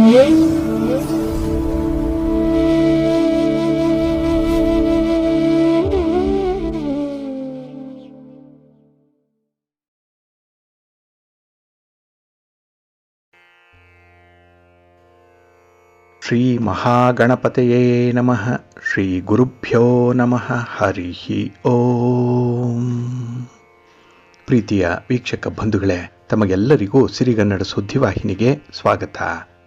ಶ್ರೀ ಮಹಾಗಣಪತಯೇ ನಮಃ. ಶ್ರೀ ಗುರುಭ್ಯೋ ನಮಃ. ಹರಿ ಓಂ. ಪ್ರೀತಿಯ ವೀಕ್ಷಕ ಬಂಧುಗಳೇ, ತಮಗೆಲ್ಲರಿಗೂ ಸಿರಿಗನ್ನಡ ಸುದ್ದಿವಾಹಿನಿಗೆ ಸ್ವಾಗತ.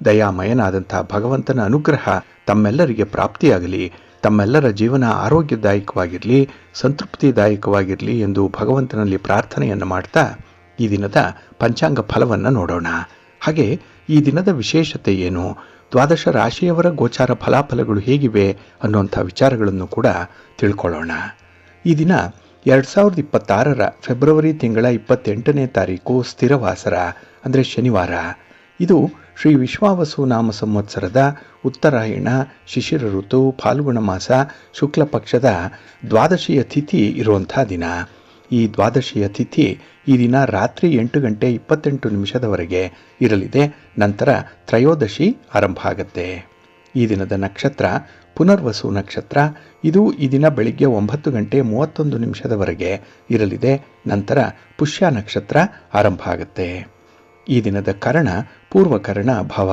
ದಯಾಮಯನಾದಂಥ ಭಗವಂತನ ಅನುಗ್ರಹ ತಮ್ಮೆಲ್ಲರಿಗೆ ಪ್ರಾಪ್ತಿಯಾಗಲಿ, ತಮ್ಮೆಲ್ಲರ ಜೀವನ ಆರೋಗ್ಯದಾಯಕವಾಗಿರಲಿ, ಸಂತೃಪ್ತಿದಾಯಕವಾಗಿರಲಿ ಎಂದು ಭಗವಂತನಲ್ಲಿ ಪ್ರಾರ್ಥನೆಯನ್ನು ಮಾಡ್ತಾ ಈ ದಿನದ ಪಂಚಾಂಗ ಫಲವನ್ನು ನೋಡೋಣ. ಹಾಗೆ ಈ ದಿನದ ವಿಶೇಷತೆ ಏನು, ದ್ವಾದಶ ರಾಶಿಯವರ ಗೋಚಾರ ಫಲಾಫಲಗಳು ಹೇಗಿವೆ ಅನ್ನುವಂಥ ವಿಚಾರಗಳನ್ನು ಕೂಡ ತಿಳ್ಕೊಳ್ಳೋಣ. ಈ ದಿನ 2026 ಫೆಬ್ರವರಿ ತಿಂಗಳ 28ನೇ ತಾರೀಕು ಸ್ಥಿರವಾಸರ ಅಂದರೆ ಶನಿವಾರ. ಇದು ಶ್ರೀ ವಿಶ್ವಾವಸು ನಾಮ ಸಂವತ್ಸರದ ಉತ್ತರಾಯಣ ಶಿಶಿರ ಋತು ಫಾಲ್ಗುಣ ಮಾಸ ಶುಕ್ಲ ಪಕ್ಷದ ದ್ವಾದಶಿಯ ತಿಥಿ ಇರುವಂಥ ದಿನ. ಈ ದ್ವಾದಶಿಯ ತಿಥಿ ಈ ದಿನ ರಾತ್ರಿ 8:28 ಇರಲಿದೆ. ನಂತರ ತ್ರಯೋದಶಿ ಆರಂಭ ಆಗುತ್ತೆ. ಈ ದಿನದ ನಕ್ಷತ್ರ ಪುನರ್ವಸು ನಕ್ಷತ್ರ. ಇದು ಈ ದಿನ ಬೆಳಿಗ್ಗೆ 9:31 ಇರಲಿದೆ. ನಂತರ ಪುಷ್ಯ ನಕ್ಷತ್ರ ಆರಂಭ ಆಗುತ್ತೆ. ಈ ದಿನದ ಕರ್ಣ ಪೂರ್ವಕರ್ಣ ಭವ.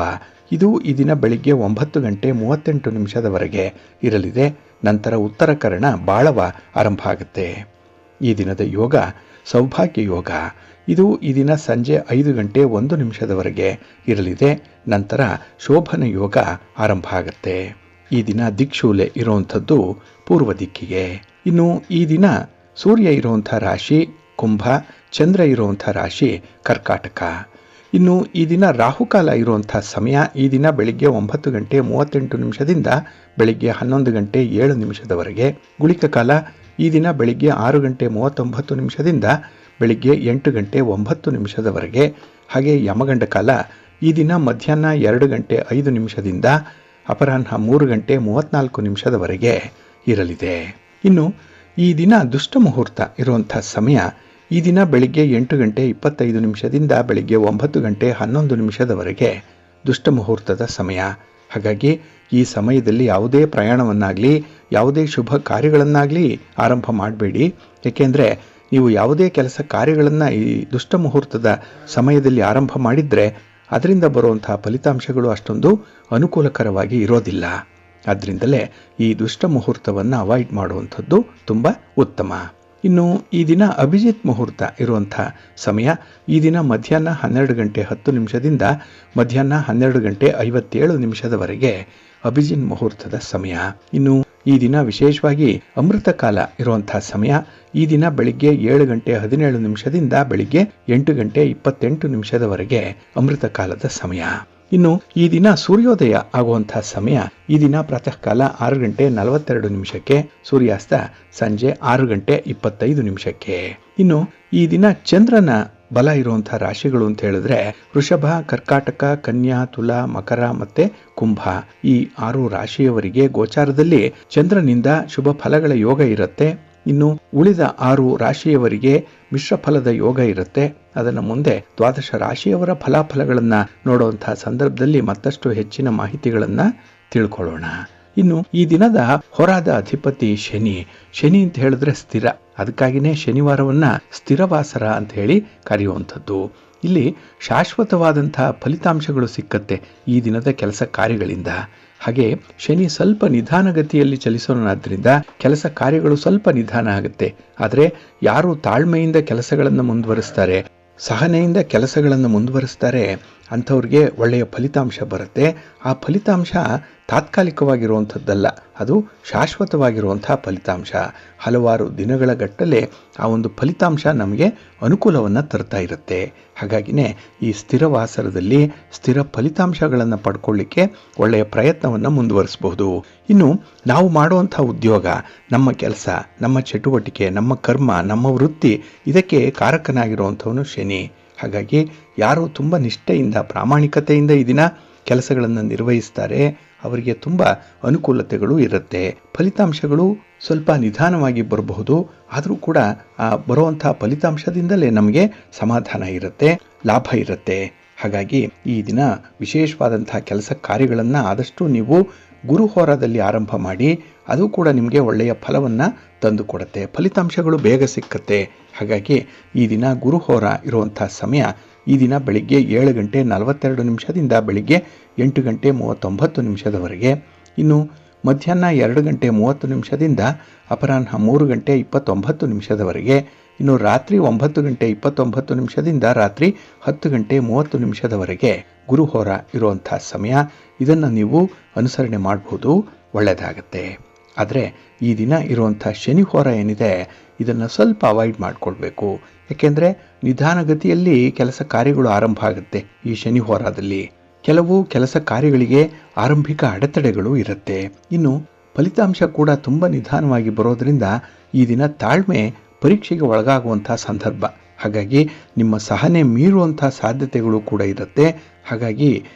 ಇದು ಈ ದಿನ ಬೆಳಿಗ್ಗೆ 9:38 ಇರಲಿದೆ. ನಂತರ ಉತ್ತರ ಕರ್ಣ ಬಾಳವ ಆರಂಭ ಆಗುತ್ತೆ. ಈ ದಿನದ ಯೋಗ ಸೌಭಾಗ್ಯ ಯೋಗ. ಇದು ಈ ದಿನ ಸಂಜೆ 5:01 ಇರಲಿದೆ. ನಂತರ ಶೋಭನ ಯೋಗ ಆರಂಭ ಆಗುತ್ತೆ. ಈ ದಿನ ದಿಕ್ಶೂಲೆ ಇರುವಂಥದ್ದು ಪೂರ್ವ ದಿಕ್ಕಿಗೆ. ಇನ್ನು ಈ ದಿನ ಸೂರ್ಯ ಇರುವಂಥ ರಾಶಿ ಕುಂಭ, ಚಂದ್ರ ಇರುವಂಥ ರಾಶಿ ಕರ್ಕಾಟಕ. ಇನ್ನು ಈ ದಿನ ರಾಹುಕಾಲ ಇರುವಂಥ ಸಮಯ ಈ ದಿನ ಬೆಳಿಗ್ಗೆ 9:38 ಬೆಳಿಗ್ಗೆ 11:07 ಗುಳಿಕ ಕಾಲ ಈ ದಿನ ಬೆಳಿಗ್ಗೆ 6:39 ಬೆಳಿಗ್ಗೆ 8:09 ಹಾಗೆ ಯಮಗಂಡ ಕಾಲ ಈ ದಿನ ಮಧ್ಯಾಹ್ನ 2:05 ಅಪರಾಹ್ನ 3:34 ಇರಲಿದೆ. ಇನ್ನು ಈ ದಿನ ದುಷ್ಟ ಮುಹೂರ್ತ ಇರುವಂಥ ಸಮಯ ಈ ದಿನ ಬೆಳಿಗ್ಗೆ 8:25 ಬೆಳಿಗ್ಗೆ 9:11 ದುಷ್ಟ ಮುಹೂರ್ತದ ಸಮಯ. ಹಾಗಾಗಿ ಈ ಸಮಯದಲ್ಲಿ ಯಾವುದೇ ಪ್ರಯಾಣವನ್ನಾಗಲಿ ಯಾವುದೇ ಶುಭ ಕಾರ್ಯಗಳನ್ನಾಗಲಿ ಆರಂಭ ಮಾಡಬೇಡಿ. ಏಕೆಂದರೆ ನೀವು ಯಾವುದೇ ಕೆಲಸ ಕಾರ್ಯಗಳನ್ನು ಈ ದುಷ್ಟ ಮುಹೂರ್ತದ ಸಮಯದಲ್ಲಿ ಆರಂಭ ಮಾಡಿದರೆ ಅದರಿಂದ ಬರುವಂತಹ ಫಲಿತಾಂಶಗಳು ಅಷ್ಟೊಂದು ಅನುಕೂಲಕರವಾಗಿ ಇರೋದಿಲ್ಲ. ಆದ್ದರಿಂದಲೇ ಈ ದುಷ್ಟ ಮುಹೂರ್ತವನ್ನು ಅವಾಯ್ಡ್ ಮಾಡುವಂಥದ್ದು ತುಂಬ ಉತ್ತಮ. ಇನ್ನು ಈ ದಿನ ಅಭಿಜಿತ್ ಮುಹೂರ್ತ ಇರುವಂಥ ಸಮಯ ಈ ದಿನ ಮಧ್ಯಾಹ್ನ 12:10 ಮಧ್ಯಾಹ್ನ 12:57 ಅಭಿಜಿನ್ ಮುಹೂರ್ತದ ಸಮಯ. ಇನ್ನು ಈ ದಿನ ವಿಶೇಷವಾಗಿ ಅಮೃತ ಕಾಲ ಇರುವಂತಹ ಸಮಯ ಈ ದಿನ ಬೆಳಿಗ್ಗೆ 7:17 ಬೆಳಿಗ್ಗೆ 8:28 ಅಮೃತ ಕಾಲದ ಸಮಯ. ಇನ್ನು ಈ ದಿನ ಸೂರ್ಯೋದಯ ಆಗುವಂತಹ ಸಮಯ ಈ ದಿನ ಪ್ರಾತಃ ಕಾಲ 6:42 ಸೂರ್ಯಾಸ್ತ ಸಂಜೆ 6:25. ಇನ್ನು ಈ ದಿನ ಚಂದ್ರನ ಬಲ ಇರುವಂತಹ ರಾಶಿಗಳು ಅಂತ ಹೇಳಿದ್ರೆ ವೃಷಭ, ಕರ್ಕಾಟಕ, ಕನ್ಯಾ, ತುಲಾ, ಮಕರ ಮತ್ತೆ ಕುಂಭ. ಈ 6 ರಾಶಿಯವರಿಗೆ ಗೋಚಾರದಲ್ಲಿ ಚಂದ್ರನಿಂದ ಶುಭ ಫಲಗಳ ಯೋಗ ಇರುತ್ತೆ. ಇನ್ನು ಉಳಿದ 6 ರಾಶಿಯವರಿಗೆ ಮಿಶ್ರ ಫಲದ ಯೋಗ ಇರುತ್ತೆ. ಅದನ್ನು ಮುಂದೆ ದ್ವಾದಶ ರಾಶಿಯವರ ಫಲಾಫಲಗಳನ್ನ ನೋಡುವಂತಹ ಸಂದರ್ಭದಲ್ಲಿ ಮತ್ತಷ್ಟು ಹೆಚ್ಚಿನ ಮಾಹಿತಿಗಳನ್ನ ತಿಳ್ಕೊಳ್ಳೋಣ. ಇನ್ನು ಈ ದಿನದ ಹೊರಾದ ಅಧಿಪತಿ ಶನಿ. ಶನಿ ಅಂತ ಹೇಳಿದ್ರೆ ಸ್ಥಿರ, ಅದಕ್ಕಾಗಿನೇ ಶನಿವಾರವನ್ನ ಸ್ಥಿರವಾಸರ ಅಂತ ಹೇಳಿ ಕರೆಯುವಂಥದ್ದು. ಇಲ್ಲಿ ಶಾಶ್ವತವಾದಂತಹ ಫಲಿತಾಂಶಗಳು ಸಿಕ್ಕತ್ತೆ ಈ ದಿನದ ಕೆಲಸ ಕಾರ್ಯಗಳಿಂದ. ಹಾಗೆ ಶನಿ ಸ್ವಲ್ಪ ನಿಧಾನಗತಿಯಲ್ಲಿ ಚಲಿಸೋನಾದ್ರಿಂದ ಕೆಲಸ ಕಾರ್ಯಗಳು ಸ್ವಲ್ಪ ನಿಧಾನ ಆಗುತ್ತೆ. ಆದರೆ ಯಾರು ತಾಳ್ಮೆಯಿಂದ ಕೆಲಸಗಳನ್ನು ಮುಂದುವರಿಸ್ತಾರೆ, ಸಹನೆಯಿಂದ ಕೆಲಸಗಳನ್ನು ಮುಂದುವರಿಸ್ತಾರೆ ಅಂಥವ್ರಿಗೆ ಒಳ್ಳೆಯ ಫಲಿತಾಂಶ ಬರುತ್ತೆ. ಆ ಫಲಿತಾಂಶ ತಾತ್ಕಾಲಿಕವಾಗಿರುವಂಥದ್ದಲ್ಲ, ಅದು ಶಾಶ್ವತವಾಗಿರುವಂಥ ಫಲಿತಾಂಶ. ಹಲವಾರು ದಿನಗಳ ಗಟ್ಟಲೆ ಆ ಒಂದು ಫಲಿತಾಂಶ ನಮಗೆ ಅನುಕೂಲವನ್ನು ತರ್ತಾ ಇರುತ್ತೆ. ಹಾಗಾಗಿನೇ ಈ ಸ್ಥಿರವಾಸರದಲ್ಲಿ ಸ್ಥಿರ ಫಲಿತಾಂಶಗಳನ್ನು ಪಡ್ಕೊಳ್ಳಿಕ್ಕೆ ಒಳ್ಳೆಯ ಪ್ರಯತ್ನವನ್ನು ಮುಂದುವರಿಸಬಹುದು. ಇನ್ನು ನಾವು ಮಾಡುವಂಥ ಉದ್ಯೋಗ, ನಮ್ಮ ಕೆಲಸ, ನಮ್ಮ ಚಟುವಟಿಕೆ, ನಮ್ಮ ಕರ್ಮ, ನಮ್ಮ ವೃತ್ತಿ ಇದಕ್ಕೆ ಕಾರಕನಾಗಿರುವಂಥವನು ಶನಿ. ಹಾಗಾಗಿ ಯಾರು ತುಂಬ ನಿಷ್ಠೆಯಿಂದ ಪ್ರಾಮಾಣಿಕತೆಯಿಂದ ಈ ದಿನ ಕೆಲಸಗಳನ್ನು ನಿರ್ವಹಿಸ್ತಾರೆ ಅವರಿಗೆ ತುಂಬ ಅನುಕೂಲತೆಗಳು ಇರುತ್ತೆ. ಫಲಿತಾಂಶಗಳು ಸ್ವಲ್ಪ ನಿಧಾನವಾಗಿ ಬರಬಹುದು, ಆದರೂ ಕೂಡ ಆ ಬರುವಂತಹ ಫಲಿತಾಂಶದಿಂದಲೇ ನಮಗೆ ಸಮಾಧಾನ ಇರುತ್ತೆ, ಲಾಭ ಇರುತ್ತೆ. ಹಾಗಾಗಿ ಈ ದಿನ ವಿಶೇಷವಾದಂಥ ಕೆಲಸ ಕಾರ್ಯಗಳನ್ನು ಆದಷ್ಟು ನೀವು ಗುರುಹೋರಾದಲ್ಲಿ ಆರಂಭ ಮಾಡಿ. ಅದು ಕೂಡ ನಿಮಗೆ ಒಳ್ಳೆಯ ಫಲವನ್ನು ತಂದು ಕೊಡುತ್ತೆ, ಫಲಿತಾಂಶಗಳು ಬೇಗ ಸಿಕ್ಕತ್ತೆ. ಹಾಗಾಗಿ ಈ ದಿನ ಗುರುಹೋರ ಇರುವಂಥ ಸಮಯ ಈ ದಿನ ಬೆಳಿಗ್ಗೆ 7 ಗಂಟೆ 42 ನಿಮಿಷದಿಂದ ಬೆಳಿಗ್ಗೆ 8 ಗಂಟೆ 39 ನಿಮಿಷದವರೆಗೆ. ಇನ್ನು ಮಧ್ಯಾಹ್ನ 2 ಗಂಟೆ 30 ನಿಮಿಷದಿಂದ ಅಪರಾಹ್ನ 3 ಗಂಟೆ 29 ನಿಮಿಷದವರೆಗೆ. ಇನ್ನು ರಾತ್ರಿ 9 ಗಂಟೆ 29 ನಿಮಿಷದಿಂದ ರಾತ್ರಿ 10 ಗಂಟೆ 30 ನಿಮಿಷದವರೆಗೆ ಗುರುಹೋರ ಇರುವಂಥ ಸಮಯ. ಇದನ್ನು ನೀವು ಅನುಸರಣೆ ಮಾಡಬಹುದು, ಒಳ್ಳೆಯದಾಗತ್ತೆ. ಆದರೆ ಈ ದಿನ ಇರುವಂಥ ಶನಿಹೋರ ಏನಿದೆ ಇದನ್ನು ಸ್ವಲ್ಪ ಅವಾಯ್ಡ್ ಮಾಡಿಕೊಳ್ಬೇಕು. ಏಕೆಂದರೆ ನಿಧಾನಗತಿಯಲ್ಲಿ ಕೆಲಸ ಕಾರ್ಯಗಳು ಆರಂಭ ಆಗುತ್ತೆ. ಈ ಶನಿಹೋರದಲ್ಲಿ ಕೆಲವು ಕೆಲಸ ಕಾರ್ಯಗಳಿಗೆ ಆರಂಭಿಕ ಅಡೆತಡೆಗಳು ಇರುತ್ತೆ. ಇನ್ನು ಫಲಿತಾಂಶ ಕೂಡ ತುಂಬ ನಿಧಾನವಾಗಿ ಬರೋದರಿಂದ ಈ ದಿನ ತಾಳ್ಮೆ ಪರೀಕ್ಷೆಗೆ ಒಳಗಾಗುವಂಥ ಸಂದರ್ಭ. ಹಾಗಾಗಿ ನಿಮ್ಮ ಸಹನೆ ಮೀರುವಂಥ ಸಾಧ್ಯತೆಗಳು ಕೂಡ ಇರುತ್ತೆ. ಹಾಗಾಗಿ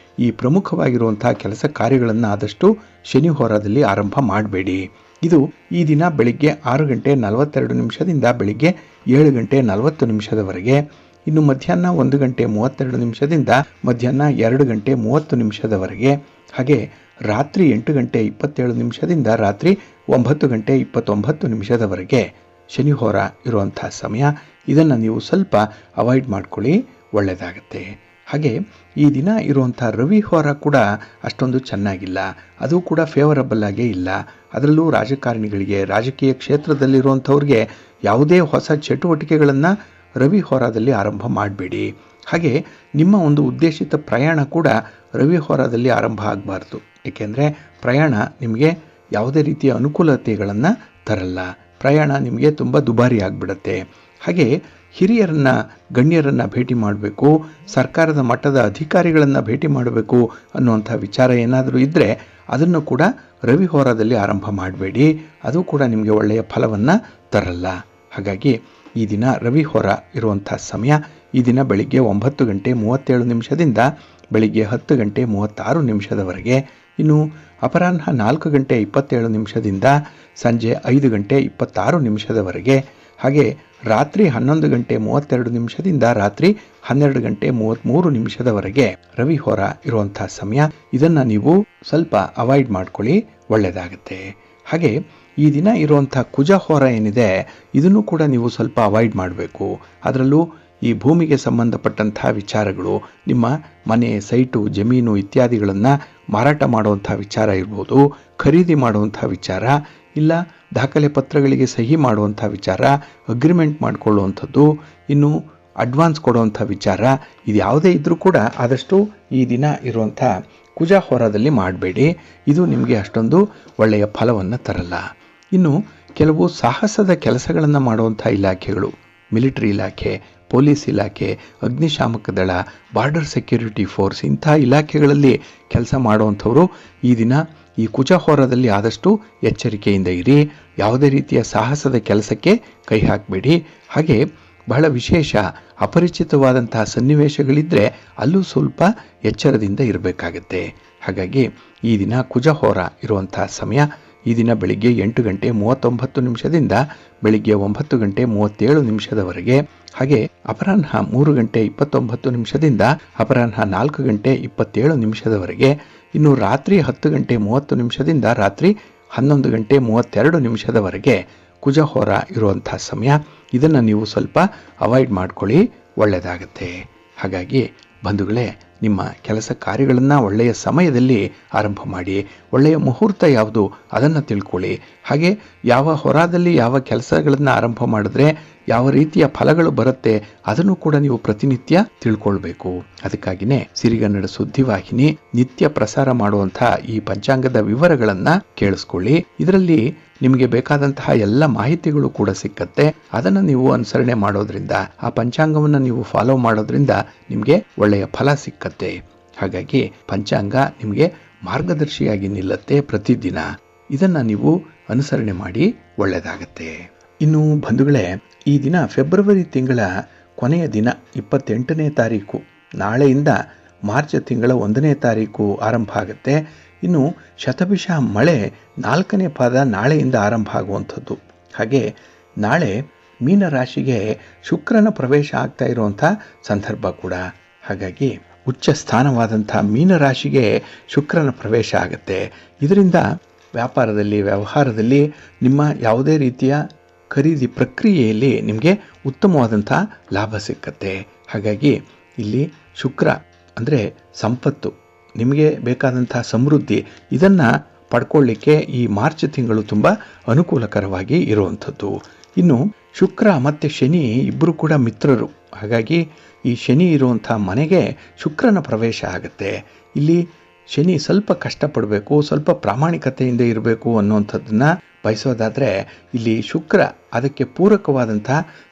ಈ ಪ್ರಮುಖವಾಗಿರುವಂಥ ಕೆಲಸ ಕಾರ್ಯಗಳನ್ನು ಆದಷ್ಟು ಶನಿಹೋರದಲ್ಲಿ ಆರಂಭ ಮಾಡಬೇಡಿ. ಇದು ಈ ದಿನ ಬೆಳಿಗ್ಗೆ 6 ಗಂಟೆ 42 ನಿಮಿಷದಿಂದ ಬೆಳಿಗ್ಗೆ 7 ಗಂಟೆ 40 ನಿಮಿಷದವರೆಗೆ. ಇನ್ನು ಮಧ್ಯಾಹ್ನ 1 ಗಂಟೆ 32 ನಿಮಿಷದಿಂದ ಮಧ್ಯಾಹ್ನ 2 ಗಂಟೆ 30 ನಿಮಿಷದವರೆಗೆ. ಹಾಗೆ ರಾತ್ರಿ 8 ಗಂಟೆ 27 ನಿಮಿಷದಿಂದ ರಾತ್ರಿ 9 ಗಂಟೆ 29 ನಿಮಿಷದವರೆಗೆ ಶನಿಹೋರ ಇರುವಂಥ ಸಮಯ. ಇದನ್ನು ನೀವು ಸ್ವಲ್ಪ ಅವಾಯ್ಡ್ ಮಾಡ್ಕೊಳ್ಳಿ, ಒಳ್ಳೆಯದಾಗತ್ತೆ. ಹಾಗೆ ಈ ದಿನ ಇರುವಂಥ ರವಿ ಹೋರ ಕೂಡ ಅಷ್ಟೊಂದು ಚೆನ್ನಾಗಿಲ್ಲ, ಅದು ಕೂಡ ಫೇವರಬಲ್ ಆಗೇ ಇಲ್ಲ. ಅದರಲ್ಲೂ ರಾಜಕಾರಣಿಗಳಿಗೆ, ರಾಜಕೀಯ ಕ್ಷೇತ್ರದಲ್ಲಿರುವಂಥವ್ರಿಗೆ ಯಾವುದೇ ಹೊಸ ಚಟುವಟಿಕೆಗಳನ್ನು ರವಿ ಹೋರಾದಲ್ಲಿ ಆರಂಭ ಮಾಡಬೇಡಿ. ಹಾಗೆ ನಿಮ್ಮ ಒಂದು ಉದ್ದೇಶಿತ ಪ್ರಯಾಣ ಕೂಡ ರವಿ ಹೋರಾದಲ್ಲಿ ಆರಂಭ ಆಗಬಾರ್ದು. ಏಕೆಂದರೆ ಪ್ರಯಾಣ ನಿಮಗೆ ಯಾವುದೇ ರೀತಿಯ ಅನುಕೂಲತೆಗಳನ್ನು ತರಲ್ಲ. ಪ್ರಯಾಣ ನಿಮಗೆ ತುಂಬ ದುಬಾರಿ ಆಗಿಬಿಡುತ್ತೆ. ಹಾಗೆ ಹಿರಿಯರನ್ನು, ಗಣ್ಯರನ್ನು ಭೇಟಿ ಮಾಡಬೇಕು, ಸರ್ಕಾರದ ಮಟ್ಟದ ಅಧಿಕಾರಿಗಳನ್ನು ಭೇಟಿ ಮಾಡಬೇಕು ಅನ್ನುವಂಥ ವಿಚಾರ ಏನಾದರೂ ಇದ್ದರೆ ಅದನ್ನು ಕೂಡ ರವಿ ಹೋರಾದಲ್ಲಿ ಆರಂಭ ಮಾಡಬೇಡಿ. ಅದು ಕೂಡ ನಿಮಗೆ ಒಳ್ಳೆಯ ಫಲವನ್ನು ತರಲ್ಲ. ಹಾಗಾಗಿ ಈ ದಿನ ರವಿ ಹೋರ ಇರುವಂಥ ಸಮಯ ಈ ದಿನ ಬೆಳಿಗ್ಗೆ 9 ಗಂಟೆ 37 ನಿಮಿಷದಿಂದ ಬೆಳಿಗ್ಗೆ 10 ಗಂಟೆ 36 ನಿಮಿಷದವರೆಗೆ. ಇನ್ನು ಅಪರಾಹ್ನ 4 ಗಂಟೆ 27 ನಿಮಿಷದಿಂದ ಸಂಜೆ 5 ಗಂಟೆ 26 ನಿಮಿಷದವರೆಗೆ. ಹಾಗೆ ರಾತ್ರಿ 11 ಗಂಟೆ 32 ನಿಮಿಷದಿಂದ ರಾತ್ರಿ 12 ಗಂಟೆ 33 ನಿಮಿಷದವರೆಗೆ ರವಿ ಹೋರ ಇರುವಂಥ ಸಮಯ. ಇದನ್ನು ನೀವು ಸ್ವಲ್ಪ ಅವಾಯ್ಡ್ ಮಾಡ್ಕೊಳ್ಳಿ, ಒಳ್ಳೆಯದಾಗುತ್ತೆ. ಹಾಗೆ ಈ ದಿನ ಇರುವಂಥ ಕುಜ ಹೋರ ಏನಿದೆ ಇದನ್ನು ಕೂಡ ನೀವು ಸ್ವಲ್ಪ ಅವಾಯ್ಡ್ ಮಾಡಬೇಕು. ಅದರಲ್ಲೂ ಈ ಭೂಮಿಗೆ ಸಂಬಂಧಪಟ್ಟಂಥ ವಿಚಾರಗಳು, ನಿಮ್ಮ ಮನೆ, ಸೈಟು, ಜಮೀನು ಇತ್ಯಾದಿಗಳನ್ನು ಮಾರಾಟ ಮಾಡುವಂಥ ವಿಚಾರ ಇರ್ಬೋದು, ಖರೀದಿ ಮಾಡುವಂಥ ವಿಚಾರ, ಇಲ್ಲ ದಾಖಲೆ ಪತ್ರಗಳಿಗೆ ಸಹಿ ಮಾಡುವಂಥ ವಿಚಾರ, ಅಗ್ರಿಮೆಂಟ್ ಮಾಡಿಕೊಳ್ಳುವಂಥದ್ದು, ಇನ್ನು ಅಡ್ವಾನ್ಸ್ ಕೊಡುವಂಥ ವಿಚಾರ, ಇದು ಯಾವುದೇ ಇದ್ದರೂ ಕೂಡ ಆದಷ್ಟು ಈ ದಿನ ಇರುವಂಥ ಕುಜ ಹೋರಾದಲ್ಲಿ ಮಾಡಬೇಡಿ. ಇದು ನಿಮಗೆ ಅಷ್ಟೊಂದು ಒಳ್ಳೆಯ ಫಲವನ್ನು ತರಲ್ಲ. ಇನ್ನು ಕೆಲವು ಸಾಹಸದ ಕೆಲಸಗಳನ್ನು ಮಾಡುವಂಥ ಇಲಾಖೆಗಳು, ಮಿಲಿಟರಿ ಇಲಾಖೆ, ಪೊಲೀಸ್ ಇಲಾಖೆ, ಅಗ್ನಿಶಾಮಕ ದಳ, ಬಾರ್ಡರ್ ಸೆಕ್ಯೂರಿಟಿ ಫೋರ್ಸ್, ಇಂಥ ಇಲಾಖೆಗಳಲ್ಲಿ ಕೆಲಸ ಮಾಡುವಂಥವರು ಈ ದಿನ ಈ ಕುಜ ಹೋರಾದಲ್ಲಿ ಆದಷ್ಟು ಎಚ್ಚರಿಕೆಯಿಂದ ಇರಿ. ಯಾವುದೇ ರೀತಿಯ ಸಾಹಸದ ಕೆಲಸಕ್ಕೆ ಕೈ ಹಾಕಬೇಡಿ. ಹಾಗೆ ಬಹಳ ವಿಶೇಷ ಅಪರಿಚಿತವಾದಂತಹ ಸನ್ನಿವೇಶಗಳಿದ್ದರೆ ಅಲ್ಲೂ ಸ್ವಲ್ಪ ಎಚ್ಚರದಿಂದ ಇರಬೇಕಾಗತ್ತೆ. ಹಾಗಾಗಿ ಈ ದಿನ ಕುಜ ಹೋರ ಇರುವಂತಹ ಸಮಯ ಈ ದಿನ ಬೆಳಿಗ್ಗೆ 8 ಗಂಟೆ 39 ನಿಮಿಷದಿಂದ ಬೆಳಿಗ್ಗೆ 9 ಗಂಟೆ 37 ನಿಮಿಷದವರೆಗೆ. ಹಾಗೆ ಅಪರಾಹ್ನ 3 ಗಂಟೆ 29 ನಿಮಿಷದಿಂದ ಅಪರಾಹ್ನ 4 ಗಂಟೆ 27 ನಿಮಿಷದವರೆಗೆ. ಇನ್ನು ರಾತ್ರಿ 10 ಗಂಟೆ 30 ನಿಮಿಷದಿಂದ ರಾತ್ರಿ 11 ಗಂಟೆ 32 ನಿಮಿಷದವರೆಗೆ ಕುಜ ಹೋರ ಇರುವಂಥ ಸಮಯ. ಇದನ್ನು ನೀವು ಸ್ವಲ್ಪ ಅವಾಯ್ಡ್ ಮಾಡ್ಕೊಳ್ಳಿ, ಒಳ್ಳೆಯದಾಗತ್ತೆ. ಹಾಗಾಗಿ ಬಂಧುಗಳೇ, ನಿಮ್ಮ ಕೆಲಸ ಕಾರ್ಯಗಳನ್ನು ಒಳ್ಳೆಯ ಸಮಯದಲ್ಲಿ ಆರಂಭ ಮಾಡಿ. ಒಳ್ಳೆಯ ಮುಹೂರ್ತ ಯಾವುದು ಅದನ್ನು ತಿಳ್ಕೊಳ್ಳಿ. ಹಾಗೆ ಯಾವ ಹೊರಾದಲ್ಲಿ ಯಾವ ಕೆಲಸಗಳನ್ನು ಆರಂಭ ಮಾಡಿದ್ರೆ ಯಾವ ರೀತಿಯ ಫಲಗಳು ಬರುತ್ತೆ ಅದನ್ನು ಕೂಡ ನೀವು ಪ್ರತಿನಿತ್ಯ ತಿಳ್ಕೊಳ್ಬೇಕು. ಅದಕ್ಕಾಗಿಯೇ ಸಿರಿಗನ್ನಡ ಸುದ್ದಿವಾಹಿನಿ ನಿತ್ಯ ಪ್ರಸಾರ ಮಾಡುವಂಥ ಈ ಪಂಚಾಂಗದ ವಿವರಗಳನ್ನು ಕೇಳಿಸ್ಕೊಳ್ಳಿ. ಇದರಲ್ಲಿ ನಿಮಗೆ ಬೇಕಾದಂತಹ ಎಲ್ಲ ಮಾಹಿತಿಗಳು ಕೂಡ ಸಿಕ್ಕತ್ತೆ. ಅದನ್ನು ನೀವು ಅನುಸರಣೆ ಮಾಡೋದ್ರಿಂದ, ಆ ಪಂಚಾಂಗವನ್ನು ನೀವು ಫಾಲೋ ಮಾಡೋದ್ರಿಂದ ನಿಮಗೆ ಒಳ್ಳೆಯ ಫಲ ಸಿಕ್ಕತ್ತೆ. ಹಾಗಾಗಿ ಪಂಚಾಂಗ ನಿಮಗೆ ಮಾರ್ಗದರ್ಶಿಯಾಗಿ ನಿಲ್ಲತ್ತೆ ಪ್ರತಿದಿನ. ಇದನ್ನು ನೀವು ಅನುಸರಣೆ ಮಾಡಿ, ಒಳ್ಳೆಯದಾಗತ್ತೆ. ಇನ್ನು ಬಂಧುಗಳೇ, ಈ ದಿನ ಫೆಬ್ರವರಿ ತಿಂಗಳ ಕೊನೆಯ ದಿನ 28ನೇ ತಾರೀಕು, ನಾಳೆಯಿಂದ ಮಾರ್ಚ್ ತಿಂಗಳ 1ನೇ ತಾರೀಕು ಆರಂಭ ಆಗುತ್ತೆ. ಇನ್ನು ಶತಭಿಷ ಮಳೆ 4ನೇ ಪಾದ ನಾಳೆಯಿಂದ ಆರಂಭ ಆಗುವಂಥದ್ದು. ಹಾಗೆ ನಾಳೆ ಮೀನರಾಶಿಗೆ ಶುಕ್ರನ ಪ್ರವೇಶ ಆಗ್ತಾ ಇರುವಂಥ ಸಂದರ್ಭ ಕೂಡ. ಹಾಗಾಗಿ ಉಚ್ಚ ಸ್ಥಾನವಾದಂಥ ಮೀನರಾಶಿಗೆ ಶುಕ್ರನ ಪ್ರವೇಶ ಆಗುತ್ತೆ. ಇದರಿಂದ ವ್ಯಾಪಾರದಲ್ಲಿ, ವ್ಯವಹಾರದಲ್ಲಿ, ನಿಮ್ಮ ಯಾವುದೇ ರೀತಿಯ ಖರೀದಿ ಪ್ರಕ್ರಿಯೆಯಲ್ಲಿ ನಿಮಗೆ ಉತ್ತಮವಾದಂಥ ಲಾಭ ಸಿಕ್ಕತ್ತೆ. ಹಾಗಾಗಿ ಇಲ್ಲಿ ಶುಕ್ರ ಅಂದರೆ ಸಂಪತ್ತು, ನಿಮಗೆ ಬೇಕಾದಂಥ ಸಮೃದ್ಧಿ, ಇದನ್ನು ಪಡ್ಕೊಳ್ಳಿಕ್ಕೆ ಈ ಮಾರ್ಚ್ ತಿಂಗಳು ತುಂಬ ಅನುಕೂಲಕರವಾಗಿ ಇರುವಂಥದ್ದು. ಇನ್ನು ಶುಕ್ರ ಮತ್ತು ಶನಿ ಇಬ್ಬರು ಕೂಡ ಮಿತ್ರರು. ಹಾಗಾಗಿ ಈ ಶನಿ ಇರುವಂಥ ಮನೆಗೆ ಶುಕ್ರನ ಪ್ರವೇಶ ಆಗುತ್ತೆ. ಇಲ್ಲಿ ಶನಿ ಸ್ವಲ್ಪ ಕಷ್ಟಪಡಬೇಕು, ಸ್ವಲ್ಪ ಪ್ರಾಮಾಣಿಕತೆಯಿಂದ ಇರಬೇಕು ಅನ್ನುವಂಥದ್ದನ್ನು ಬಯಸೋದಾದರೆ ಇಲ್ಲಿ ಶುಕ್ರ ಅದಕ್ಕೆ ಪೂರಕವಾದಂಥ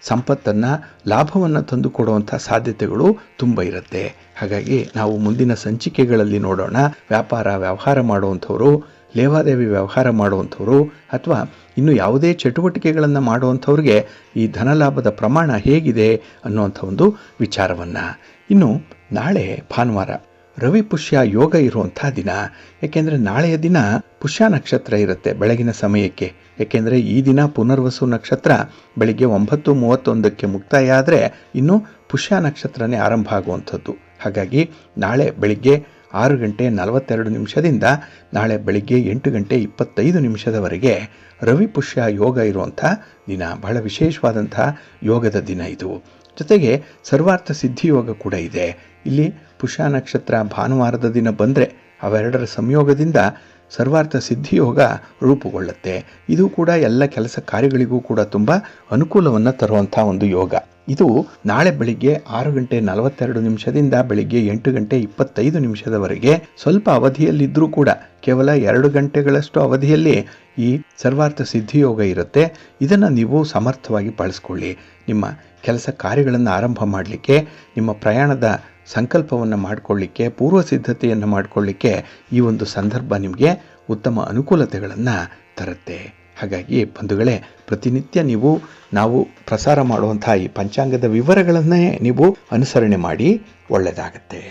ಸಂಪತ್ತನ್ನು, ಲಾಭವನ್ನು ತಂದು ಕೊಡುವಂಥ ಸಾಧ್ಯತೆಗಳು ತುಂಬ ಇರುತ್ತೆ. ಹಾಗಾಗಿ ನಾವು ಮುಂದಿನ ಸಂಚಿಕೆಗಳಲ್ಲಿ ನೋಡೋಣ. ವ್ಯಾಪಾರ ಮಾಡುವಂಥವರು, ಲೇವಾದೇವಿ ವ್ಯವಹಾರ ಮಾಡುವಂಥವರು ಅಥವಾ ಇನ್ನು ಯಾವುದೇ ಚಟುವಟಿಕೆಗಳನ್ನು ಮಾಡುವಂಥವ್ರಿಗೆ ಈ ಧನಲಾಭದ ಪ್ರಮಾಣ ಹೇಗಿದೆ ಅನ್ನುವಂಥ ಒಂದು ವಿಚಾರವನ್ನು. ಇನ್ನು ನಾಳೆ ಭಾನುವಾರ ರವಿ ಪುಷ್ಯ ಯೋಗ ಇರುವಂಥ ದಿನ. ಏಕೆಂದರೆ ನಾಳೆಯ ದಿನ ಪುಷ್ಯ ನಕ್ಷತ್ರ ಇರುತ್ತೆ ಬೆಳಗಿನ ಸಮಯಕ್ಕೆ. ಏಕೆಂದರೆ ಈ ದಿನ ಪುನರ್ವಸು ನಕ್ಷತ್ರ ಬೆಳಿಗ್ಗೆ 9:31ಕ್ಕೆ ಮುಕ್ತಾಯ ಆದರೆ ಇನ್ನು ಪುಷ್ಯ ನಕ್ಷತ್ರನೇ ಆರಂಭ ಆಗುವಂಥದ್ದು. ಹಾಗಾಗಿ ನಾಳೆ ಬೆಳಿಗ್ಗೆ 6:42 ನಾಳೆ ಬೆಳಿಗ್ಗೆ 8:25 ರವಿ ಪುಷ್ಯ ಯೋಗ ಇರುವಂಥ ದಿನ. ಬಹಳ ವಿಶೇಷವಾದಂಥ ಯೋಗದ ದಿನ ಇದು. ಜೊತೆಗೆ ಸರ್ವಾರ್ಥ ಸಿದ್ಧಿ ಯೋಗ ಕೂಡ ಇದೆ. ಇಲ್ಲಿ ಪುಷ್ಯ ನಕ್ಷತ್ರ ಭಾನುವಾರದ ದಿನ ಬಂದರೆ ಅವೆರಡರ ಸಂಯೋಗದಿಂದ ಸರ್ವಾರ್ಥ ಸಿದ್ಧಿ ಯೋಗ ರೂಪುಗೊಳ್ಳುತ್ತೆ. ಇದು ಕೂಡ ಎಲ್ಲ ಕೆಲಸ ಕಾರ್ಯಗಳಿಗೂ ಕೂಡ ತುಂಬ ಅನುಕೂಲವನ್ನು ತರುವಂಥ ಒಂದು ಯೋಗ. ಇದು ನಾಳೆ ಬೆಳಿಗ್ಗೆ 6:42 ಬೆಳಿಗ್ಗೆ 8:25 ಸ್ವಲ್ಪ ಅವಧಿಯಲ್ಲಿದ್ದರೂ ಕೂಡ ಕೇವಲ 2 ಗಂಟೆಗಳಷ್ಟು ಅವಧಿಯಲ್ಲಿ ಈ ಸರ್ವಾರ್ಥ ಸಿದ್ಧಿಯೋಗ ಇರುತ್ತೆ. ಇದನ್ನು ನೀವು ಸಮರ್ಥವಾಗಿ ಬಳಸ್ಕೊಳ್ಳಿ. ನಿಮ್ಮ ಕೆಲಸ ಕಾರ್ಯಗಳನ್ನು ಆರಂಭ ಮಾಡಲಿಕ್ಕೆ, ನಿಮ್ಮ ಪ್ರಯಾಣದ ಸಂಕಲ್ಪವನ್ನು ಮಾಡಿಕೊಳ್ಳಿಕ್ಕೆ, ಪೂರ್ವ ಸಿದ್ಧತೆಯನ್ನು ಮಾಡಿಕೊಳ್ಳಿಕ್ಕೆ ಈ ಒಂದು ಸಂದರ್ಭ ನಿಮಗೆ ಉತ್ತಮ ಅನುಕೂಲತೆಗಳನ್ನು ತರುತ್ತೆ. ಹಾಗಾಗಿ ಬಂಧುಗಳೇ, ಪ್ರತಿನಿತ್ಯ ನಾವು ಪ್ರಸಾರ ಮಾಡುವಂಥ ಈ ಪಂಚಾಂಗದ ವಿವರಗಳನ್ನೇ ನೀವು ಅನುಸರಣೆ ಮಾಡಿ ಒಳ್ಳೆಯದಾಗತ್ತೆ.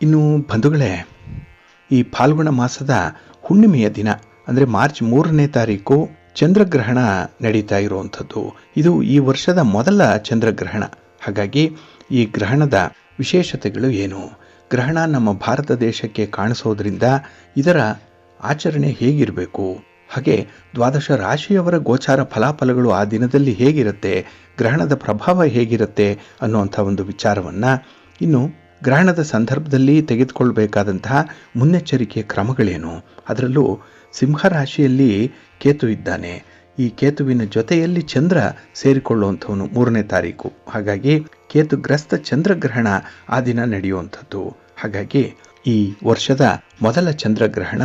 ಇನ್ನು ಬಂಧುಗಳೇ, ಈ ಫಾಲ್ಗುಣ ಮಾಸದ ಹುಣ್ಣಿಮೆಯ ದಿನ ಅಂದರೆ ಮಾರ್ಚ್ 3ನೇ ತಾರೀಕು ಚಂದ್ರಗ್ರಹಣ ನಡೀತಾ ಇರುವಂಥದ್ದು. ಇದು ಈ ವರ್ಷದ ಮೊದಲ ಚಂದ್ರಗ್ರಹಣ. ಹಾಗಾಗಿ ಈ ಗ್ರಹಣದ ವಿಶೇಷತೆಗಳು ಏನು, ಗ್ರಹಣ ನಮ್ಮ ಭಾರತ ದೇಶಕ್ಕೆ ಕಾಣಿಸೋದ್ರಿಂದ ಇದರ ಆಚರಣೆ ಹೇಗಿರಬೇಕು, ಹಾಗೆ 12 ರಾಶಿಯವರ ಗೋಚಾರ ಫಲಾಫಲಗಳು ಆ ದಿನದಲ್ಲಿ ಹೇಗಿರುತ್ತೆ, ಗ್ರಹಣದ ಪ್ರಭಾವ ಹೇಗಿರುತ್ತೆ ಅನ್ನುವಂಥ ಒಂದು ವಿಚಾರವನ್ನು, ಇನ್ನು ಗ್ರಹಣದ ಸಂದರ್ಭದಲ್ಲಿ ತೆಗೆದುಕೊಳ್ಬೇಕಾದಂತಹ ಮುನ್ನೆಚ್ಚರಿಕೆಯ ಕ್ರಮಗಳೇನು, ಅದರಲ್ಲೂ ಸಿಂಹರಾಶಿಯಲ್ಲಿ ಕೇತು ಇದ್ದಾನೆ. ಈ ಕೇತುವಿನ ಜೊತೆಯಲ್ಲಿ ಚಂದ್ರ ಸೇರಿಕೊಳ್ಳುವಂಥವನು 3ನೇ ತಾರೀಕು. ಹಾಗಾಗಿ ಕೇತುಗ್ರಸ್ತ ಚಂದ್ರಗ್ರಹಣ ಆ ದಿನ ನಡೆಯುವಂಥದ್ದು. ಹಾಗಾಗಿ ಈ ವರ್ಷದ ಮೊದಲ ಚಂದ್ರಗ್ರಹಣ,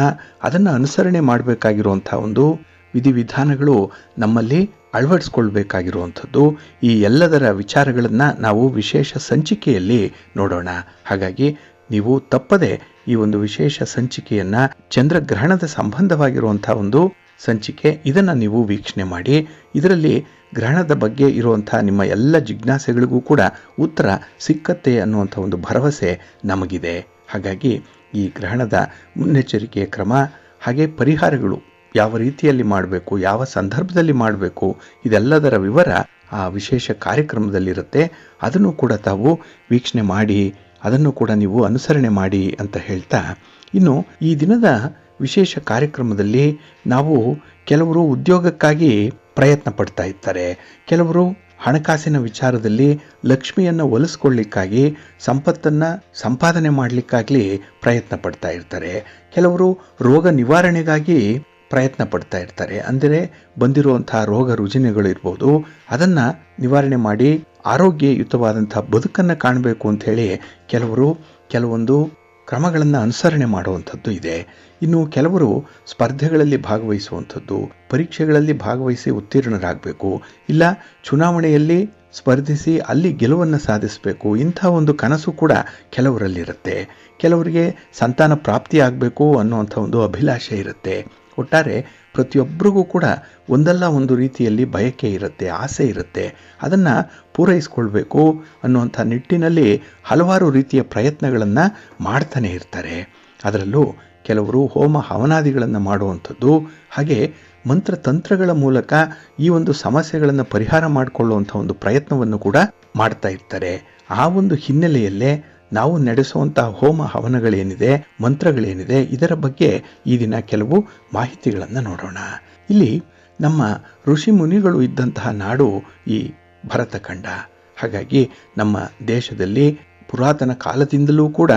ಅದನ್ನು ಅನುಸರಣೆ ಮಾಡಬೇಕಾಗಿರುವಂಥ ಒಂದು ವಿಧಿವಿಧಾನಗಳು ನಮ್ಮಲ್ಲಿ ಅಳವಡಿಸ್ಕೊಳ್ಬೇಕಾಗಿರುವಂಥದ್ದು. ಈ ಎಲ್ಲದರ ವಿಚಾರಗಳನ್ನು ನಾವು ವಿಶೇಷ ಸಂಚಿಕೆಯಲ್ಲಿ ನೋಡೋಣ. ಹಾಗಾಗಿ ನೀವು ತಪ್ಪದೆ ಈ ಒಂದು ವಿಶೇಷ ಸಂಚಿಕೆಯನ್ನು, ಚಂದ್ರಗ್ರಹಣದ ಸಂಬಂಧವಾಗಿರುವಂಥ ಒಂದು ಸಂಚಿಕೆ, ಇದನ್ನು ನೀವು ವೀಕ್ಷಣೆ ಮಾಡಿ. ಇದರಲ್ಲಿ ಗ್ರಹಣದ ಬಗ್ಗೆ ಇರುವಂಥ ನಿಮ್ಮ ಎಲ್ಲ ಜಿಜ್ಞಾಸೆಗಳಿಗೂ ಕೂಡ ಉತ್ತರ ಸಿಕ್ಕತ್ತೆ ಅನ್ನುವಂಥ ಒಂದು ಭರವಸೆ ನಮಗಿದೆ. ಹಾಗಾಗಿ ಈ ಗ್ರಹಣದ ಮುನ್ನೆಚ್ಚರಿಕೆಯ ಕ್ರಮ ಹಾಗೆ ಪರಿಹಾರಗಳು ಯಾವ ರೀತಿಯಲ್ಲಿ ಮಾಡಬೇಕು, ಯಾವ ಸಂದರ್ಭದಲ್ಲಿ ಮಾಡಬೇಕು, ಇದೆಲ್ಲದರ ವಿವರ ಆ ವಿಶೇಷ ಕಾರ್ಯಕ್ರಮದಲ್ಲಿರುತ್ತೆ. ಅದನ್ನು ಕೂಡ ತಾವು ವೀಕ್ಷಣೆ ಮಾಡಿ, ಅದನ್ನು ಕೂಡ ನೀವು ಅನುಸರಣೆ ಮಾಡಿ ಅಂತ ಹೇಳ್ತಾ, ಇನ್ನು ಈ ದಿನದ ವಿಶೇಷ ಕಾರ್ಯಕ್ರಮದಲ್ಲಿ ನಾವು ಕೆಲವರು ಉದ್ಯೋಗಕ್ಕಾಗಿ ಪ್ರಯತ್ನ ಪಡ್ತಾ ಇರ್ತಾರೆ, ಕೆಲವರು ಹಣಕಾಸಿನ ವಿಚಾರದಲ್ಲಿ ಲಕ್ಷ್ಮಿಯನ್ನು ಒಲಿಸ್ಕೊಳ್ಳಿಕ್ಕಾಗಿ, ಸಂಪತ್ತನ್ನು ಸಂಪಾದನೆ ಮಾಡಲಿಕ್ಕಾಗಲಿ ಪ್ರಯತ್ನ ಪಡ್ತಾ ಇರ್ತಾರೆ, ಕೆಲವರು ರೋಗ ನಿವಾರಣೆಗಾಗಿ ಪ್ರಯತ್ನ ಪಡ್ತಾ ಇರ್ತಾರೆ. ಅಂದರೆ ಬಂದಿರುವಂಥ ರೋಗ ರುಜಿನಗಳು ಇರ್ಬೋದು, ಅದನ್ನು ನಿವಾರಣೆ ಮಾಡಿ ಆರೋಗ್ಯಯುತವಾದಂಥ ಬದುಕನ್ನು ಕಾಣಬೇಕು ಅಂಥೇಳಿ ಕೆಲವೊಂದು ಕ್ರಮಗಳನ್ನು ಅನುಸರಣೆ ಮಾಡುವಂಥದ್ದು ಇದೆ. ಇನ್ನು ಕೆಲವರು ಸ್ಪರ್ಧೆಗಳಲ್ಲಿ ಭಾಗವಹಿಸುವಂಥದ್ದು, ಪರೀಕ್ಷೆಗಳಲ್ಲಿ ಭಾಗವಹಿಸಿ ಉತ್ತೀರ್ಣರಾಗಬೇಕು, ಇಲ್ಲ ಚುನಾವಣೆಯಲ್ಲಿ ಸ್ಪರ್ಧಿಸಿ ಅಲ್ಲಿ ಗೆಲುವನ್ನು ಸಾಧಿಸಬೇಕು, ಇಂಥ ಒಂದು ಕನಸು ಕೂಡ ಕೆಲವರಲ್ಲಿರುತ್ತೆ. ಕೆಲವರಿಗೆ ಸಂತಾನ ಪ್ರಾಪ್ತಿಯಾಗಬೇಕು ಅನ್ನುವಂಥ ಒಂದು ಅಭಿಲಾಷೆ ಇರುತ್ತೆ. ಒಟ್ಟಾರೆ ಪ್ರತಿಯೊಬ್ಬರಿಗೂ ಕೂಡ ಒಂದಲ್ಲ ಒಂದು ರೀತಿಯಲ್ಲಿ ಬಯಕೆ ಇರುತ್ತೆ, ಆಸೆ ಇರುತ್ತೆ. ಅದನ್ನು ಪೂರೈಸ್ಕೊಳ್ಬೇಕು ಅನ್ನುವಂಥ ನಿಟ್ಟಿನಲ್ಲಿ ಹಲವಾರು ರೀತಿಯ ಪ್ರಯತ್ನಗಳನ್ನು ಮಾಡ್ತಾನೆ ಇರ್ತಾರೆ. ಅದರಲ್ಲೂ ಕೆಲವರು ಹೋಮ ಹವನಾದಿಗಳನ್ನು ಮಾಡುವಂಥದ್ದು, ಹಾಗೆ ಮಂತ್ರತಂತ್ರಗಳ ಮೂಲಕ ಈ ಒಂದು ಸಮಸ್ಯೆಗಳನ್ನು ಪರಿಹಾರ ಮಾಡಿಕೊಳ್ಳುವಂಥ ಒಂದು ಪ್ರಯತ್ನವನ್ನು ಕೂಡ ಮಾಡ್ತಾ ಇರ್ತಾರೆ. ಆ ಒಂದು ಹಿನ್ನೆಲೆಯಲ್ಲೇ ನಾವು ನಡೆಸುವಂಥ ಹೋಮ ಹವನಗಳೇನಿದೆ, ಮಂತ್ರಗಳೇನಿದೆ, ಇದರ ಬಗ್ಗೆ ಈ ದಿನ ಕೆಲವು ಮಾಹಿತಿಗಳನ್ನು ನೋಡೋಣ. ಇಲ್ಲಿ ನಮ್ಮ ಋಷಿ ಮುನಿಗಳು ಇದ್ದಂತಹ ನಾಡು ಈ ಭರತಖಂಡ. ಹಾಗಾಗಿ ನಮ್ಮ ದೇಶದಲ್ಲಿ ಪುರಾತನ ಕಾಲದಿಂದಲೂ ಕೂಡ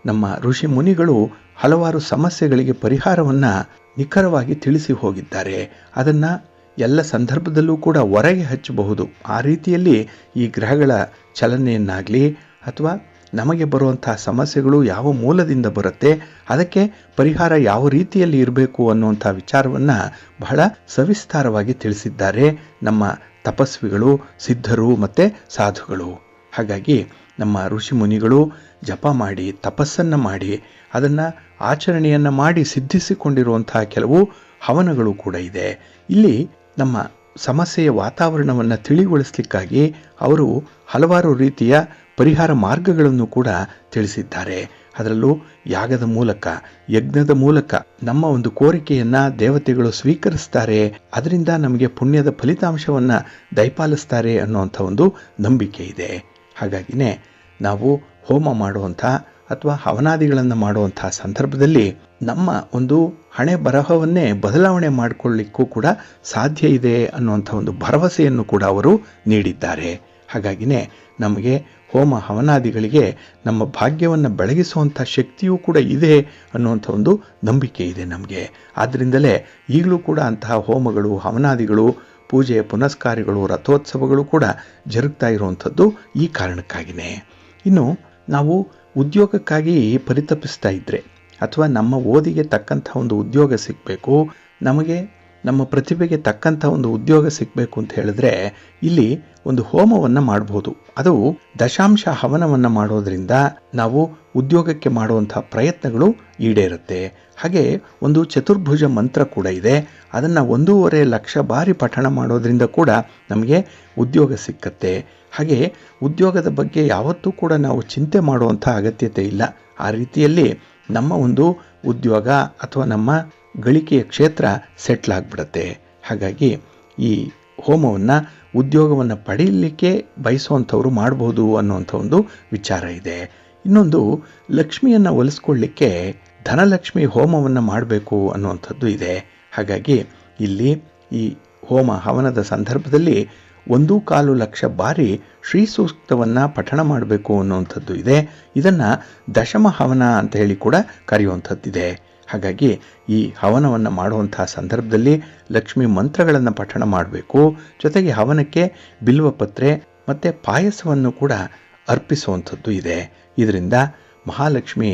ನಮ್ಮ ಋಷಿ ಮುನಿಗಳು ಹಲವಾರು ಸಮಸ್ಯೆಗಳಿಗೆ ಪರಿಹಾರವನ್ನು ನಿಖರವಾಗಿ ತಿಳಿಸಿ ಹೋಗಿದ್ದಾರೆ. ಅದನ್ನು ಎಲ್ಲ ಸಂದರ್ಭದಲ್ಲೂ ಕೂಡ ಹೊರಗೆ ಹಚ್ಚಬಹುದು. ಆ ರೀತಿಯಲ್ಲಿ ಈ ಗ್ರಹಗಳ ಚಲನೆಯನ್ನಾಗಲಿ ಅಥವಾ ನಮಗೆ ಬರುವಂತಹ ಸಮಸ್ಯೆಗಳು ಯಾವ ಮೂಲದಿಂದ ಬರುತ್ತೆ, ಅದಕ್ಕೆ ಪರಿಹಾರ ಯಾವ ರೀತಿಯಲ್ಲಿ ಇರಬೇಕು ಅನ್ನುವಂಥ ವಿಚಾರವನ್ನು ಬಹಳ ಸವಿಸ್ತಾರವಾಗಿ ತಿಳಿಸಿದ್ದಾರೆ ನಮ್ಮ ತಪಸ್ವಿಗಳು, ಸಿದ್ಧರು ಮತ್ತು ಸಾಧುಗಳು. ಹಾಗಾಗಿ ನಮ್ಮ ಋಷಿ ಮುನಿಗಳು ಜಪ ಮಾಡಿ, ತಪಸ್ಸನ್ನು ಮಾಡಿ, ಅದನ್ನು ಆಚರಣೆಯನ್ನು ಮಾಡಿ ಸಿದ್ಧಿಸಿಕೊಂಡಿರುವಂತಹ ಕೆಲವು ಹವನಗಳು ಕೂಡ ಇದೆ. ಇಲ್ಲಿ ನಮ್ಮ ಸಮಸ್ಯೆಯ ವಾತಾವರಣವನ್ನು ತಿಳಿಗೊಳಿಸಲಿಕ್ಕಾಗಿ ಅವರು ಹಲವಾರು ರೀತಿಯ ಪರಿಹಾರ ಮಾರ್ಗಗಳನ್ನು ಕೂಡ ತಿಳಿಸಿದ್ದಾರೆ. ಅದರಲ್ಲೂ ಯಾಗದ ಮೂಲಕ, ಯಜ್ಞದ ಮೂಲಕ ನಮ್ಮ ಒಂದು ಕೋರಿಕೆಯನ್ನು ದೇವತೆಗಳು ಸ್ವೀಕರಿಸ್ತಾರೆ, ಅದರಿಂದ ನಮಗೆ ಪುಣ್ಯದ ಫಲಿತಾಂಶವನ್ನು ದಯಪಾಲಿಸ್ತಾರೆ ಅನ್ನುವಂಥ ಒಂದು ನಂಬಿಕೆ ಇದೆ. ಹಾಗಾಗಿನೇ ನಾವು ಹೋಮ ಮಾಡುವಂಥ ಅಥವಾ ಹವನಾದಿಗಳನ್ನು ಮಾಡುವಂಥ ಸಂದರ್ಭದಲ್ಲಿ ನಮ್ಮ ಒಂದು ಹಣೆ ಬರಹವನ್ನೇ ಬದಲಾವಣೆ ಮಾಡಿಕೊಳ್ಳಿಕ್ಕೂ ಕೂಡ ಸಾಧ್ಯ ಇದೆ ಅನ್ನುವಂಥ ಒಂದು ಭರವಸೆಯನ್ನು ಕೂಡ ಅವರು ನೀಡಿದ್ದಾರೆ. ಹಾಗಾಗಿನೇ ನಮಗೆ ಹೋಮ ಹವನಾದಿಗಳಿಗೆ ನಮ್ಮ ಭಾಗ್ಯವನ್ನು ಬೆಳಗಿಸುವಂಥ ಶಕ್ತಿಯೂ ಕೂಡ ಇದೆ ಅನ್ನುವಂಥ ಒಂದು ನಂಬಿಕೆ ಇದೆ ನಮಗೆ. ಆದ್ದರಿಂದಲೇ ಈಗಲೂ ಕೂಡ ಅಂತಹ ಹೋಮಗಳು, ಹವನಾದಿಗಳು, ಪೂಜೆ ಪುನಸ್ಕಾರಗಳು, ರಥೋತ್ಸವಗಳು ಕೂಡ ಜರುಗ್ತಾ ಇರುವಂಥದ್ದು ಈ ಕಾರಣಕ್ಕಾಗಿಯೇ. ಇನ್ನು ನಾವು ಉದ್ಯೋಗಕ್ಕಾಗಿ ಪರಿತಪಿಸ್ತಾ ಇದ್ದರೆ ಅಥವಾ ನಮ್ಮ ಓದಿಗೆ ತಕ್ಕಂಥ ಒಂದು ಉದ್ಯೋಗ ಸಿಗಬೇಕು, ನಮಗೆ ನಮ್ಮ ಪ್ರತಿಭೆಗೆ ತಕ್ಕಂಥ ಒಂದು ಉದ್ಯೋಗ ಸಿಗಬೇಕು ಅಂತ ಹೇಳಿದ್ರೆ ಇಲ್ಲಿ ಒಂದು ಹೋಮವನ್ನು ಮಾಡ್ಬೋದು. ಅದು ದಶಾಂಶ ಹವನವನ್ನು ಮಾಡೋದ್ರಿಂದ ನಾವು ಉದ್ಯೋಗಕ್ಕೆ ಮಾಡುವಂಥ ಪ್ರಯತ್ನಗಳು ಈಡೇರುತ್ತೆ. ಹಾಗೆ ಒಂದು ಚತುರ್ಭುಜ ಮಂತ್ರ ಕೂಡ ಇದೆ. ಅದನ್ನು 1.5 ಲಕ್ಷ ಬಾರಿ ಪಠಣ ಮಾಡೋದ್ರಿಂದ ಕೂಡ ನಮಗೆ ಉದ್ಯೋಗ ಸಿಕ್ಕತ್ತೆ. ಹಾಗೆ ಉದ್ಯೋಗದ ಬಗ್ಗೆ ಯಾವತ್ತೂ ಕೂಡ ನಾವು ಚಿಂತೆ ಮಾಡುವಂಥ ಅಗತ್ಯತೆ ಇಲ್ಲ. ಆ ರೀತಿಯಲ್ಲಿ ನಮ್ಮ ಒಂದು ಉದ್ಯೋಗ ಅಥವಾ ನಮ್ಮ ಗಳಿಕೆಯ ಕ್ಷೇತ್ರ ಸೆಟ್ಲ್ ಆಗಿಬಿಡುತ್ತೆ. ಹಾಗಾಗಿ ಈ ಹೋಮವನ್ನು ಉದ್ಯೋಗವನ್ನು ಪಡೆಯಲಿಕ್ಕೆ ಬಯಸುವಂಥವ್ರು ಮಾಡ್ಬೋದು ಅನ್ನುವಂಥ ಒಂದು ವಿಚಾರ ಇದೆ. ಇನ್ನೊಂದು, ಲಕ್ಷ್ಮಿಯನ್ನು ಒಲಿಸ್ಕೊಳ್ಳಿಕ್ಕೆ ಧನಲಕ್ಷ್ಮಿ ಹೋಮವನ್ನು ಮಾಡಬೇಕು ಅನ್ನುವಂಥದ್ದು ಇದೆ. ಹಾಗಾಗಿ ಇಲ್ಲಿ ಈ ಹೋಮ ಹವನದ ಸಂದರ್ಭದಲ್ಲಿ 1.25 ಲಕ್ಷ ಬಾರಿ ಶ್ರೀ ಸೂಕ್ತವನ್ನು ಪಠಣ ಮಾಡಬೇಕು ಅನ್ನುವಂಥದ್ದು ಇದೆ. ಇದನ್ನು ದಶಮ ಹವನ ಅಂತ ಹೇಳಿ ಕೂಡ ಕರೆಯುವಂಥದ್ದಿದೆ. ಹಾಗಾಗಿ ಈ ಹವನವನ್ನು ಮಾಡುವಂಥ ಸಂದರ್ಭದಲ್ಲಿ ಲಕ್ಷ್ಮಿ ಮಂತ್ರಗಳನ್ನು ಪಠಣ ಮಾಡಬೇಕು. ಜೊತೆಗೆ ಹವನಕ್ಕೆ ಬಿಲ್ವಪತ್ರೆ ಮತ್ತು ಪಾಯಸವನ್ನು ಕೂಡ ಅರ್ಪಿಸುವಂಥದ್ದು ಇದೆ. ಇದರಿಂದ ಮಹಾಲಕ್ಷ್ಮಿ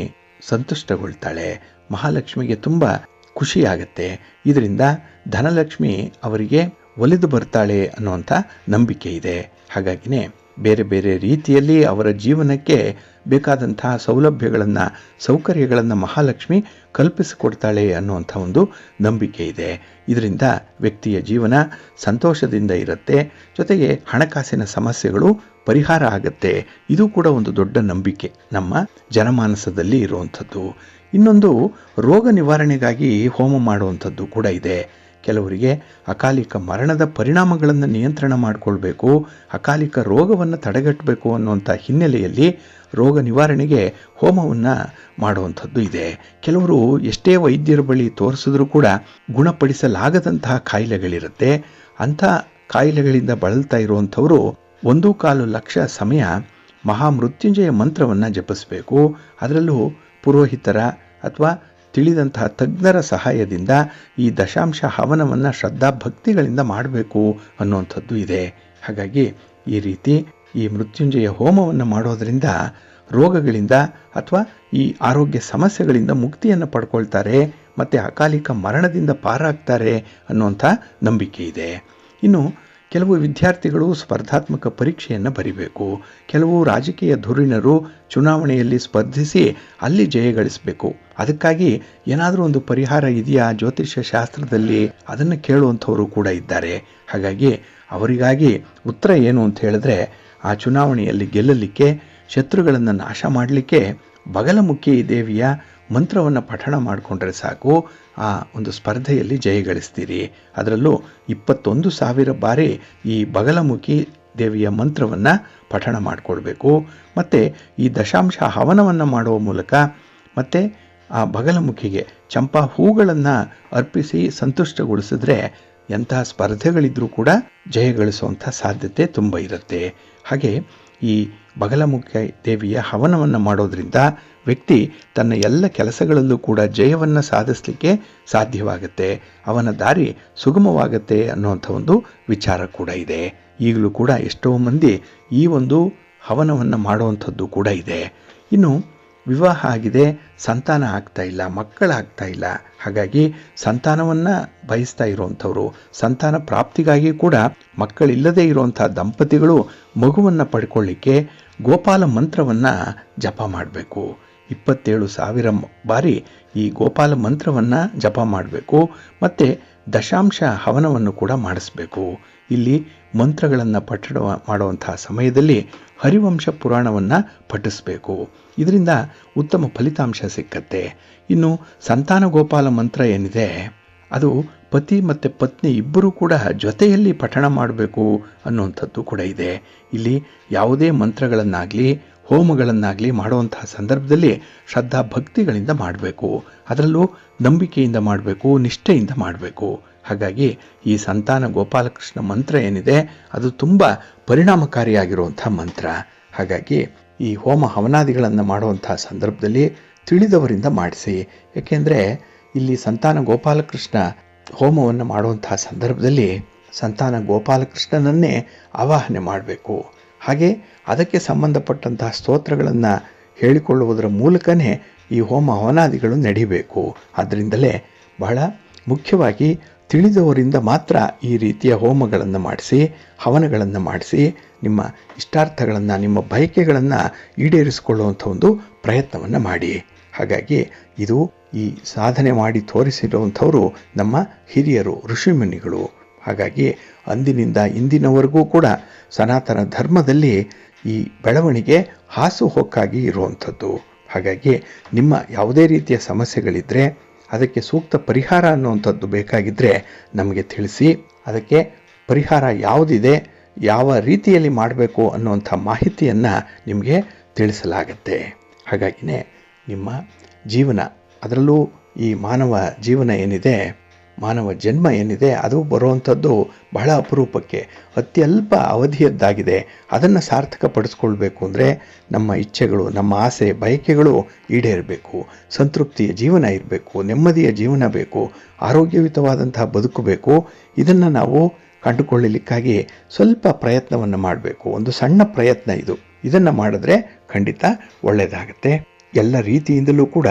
ಸಂತುಷ್ಟಗೊಳ್ತಾಳೆ, ಮಹಾಲಕ್ಷ್ಮಿಗೆ ತುಂಬ ಖುಷಿಯಾಗತ್ತೆ. ಇದರಿಂದ ಧನಲಕ್ಷ್ಮಿ ಅವರಿಗೆ ಒಲಿದು ಬರ್ತಾಳೆ ಅನ್ನುವಂಥ ನಂಬಿಕೆ ಇದೆ. ಹಾಗಾಗಿನೇ ಬೇರೆ ಬೇರೆ ರೀತಿಯಲ್ಲಿ ಅವರ ಜೀವನಕ್ಕೆ ಬೇಕಾದಂತಹ ಸೌಲಭ್ಯಗಳನ್ನು, ಸೌಕರ್ಯಗಳನ್ನು ಮಹಾಲಕ್ಷ್ಮಿ ಕಲ್ಪಿಸಿಕೊಡ್ತಾಳೆ ಅನ್ನುವಂಥ ಒಂದು ನಂಬಿಕೆ ಇದೆ. ಇದರಿಂದ ವ್ಯಕ್ತಿಯ ಜೀವನ ಸಂತೋಷದಿಂದ ಇರುತ್ತೆ. ಜೊತೆಗೆ ಹಣಕಾಸಿನ ಸಮಸ್ಯೆಗಳು ಪರಿಹಾರ ಆಗುತ್ತೆ. ಇದು ಕೂಡ ಒಂದು ದೊಡ್ಡ ನಂಬಿಕೆ ನಮ್ಮ ಜನಮಾನಸದಲ್ಲಿ ಇರುವಂಥದ್ದು. ಇನ್ನೊಂದು, ರೋಗ ನಿವಾರಣೆಗಾಗಿ ಹೋಮ ಮಾಡುವಂಥದ್ದು ಕೂಡ ಇದೆ. ಕೆಲವರಿಗೆ ಅಕಾಲಿಕ ಮರಣದ ಪರಿಣಾಮಗಳನ್ನು ನಿಯಂತ್ರಣ ಮಾಡಿಕೊಳ್ಬೇಕು, ಅಕಾಲಿಕ ರೋಗವನ್ನು ತಡೆಗಟ್ಟಬೇಕು ಅನ್ನುವಂಥ ಹಿನ್ನೆಲೆಯಲ್ಲಿ ರೋಗ ನಿವಾರಣೆಗೆ ಹೋಮವನ್ನು ಮಾಡುವಂಥದ್ದು ಇದೆ. ಕೆಲವರು ಎಷ್ಟೇ ವೈದ್ಯರ ಬಳಿ ತೋರಿಸಿದ್ರೂ ಕೂಡ ಗುಣಪಡಿಸಲಾಗದಂತಹ ಕಾಯಿಲೆಗಳಿರುತ್ತೆ. ಅಂಥ ಕಾಯಿಲೆಗಳಿಂದ ಬಳಲ್ತಾ ಇರುವಂಥವರು 1.25 ಲಕ್ಷ ಸಮಯ ಮಹಾಮೃತ್ಯುಂಜಯ ಮಂತ್ರವನ್ನು ಜಪಿಸಬೇಕು. ಅದರಲ್ಲೂ ಪುರೋಹಿತರ ಅಥವಾ ತಿಳಿದಂತಹ ತಜ್ಞರ ಸಹಾಯದಿಂದ ಈ ದಶಾಂಶ ಹವನವನ್ನು ಶ್ರದ್ಧಾಭಕ್ತಿಗಳಿಂದ ಮಾಡಬೇಕು ಅನ್ನುವಂಥದ್ದು ಇದೆ. ಹಾಗಾಗಿ ಈ ರೀತಿ ಈ ಮೃತ್ಯುಂಜಯ ಹೋಮವನ್ನು ಮಾಡೋದರಿಂದ ರೋಗಗಳಿಂದ ಅಥವಾ ಈ ಆರೋಗ್ಯ ಸಮಸ್ಯೆಗಳಿಂದ ಮುಕ್ತಿಯನ್ನು ಪಡ್ಕೊಳ್ತಾರೆ ಮತ್ತು ಅಕಾಲಿಕ ಮರಣದಿಂದ ಪಾರಾಗ್ತಾರೆ ಅನ್ನುವಂಥ ನಂಬಿಕೆ ಇದೆ. ಇನ್ನು ಕೆಲವು ವಿದ್ಯಾರ್ಥಿಗಳು ಸ್ಪರ್ಧಾತ್ಮಕ ಪರೀಕ್ಷೆಯನ್ನು ಬರೀಬೇಕು. ಕೆಲವು ರಾಜಕೀಯ ಧುರೀಣರು ಚುನಾವಣೆಯಲ್ಲಿ ಸ್ಪರ್ಧಿಸಿ ಅಲ್ಲಿ ಜಯಗಳಿಸಬೇಕು. ಅದಕ್ಕಾಗಿ ಏನಾದರೂ ಒಂದು ಪರಿಹಾರ ಇದೆಯಾ ಜ್ಯೋತಿಷ್ಯ ಶಾಸ್ತ್ರದಲ್ಲಿ, ಅದನ್ನು ಕೇಳುವಂಥವರು ಕೂಡ ಇದ್ದಾರೆ. ಹಾಗಾಗಿ ಅವರಿಗಾಗಿ ಉತ್ತರ ಏನು ಅಂತ ಹೇಳಿದ್ರೆ, ಆ ಚುನಾವಣೆಯಲ್ಲಿ ಗೆಲ್ಲಲಿಕ್ಕೆ, ಶತ್ರುಗಳನ್ನು ನಾಶ ಮಾಡಲಿಕ್ಕೆ ಬಗಲಮುಖಿ ದೇವಿಯ ಮಂತ್ರವನ್ನು ಪಠಣ ಮಾಡಿಕೊಂಡ್ರೆ ಸಾಕು, ಆ ಒಂದು ಸ್ಪರ್ಧೆಯಲ್ಲಿ ಜಯಗಳಿಸ್ತೀರಿ. ಅದರಲ್ಲೂ 21,000 ಬಾರಿ ಈ ಬಗಲಮುಖಿ ದೇವಿಯ ಮಂತ್ರವನ್ನು ಪಠಣ ಮಾಡಿಕೊಳ್ಬೇಕು. ಮತ್ತು ಈ ದಶಾಂಶ ಹವನವನ್ನು ಮಾಡುವ ಮೂಲಕ ಮತ್ತು ಆ ಬಗಲಮುಖಿಗೆ ಚಂಪಾ ಹೂಗಳನ್ನು ಅರ್ಪಿಸಿ ಸಂತುಷ್ಟಗೊಳಿಸಿದ್ರೆ ಎಂತಹ ಸ್ಪರ್ಧೆಗಳಿದ್ರೂ ಕೂಡ ಜಯಗಳಿಸುವಂಥ ಸಾಧ್ಯತೆ ತುಂಬ ಇರುತ್ತೆ. ಹಾಗೆ ಈ ಬಗಲಮುಖಿ ದೇವಿಯ ಹವನವನ್ನು ಮಾಡೋದ್ರಿಂದ ವ್ಯಕ್ತಿ ತನ್ನ ಎಲ್ಲ ಕೆಲಸಗಳಲ್ಲೂ ಕೂಡ ಜಯವನ್ನು ಸಾಧಿಸಲಿಕ್ಕೆ ಸಾಧ್ಯವಾಗುತ್ತೆ, ಅವನ ದಾರಿ ಸುಗಮವಾಗುತ್ತೆ ಅನ್ನುವಂಥ ಒಂದು ವಿಚಾರ ಕೂಡ ಇದೆ. ಈಗಲೂ ಕೂಡ ಎಷ್ಟೋ ಮಂದಿ ಈ ಒಂದು ಹವನವನ್ನು ಮಾಡುವಂಥದ್ದು ಕೂಡ ಇದೆ. ಇನ್ನು ವಿವಾಹ ಆಗಿದೆ, ಸಂತಾನ ಆಗ್ತಾ ಇಲ್ಲ, ಮಕ್ಕಳಾಗ್ತಾ ಇಲ್ಲ. ಹಾಗಾಗಿ ಸಂತಾನವನ್ನು ಬಯಸ್ತಾ ಇರುವಂಥವ್ರು, ಸಂತಾನ ಪ್ರಾಪ್ತಿಗಾಗಿ ಕೂಡ ಮಕ್ಕಳಿಲ್ಲದೆ ಇರುವಂಥ ದಂಪತಿಗಳು ಮಗುವನ್ನು ಪಡ್ಕೊಳ್ಳಿಕ್ಕೆ ಗೋಪಾಲ ಮಂತ್ರವನ್ನು ಜಪ ಮಾಡಬೇಕು. 27,000 ಬಾರಿ ಈ ಗೋಪಾಲ ಮಂತ್ರವನ್ನು ಜಪ ಮಾಡಬೇಕು. ಮತ್ತು ದಶಾಂಶ ಹವನವನ್ನು ಕೂಡ ಮಾಡಿಸ್ಬೇಕು. ಇಲ್ಲಿ ಮಂತ್ರಗಳನ್ನು ಪಠಣ ಮಾಡುವಂಥ ಸಮಯದಲ್ಲಿ ಹರಿವಂಶ ಪುರಾಣವನ್ನು ಪಠಿಸಬೇಕು. ಇದರಿಂದ ಉತ್ತಮ ಫಲಿತಾಂಶ ಸಿಕ್ಕತ್ತೆ. ಇನ್ನು ಸಂತಾನ ಗೋಪಾಲ ಮಂತ್ರ ಏನಿದೆ ಅದು ಪತಿ ಮತ್ತು ಪತ್ನಿ ಇಬ್ಬರೂ ಕೂಡ ಜೊತೆಯಲ್ಲಿ ಪಠಣ ಮಾಡಬೇಕು ಅನ್ನುವಂಥದ್ದು ಕೂಡ ಇದೆ. ಇಲ್ಲಿ ಯಾವುದೇ ಮಂತ್ರಗಳನ್ನಾಗಲಿ ಹೋಮಗಳನ್ನಾಗಲಿ ಮಾಡುವಂತಹ ಸಂದರ್ಭದಲ್ಲಿ ಶ್ರದ್ಧಾ ಭಕ್ತಿಗಳಿಂದ ಮಾಡಬೇಕು. ಅದರಲ್ಲೂ ನಂಬಿಕೆಯಿಂದ ಮಾಡಬೇಕು, ನಿಷ್ಠೆಯಿಂದ ಮಾಡಬೇಕು. ಹಾಗಾಗಿ ಈ ಸಂತಾನ ಗೋಪಾಲಕೃಷ್ಣ ಮಂತ್ರ ಏನಿದೆ ಅದು ತುಂಬ ಪರಿಣಾಮಕಾರಿಯಾಗಿರುವಂಥ ಮಂತ್ರ. ಹಾಗಾಗಿ ಈ ಹೋಮ ಹವನಾದಿಗಳನ್ನು ಮಾಡುವಂಥ ಸಂದರ್ಭದಲ್ಲಿ ತಿಳಿದವರಿಂದ ಮಾಡಿಸಿ. ಏಕೆಂದರೆ ಇಲ್ಲಿ ಸಂತಾನ ಗೋಪಾಲಕೃಷ್ಣ ಹೋಮವನ್ನು ಮಾಡುವಂಥ ಸಂದರ್ಭದಲ್ಲಿ ಸಂತಾನ ಗೋಪಾಲಕೃಷ್ಣನನ್ನೇ ಆವಾಹನೆ ಮಾಡಬೇಕು. ಹಾಗೆ ಅದಕ್ಕೆ ಸಂಬಂಧಪಟ್ಟಂತಹ ಸ್ತೋತ್ರಗಳನ್ನು ಹೇಳಿಕೊಳ್ಳುವುದರ ಮೂಲಕನೇ ಈ ಹೋಮ ಹವನಾದಿಗಳು ನಡಿಬೇಕು. ಆದ್ದರಿಂದಲೇ ಬಹಳ ಮುಖ್ಯವಾಗಿ ತಿಳಿದವರಿಂದ ಮಾತ್ರ ಈ ರೀತಿಯ ಹೋಮಗಳನ್ನು ಮಾಡಿಸಿ, ಹವನಗಳನ್ನು ಮಾಡಿಸಿ, ನಿಮ್ಮ ಇಷ್ಟಾರ್ಥಗಳನ್ನು, ನಿಮ್ಮ ಬಯಕೆಗಳನ್ನು ಈಡೇರಿಸಿಕೊಳ್ಳುವಂಥ ಒಂದು ಪ್ರಯತ್ನವನ್ನು ಮಾಡಿ. ಹಾಗಾಗಿ ಇದು ಈ ಸಾಧನೆ ಮಾಡಿ ತೋರಿಸಿರುವಂಥವರು ನಮ್ಮ ಹಿರಿಯರು, ಋಷಿಮುನಿಗಳು. ಹಾಗಾಗಿ ಅಂದಿನಿಂದ ಇಂದಿನವರೆಗೂ ಕೂಡ ಸನಾತನ ಧರ್ಮದಲ್ಲಿ ಈ ಬೆಳವಣಿಗೆ ಹಾಸುಹೊಕ್ಕಾಗಿ ಇರುವಂಥದ್ದು. ಹಾಗಾಗಿ ನಿಮ್ಮ ಯಾವುದೇ ರೀತಿಯ ಸಮಸ್ಯೆಗಳಿದ್ದರೆ ಅದಕ್ಕೆ ಸೂಕ್ತ ಪರಿಹಾರ ಅನ್ನುವಂಥದ್ದು ಬೇಕಾಗಿದ್ದರೆ ನಮಗೆ ತಿಳಿಸಿ. ಅದಕ್ಕೆ ಪರಿಹಾರ ಯಾವುದಿದೆ, ಯಾವ ರೀತಿಯಲ್ಲಿ ಮಾಡಬೇಕು ಅನ್ನುವಂಥ ಮಾಹಿತಿಯನ್ನು ನಿಮಗೆ ತಿಳಿಸಲಾಗತ್ತೆ. ಹಾಗಾಗಿನೇ ನಿಮ್ಮ ಜೀವನ, ಅದರಲ್ಲೂ ಈ ಮಾನವ ಜೀವನ ಏನಿದೆ, ಮಾನವ ಜನ್ಮ ಏನಿದೆ ಅದು ಬರುವಂಥದ್ದು ಬಹಳ ಅಪರೂಪಕ್ಕೆ, ಅತ್ಯಲ್ಪ ಅವಧಿಯದ್ದಾಗಿದೆ. ಅದನ್ನು ಸಾರ್ಥಕಪಡಿಸ್ಕೊಳ್ಬೇಕು ಅಂದರೆ ನಮ್ಮ ಇಚ್ಛೆಗಳು, ನಮ್ಮ ಆಸೆ ಬಯಕೆಗಳು ಈಡೇರಬೇಕು, ಸಂತೃಪ್ತಿಯ ಜೀವನ ಇರಬೇಕು, ನೆಮ್ಮದಿಯ ಜೀವನ ಬೇಕು, ಆರೋಗ್ಯಯುತವಾದಂತಹ ಬದುಕು ಬೇಕು. ಇದನ್ನು ನಾವು ಕಂಡುಕೊಳ್ಳಲಿಕ್ಕಾಗಿ ಸ್ವಲ್ಪ ಪ್ರಯತ್ನವನ್ನು ಮಾಡಬೇಕು. ಒಂದು ಸಣ್ಣ ಪ್ರಯತ್ನ ಇದು. ಇದನ್ನು ಮಾಡಿದ್ರೆ ಖಂಡಿತ ಒಳ್ಳೆಯದಾಗತ್ತೆ. ಎಲ್ಲ ರೀತಿಯಿಂದಲೂ ಕೂಡ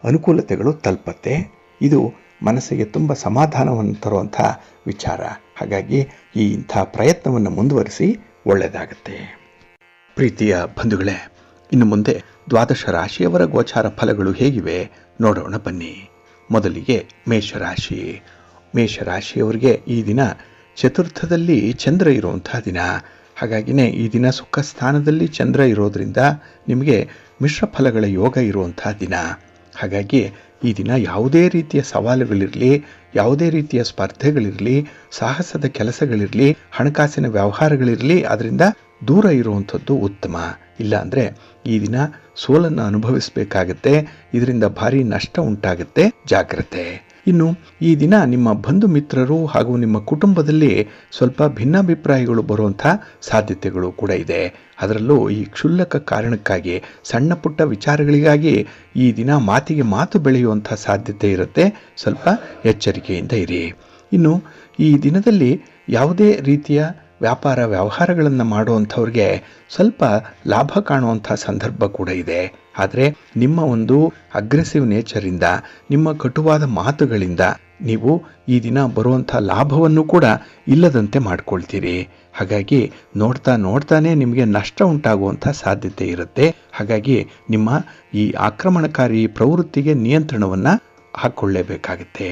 ಅನುಕೂಲತೆಗಳು ತಲುಪತ್ತೆ. ಇದು ಮನಸ್ಸಿಗೆ ತುಂಬ ಸಮಾಧಾನವನ್ನು ತರುವಂಥ ವಿಚಾರ. ಹಾಗಾಗಿ ಇಂಥ ಪ್ರಯತ್ನವನ್ನು ಮುಂದುವರಿಸಿ, ಒಳ್ಳೆಯದಾಗತ್ತೆ. ಪ್ರೀತಿಯ ಬಂಧುಗಳೇ, ಇನ್ನು ಮುಂದೆ 12 ರಾಶಿಯವರ ಗೋಚಾರ ಫಲಗಳು ಹೇಗಿವೆ ನೋಡೋಣ ಬನ್ನಿ. ಮೊದಲಿಗೆ ಮೇಷರಾಶಿ. ಮೇಷರಾಶಿಯವರಿಗೆ ಈ ದಿನ ಚತುರ್ಥದಲ್ಲಿ ಚಂದ್ರ ಇರುವಂಥ ದಿನ. ಹಾಗಾಗಿನೇ ಈ ದಿನ ಸುಖ ಸ್ಥಾನದಲ್ಲಿ ಚಂದ್ರ ಇರೋದರಿಂದ ನಿಮಗೆ ಮಿಶ್ರ ಫಲಗಳ ಯೋಗ ಇರುವಂಥ ದಿನ. ಹಾಗಾಗಿ ಈ ದಿನ ಯಾವುದೇ ರೀತಿಯ ಸವಾಲುಗಳಿರಲಿ, ಯಾವುದೇ ರೀತಿಯ ಸ್ಪರ್ಧೆಗಳಿರಲಿ, ಸಾಹಸದ ಕೆಲಸಗಳಿರಲಿ, ಹಣಕಾಸಿನ ವ್ಯವಹಾರಗಳಿರಲಿ, ಅದರಿಂದ ದೂರ ಇರುವಂಥದ್ದು ಉತ್ತಮ. ಇಲ್ಲಾಂದರೆ ಈ ದಿನ ಸೋಲನ್ನು ಅನುಭವಿಸಬೇಕಾಗತ್ತೆ. ಇದರಿಂದ ಭಾರಿ ನಷ್ಟ ಉಂಟಾಗುತ್ತೆ, ಜಾಗ್ರತೆ. ಇನ್ನು ಈ ದಿನ ನಿಮ್ಮ ಬಂಧು ಮಿತ್ರರು ಹಾಗೂ ನಿಮ್ಮ ಕುಟುಂಬದಲ್ಲಿ ಸ್ವಲ್ಪ ಭಿನ್ನಾಭಿಪ್ರಾಯಗಳು ಬರುವಂಥ ಸಾಧ್ಯತೆಗಳು ಕೂಡ ಇದೆ. ಅದರಲ್ಲೂ ಈ ಕ್ಷುಲ್ಲಕ ಕಾರಣಕ್ಕಾಗಿ, ಸಣ್ಣ ಪುಟ್ಟ ವಿಚಾರಗಳಿಗಾಗಿ ಈ ದಿನ ಮಾತಿಗೆ ಮಾತು ಬೆಳೆಯುವಂಥ ಸಾಧ್ಯತೆ ಇರುತ್ತೆ. ಸ್ವಲ್ಪ ಎಚ್ಚರಿಕೆಯಿಂದ ಇರಿ. ಇನ್ನು ಈ ದಿನದಲ್ಲಿ ಯಾವುದೇ ರೀತಿಯ ವ್ಯಾಪಾರ ವ್ಯವಹಾರಗಳನ್ನು ಮಾಡುವಂಥವ್ರಿಗೆ ಸ್ವಲ್ಪ ಲಾಭ ಕಾಣುವಂಥ ಸಂದರ್ಭ ಕೂಡ ಇದೆ. ಆದರೆ ನಿಮ್ಮ ಒಂದು ಅಗ್ರೆಸಿವ್ ನೇಚರಿಂದ, ನಿಮ್ಮ ಕಟುವಾದ ಮಾತುಗಳಿಂದ ನೀವು ಈ ದಿನ ಬರುವಂಥ ಲಾಭವನ್ನು ಕೂಡ ಇಲ್ಲದಂತೆ ಮಾಡ್ಕೊಳ್ತೀರಿ. ಹಾಗಾಗಿ ನೋಡ್ತಾನೆ ನಿಮಗೆ ನಷ್ಟ ಉಂಟಾಗುವಂಥ ಸಾಧ್ಯತೆ ಇರುತ್ತೆ. ಹಾಗಾಗಿ ನಿಮ್ಮ ಈ ಆಕ್ರಮಣಕಾರಿ ಪ್ರವೃತ್ತಿಗೆ ನಿಯಂತ್ರಣವನ್ನು ಹಾಕ್ಕೊಳ್ಳೇಬೇಕಾಗುತ್ತೆ.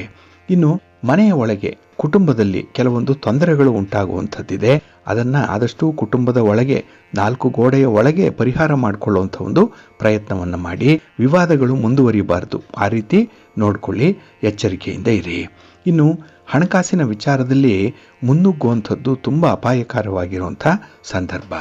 ಇನ್ನು ಮನೆಯ ಒಳಗೆ, ಕುಟುಂಬದಲ್ಲಿ ಕೆಲವೊಂದು ತೊಂದರೆಗಳು ಉಂಟಾಗುವಂಥದ್ದಿದೆ. ಅದನ್ನು ಆದಷ್ಟು ಕುಟುಂಬದ ಒಳಗೆ, 4 ಗೋಡೆಯ ಒಳಗೆ ಪರಿಹಾರ ಮಾಡಿಕೊಳ್ಳುವಂಥ ಒಂದು ಪ್ರಯತ್ನವನ್ನು ಮಾಡಿ. ವಿವಾದಗಳು ಮುಂದುವರಿಬಾರದು, ಆ ರೀತಿ ನೋಡ್ಕೊಳ್ಳಿ, ಎಚ್ಚರಿಕೆಯಿಂದ ಇರಿ. ಇನ್ನು ಹಣಕಾಸಿನ ವಿಚಾರದಲ್ಲಿ ಮುನ್ನುಗ್ಗುವಂಥದ್ದು ತುಂಬ ಅಪಾಯಕರವಾಗಿರುವಂಥ ಸಂದರ್ಭ.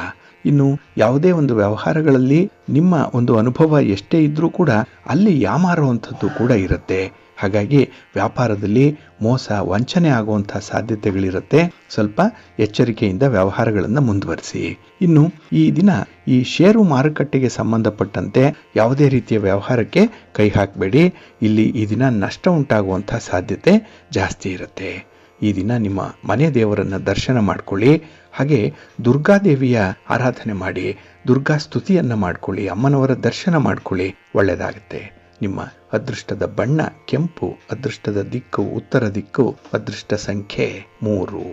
ಇನ್ನು ಯಾವುದೇ ಒಂದು ವ್ಯವಹಾರಗಳಲ್ಲಿ ನಿಮ್ಮ ಒಂದು ಅನುಭವ ಎಷ್ಟೇ ಇದ್ರೂ ಕೂಡ ಅಲ್ಲಿ ಯಾಮಾರುವಂಥದ್ದು ಕೂಡ ಇರುತ್ತೆ. ಹಾಗಾಗಿ ವ್ಯಾಪಾರದಲ್ಲಿ ಮೋಸ ವಂಚನೆ ಆಗುವಂಥ ಸಾಧ್ಯತೆಗಳಿರುತ್ತೆ. ಸ್ವಲ್ಪ ಎಚ್ಚರಿಕೆಯಿಂದ ವ್ಯವಹಾರಗಳನ್ನು ಮುಂದುವರಿಸಿ. ಇನ್ನು ಈ ದಿನ ಈ ಷೇರು ಮಾರುಕಟ್ಟೆಗೆ ಸಂಬಂಧಪಟ್ಟಂತೆ ಯಾವುದೇ ರೀತಿಯ ವ್ಯವಹಾರಕ್ಕೆ ಕೈ ಹಾಕಬೇಡಿ. ಇಲ್ಲಿ ಈ ದಿನ ನಷ್ಟ ಉಂಟಾಗುವಂಥ ಸಾಧ್ಯತೆ ಜಾಸ್ತಿ ಇರುತ್ತೆ. ಈ ದಿನ ನಿಮ್ಮ ಮನೆ ದೇವರನ್ನು ದರ್ಶನ ಮಾಡಿಕೊಳ್ಳಿ. ಹಾಗೆ ದುರ್ಗಾದೇವಿಯ ಆರಾಧನೆ ಮಾಡಿ, ದುರ್ಗಾ ಸ್ತುತಿಯನ್ನು ಮಾಡಿಕೊಳ್ಳಿ, ಅಮ್ಮನವರ ದರ್ಶನ ಮಾಡಿಕೊಳ್ಳಿ, ಒಳ್ಳೆಯದಾಗುತ್ತೆ. ನಿಮ್ಮ ಅದೃಷ್ಟದ ಬಣ್ಣ ಕೆಂಪು, ಅದೃಷ್ಟದ ದಿಕ್ಕು ಉತ್ತರ ದಿಕ್ಕು, ಅದೃಷ್ಟ ಸಂಖ್ಯೆ 3.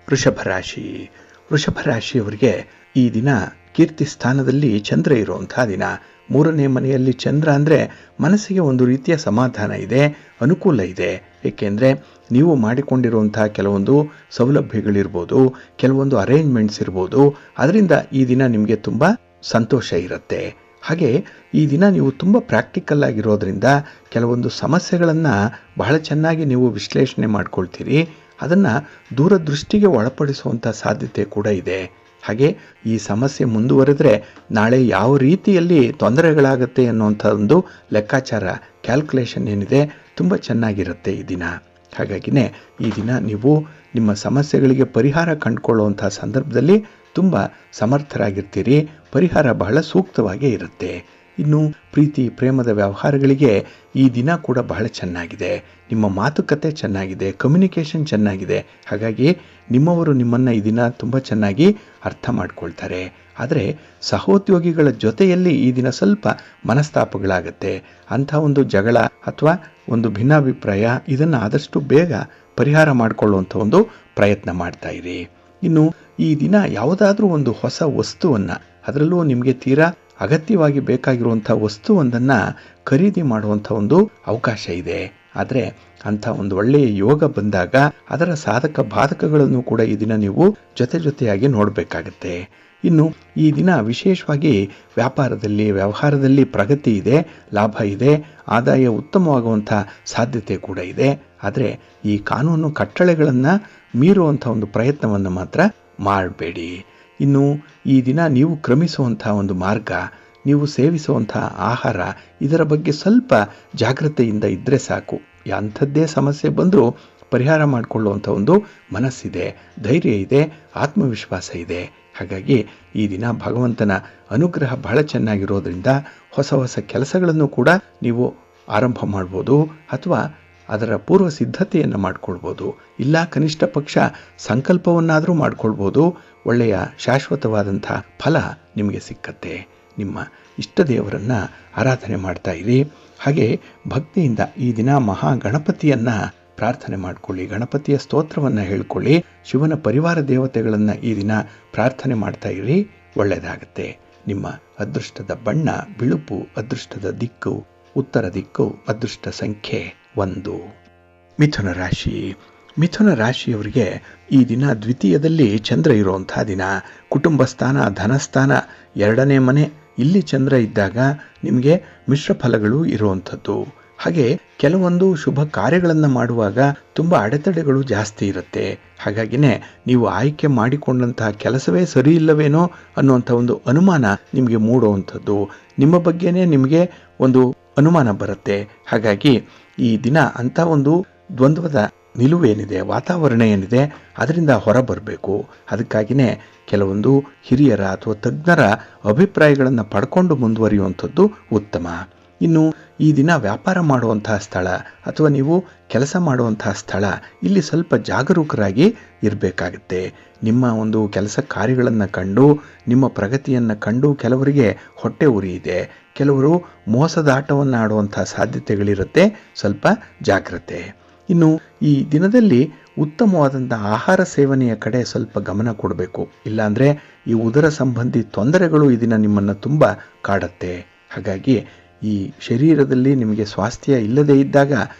ವೃಷಭ ರಾಶಿ. ವೃಷಭ ರಾಶಿಯವರಿಗೆ ಈ ದಿನ ಕೀರ್ತಿ ಸ್ಥಾನದಲ್ಲಿ ಚಂದ್ರ ಇರುವಂತಹ ದಿನ. 3ನೇ ಮನೆಯಲ್ಲಿ ಚಂದ್ರ ಅಂದರೆ ಮನಸ್ಸಿಗೆ ಒಂದು ರೀತಿಯ ಸಮಾಧಾನ ಇದೆ, ಅನುಕೂಲ ಇದೆ. ಏಕೆಂದರೆ ನೀವು ಮಾಡಿಕೊಂಡಿರುವಂತಹ ಕೆಲವೊಂದು ಸೌಲಭ್ಯಗಳಿರ್ಬೋದು, ಕೆಲವೊಂದು ಅರೇಂಜ್ಮೆಂಟ್ಸ್ ಇರ್ಬೋದು, ಅದರಿಂದ ಈ ದಿನ ನಿಮಗೆ ತುಂಬ ಸಂತೋಷ ಇರುತ್ತೆ. ಹಾಗೆ ಈ ದಿನ ನೀವು ತುಂಬ ಪ್ರಾಕ್ಟಿಕಲ್ ಆಗಿರೋದ್ರಿಂದ ಕೆಲವೊಂದು ಸಮಸ್ಯೆಗಳನ್ನು ಬಹಳ ಚೆನ್ನಾಗಿ ನೀವು ವಿಶ್ಲೇಷಣೆ ಮಾಡ್ಕೊಳ್ತೀರಿ. ಅದನ್ನು ದೂರದೃಷ್ಟಿಗೆ ಒಳಪಡಿಸುವಂಥ ಸಾಧ್ಯತೆ ಕೂಡ ಇದೆ. ಹಾಗೆ ಈ ಸಮಸ್ಯೆ ಮುಂದುವರೆದರೆ ನಾಳೆ ಯಾವ ರೀತಿಯಲ್ಲಿ ತೊಂದರೆಗಳಾಗುತ್ತೆ ಅನ್ನುವಂಥ ಒಂದು ಲೆಕ್ಕಾಚಾರ, ಕ್ಯಾಲ್ಕುಲೇಷನ್ ಏನಿದೆ ತುಂಬ ಚೆನ್ನಾಗಿರುತ್ತೆ ಈ ದಿನ. ಹಾಗಾಗಿನೇ ಈ ದಿನ ನೀವು ನಿಮ್ಮ ಸಮಸ್ಯೆಗಳಿಗೆ ಪರಿಹಾರ ಕಂಡುಕೊಳ್ಳುವಂಥ ಸಂದರ್ಭದಲ್ಲಿ ತುಂಬ ಸಮರ್ಥರಾಗಿರ್ತೀರಿ. ಪರಿಹಾರ ಬಹಳ ಸೂಕ್ತವಾಗೇ ಇರುತ್ತೆ. ಇನ್ನು ಪ್ರೀತಿ ಪ್ರೇಮದ ವ್ಯವಹಾರಗಳಿಗೆ ಈ ದಿನ ಕೂಡ ಬಹಳ ಚೆನ್ನಾಗಿದೆ. ನಿಮ್ಮ ಮಾತುಕತೆ ಚೆನ್ನಾಗಿದೆ, ಕಮ್ಯುನಿಕೇಷನ್ ಚೆನ್ನಾಗಿದೆ. ಹಾಗಾಗಿ ನಿಮ್ಮವರು ನಿಮ್ಮನ್ನು ಈ ದಿನ ತುಂಬ ಚೆನ್ನಾಗಿ ಅರ್ಥ ಮಾಡ್ಕೊಳ್ತಾರೆ. ಆದರೆ ಸಹೋದ್ಯೋಗಿಗಳ ಜೊತೆಯಲ್ಲಿ ಈ ದಿನ ಸ್ವಲ್ಪ ಮನಸ್ತಾಪಗಳಾಗತ್ತೆ. ಅಂಥ ಒಂದು ಜಗಳ ಅಥವಾ ಒಂದು ಭಿನ್ನಾಭಿಪ್ರಾಯ, ಇದನ್ನು ಆದಷ್ಟು ಬೇಗ ಪರಿಹಾರ ಮಾಡಿಕೊಳ್ಳುವಂಥ ಒಂದು ಪ್ರಯತ್ನ ಮಾಡ್ತಾ ಇರಿ. ಇನ್ನು ಈ ದಿನ ಯಾವುದಾದ್ರೂ ಒಂದು ಹೊಸ ವಸ್ತುವನ್ನು, ಅದರಲ್ಲೂ ನಿಮಗೆ ತೀರಾ ಅಗತ್ಯವಾಗಿ ಬೇಕಾಗಿರುವಂಥ ವಸ್ತುವೊಂದನ್ನು ಖರೀದಿ ಮಾಡುವಂಥ ಒಂದು ಅವಕಾಶ ಇದೆ. ಆದರೆ ಅಂಥ ಒಂದು ಒಳ್ಳೆಯ ಯೋಗ ಬಂದಾಗ ಅದರ ಸಾಧಕ ಬಾಧಕಗಳನ್ನು ಕೂಡ ಈ ದಿನ ನೀವು ಜೊತೆಯಾಗಿ ನೋಡಬೇಕಾಗತ್ತೆ. ಇನ್ನು ಈ ದಿನ ವಿಶೇಷವಾಗಿ ವ್ಯಾಪಾರದಲ್ಲಿ ವ್ಯವಹಾರದಲ್ಲಿ ಪ್ರಗತಿ ಇದೆ, ಲಾಭ ಇದೆ, ಆದಾಯ ಉತ್ತಮವಾಗುವಂಥ ಸಾಧ್ಯತೆ ಕೂಡ ಇದೆ. ಆದರೆ ಈ ಕಾನೂನು ಕಟ್ಟಳೆಗಳನ್ನು ಮೀರುವಂಥ ಒಂದು ಪ್ರಯತ್ನವನ್ನು ಮಾತ್ರ ಮಾಡಬೇಡಿ. ಇನ್ನು ಈ ದಿನ ನೀವು ಕ್ರಮಿಸುವಂಥ ಒಂದು ಮಾರ್ಗ, ನೀವು ಸೇವಿಸುವಂಥ ಆಹಾರ, ಇದರ ಬಗ್ಗೆ ಸ್ವಲ್ಪ ಜಾಗ್ರತೆಯಿಂದ ಇದ್ದರೆ ಸಾಕು. ಅಂಥದ್ದೇ ಸಮಸ್ಯೆ ಬಂದರೂ ಪರಿಹಾರ ಮಾಡಿಕೊಳ್ಳುವಂಥ ಒಂದು ಮನಸ್ಸಿದೆ, ಧೈರ್ಯ ಇದೆ, ಆತ್ಮವಿಶ್ವಾಸ ಇದೆ. ಹಾಗಾಗಿ ಈ ದಿನ ಭಗವಂತನ ಅನುಗ್ರಹ ಬಹಳ ಚೆನ್ನಾಗಿರೋದ್ರಿಂದ ಹೊಸ ಹೊಸ ಕೆಲಸಗಳನ್ನು ಕೂಡ ನೀವು ಆರಂಭ ಮಾಡ್ಬೋದು, ಅಥವಾ ಅದರ ಪೂರ್ವ ಸಿದ್ಧತೆಯನ್ನು ಮಾಡಿಕೊಳ್ಬೋದು. ಇಲ್ಲ ಕನಿಷ್ಠ ಪಕ್ಷ ಸಂಕಲ್ಪವನ್ನಾದರೂ ಮಾಡಿಕೊಳ್ಬೋದು. ಒಳ್ಳೆಯ ಶಾಶ್ವತವಾದಂಥ ಫಲ ನಿಮಗೆ ಸಿಕ್ಕತ್ತೆ. ನಿಮ್ಮ ಇಷ್ಟ ದೇವರನ್ನು ಆರಾಧನೆ ಮಾಡ್ತಾ ಇರಿ. ಹಾಗೆ ಭಕ್ತಿಯಿಂದ ಈ ದಿನ ಮಹಾಗಣಪತಿಯನ್ನು ಪ್ರಾರ್ಥನೆ ಮಾಡಿಕೊಳ್ಳಿ, ಗಣಪತಿಯ ಸ್ತೋತ್ರವನ್ನು ಹೇಳ್ಕೊಳ್ಳಿ, ಶಿವನ ಪರಿವಾರ ದೇವತೆಗಳನ್ನು ಈ ದಿನ ಪ್ರಾರ್ಥನೆ ಮಾಡ್ತಾ ಇರಿ, ಒಳ್ಳೆಯದಾಗುತ್ತೆ. ನಿಮ್ಮ ಅದೃಷ್ಟದ ಬಣ್ಣ ಬಿಳುಪು, ಅದೃಷ್ಟದ ದಿಕ್ಕು ಉತ್ತರ ದಿಕ್ಕು, ಅದೃಷ್ಟ ಸಂಖ್ಯೆ 1. ಮಿಥುನ ರಾಶಿ. ಮಿಥುನ ರಾಶಿಯವರಿಗೆ ಈ ದಿನ ದ್ವಿತೀಯದಲ್ಲಿ ಚಂದ್ರ ಇರುವಂಥ ದಿನ. ಕುಟುಂಬ ಸ್ಥಾನ, ಧನಸ್ಥಾನ, 2ನೇ ಮನೆ, ಇಲ್ಲಿ ಚಂದ್ರ ಇದ್ದಾಗ ನಿಮಗೆ ಮಿಶ್ರ ಫಲಗಳು ಇರುವಂಥದ್ದು. ಹಾಗೆ ಕೆಲವೊಂದು ಶುಭ ಕಾರ್ಯಗಳನ್ನು ಮಾಡುವಾಗ ತುಂಬ ಅಡೆತಡೆಗಳು ಜಾಸ್ತಿ ಇರುತ್ತೆ. ಹಾಗಾಗಿನೇ ನೀವು ಆಯ್ಕೆ ಮಾಡಿಕೊಂಡಂತಹ ಕೆಲಸವೇ ಸರಿ ಇಲ್ಲವೇನೋ ಅನ್ನುವಂಥ ಒಂದು ಅನುಮಾನ ನಿಮಗೆ ಮೂಡುವಂಥದ್ದು. ನಿಮ್ಮ ಬಗ್ಗೆನೇ ನಿಮಗೆ ಒಂದು ಅನುಮಾನ ಬರುತ್ತೆ. ಹಾಗಾಗಿ ಈ ದಿನ ಅಂಥ ಒಂದು ದ್ವಂದ್ವದ ನಿಲುವೇನಿದೆ, ವಾತಾವರಣ ಏನಿದೆ, ಅದರಿಂದ ಹೊರಬರಬೇಕು. ಅದಕ್ಕಾಗಿಯೇ ಕೆಲವೊಂದು ಹಿರಿಯರ ಅಥವಾ ತಜ್ಞರ ಅಭಿಪ್ರಾಯಗಳನ್ನು ಪಡ್ಕೊಂಡು ಮುಂದುವರಿಯುವಂಥದ್ದು ಉತ್ತಮ. ಇನ್ನು ಈ ದಿನ ವ್ಯಾಪಾರ ಮಾಡುವಂತಹ ಸ್ಥಳ ಅಥವಾ ನೀವು ಕೆಲಸ ಮಾಡುವಂತಹ ಸ್ಥಳ, ಇಲ್ಲಿ ಸ್ವಲ್ಪ ಜಾಗರೂಕರಾಗಿ ಇರಬೇಕಾಗುತ್ತೆ. ನಿಮ್ಮ ಒಂದು ಕೆಲಸ ಕಾರ್ಯಗಳನ್ನು ಕಂಡು, ನಿಮ್ಮ ಪ್ರಗತಿಯನ್ನು ಕಂಡು ಕೆಲವರಿಗೆ ಹೊಟ್ಟೆ ಉರಿ ಇದೆ, ಕೆಲವರು ಮೋಸದ ಆಟವನ್ನು ಆಡುವಂಥ ಸಾಧ್ಯತೆಗಳಿರುತ್ತೆ. ಸ್ವಲ್ಪ ಜಾಗ್ರತೆ. ಇನ್ನು ಈ ದಿನದಲ್ಲಿ ಉತ್ತಮವಾದಂಥ ಆಹಾರ ಸೇವನೆಯ ಕಡೆ ಸ್ವಲ್ಪ ಗಮನ ಕೊಡಬೇಕು. ಇಲ್ಲಾಂದರೆ ಈ ಉದರ ಸಂಬಂಧಿ ತೊಂದರೆಗಳು ಈ ದಿನ ನಿಮ್ಮನ್ನು ತುಂಬ ಕಾಡುತ್ತೆ. ಹಾಗಾಗಿ ಈ ಶರೀರದಲ್ಲಿ ನಿಮಗೆ ಸ್ವಾಸ್ಥ್ಯ ಇಲ್ಲದೇ ಇದ್ದಾಗ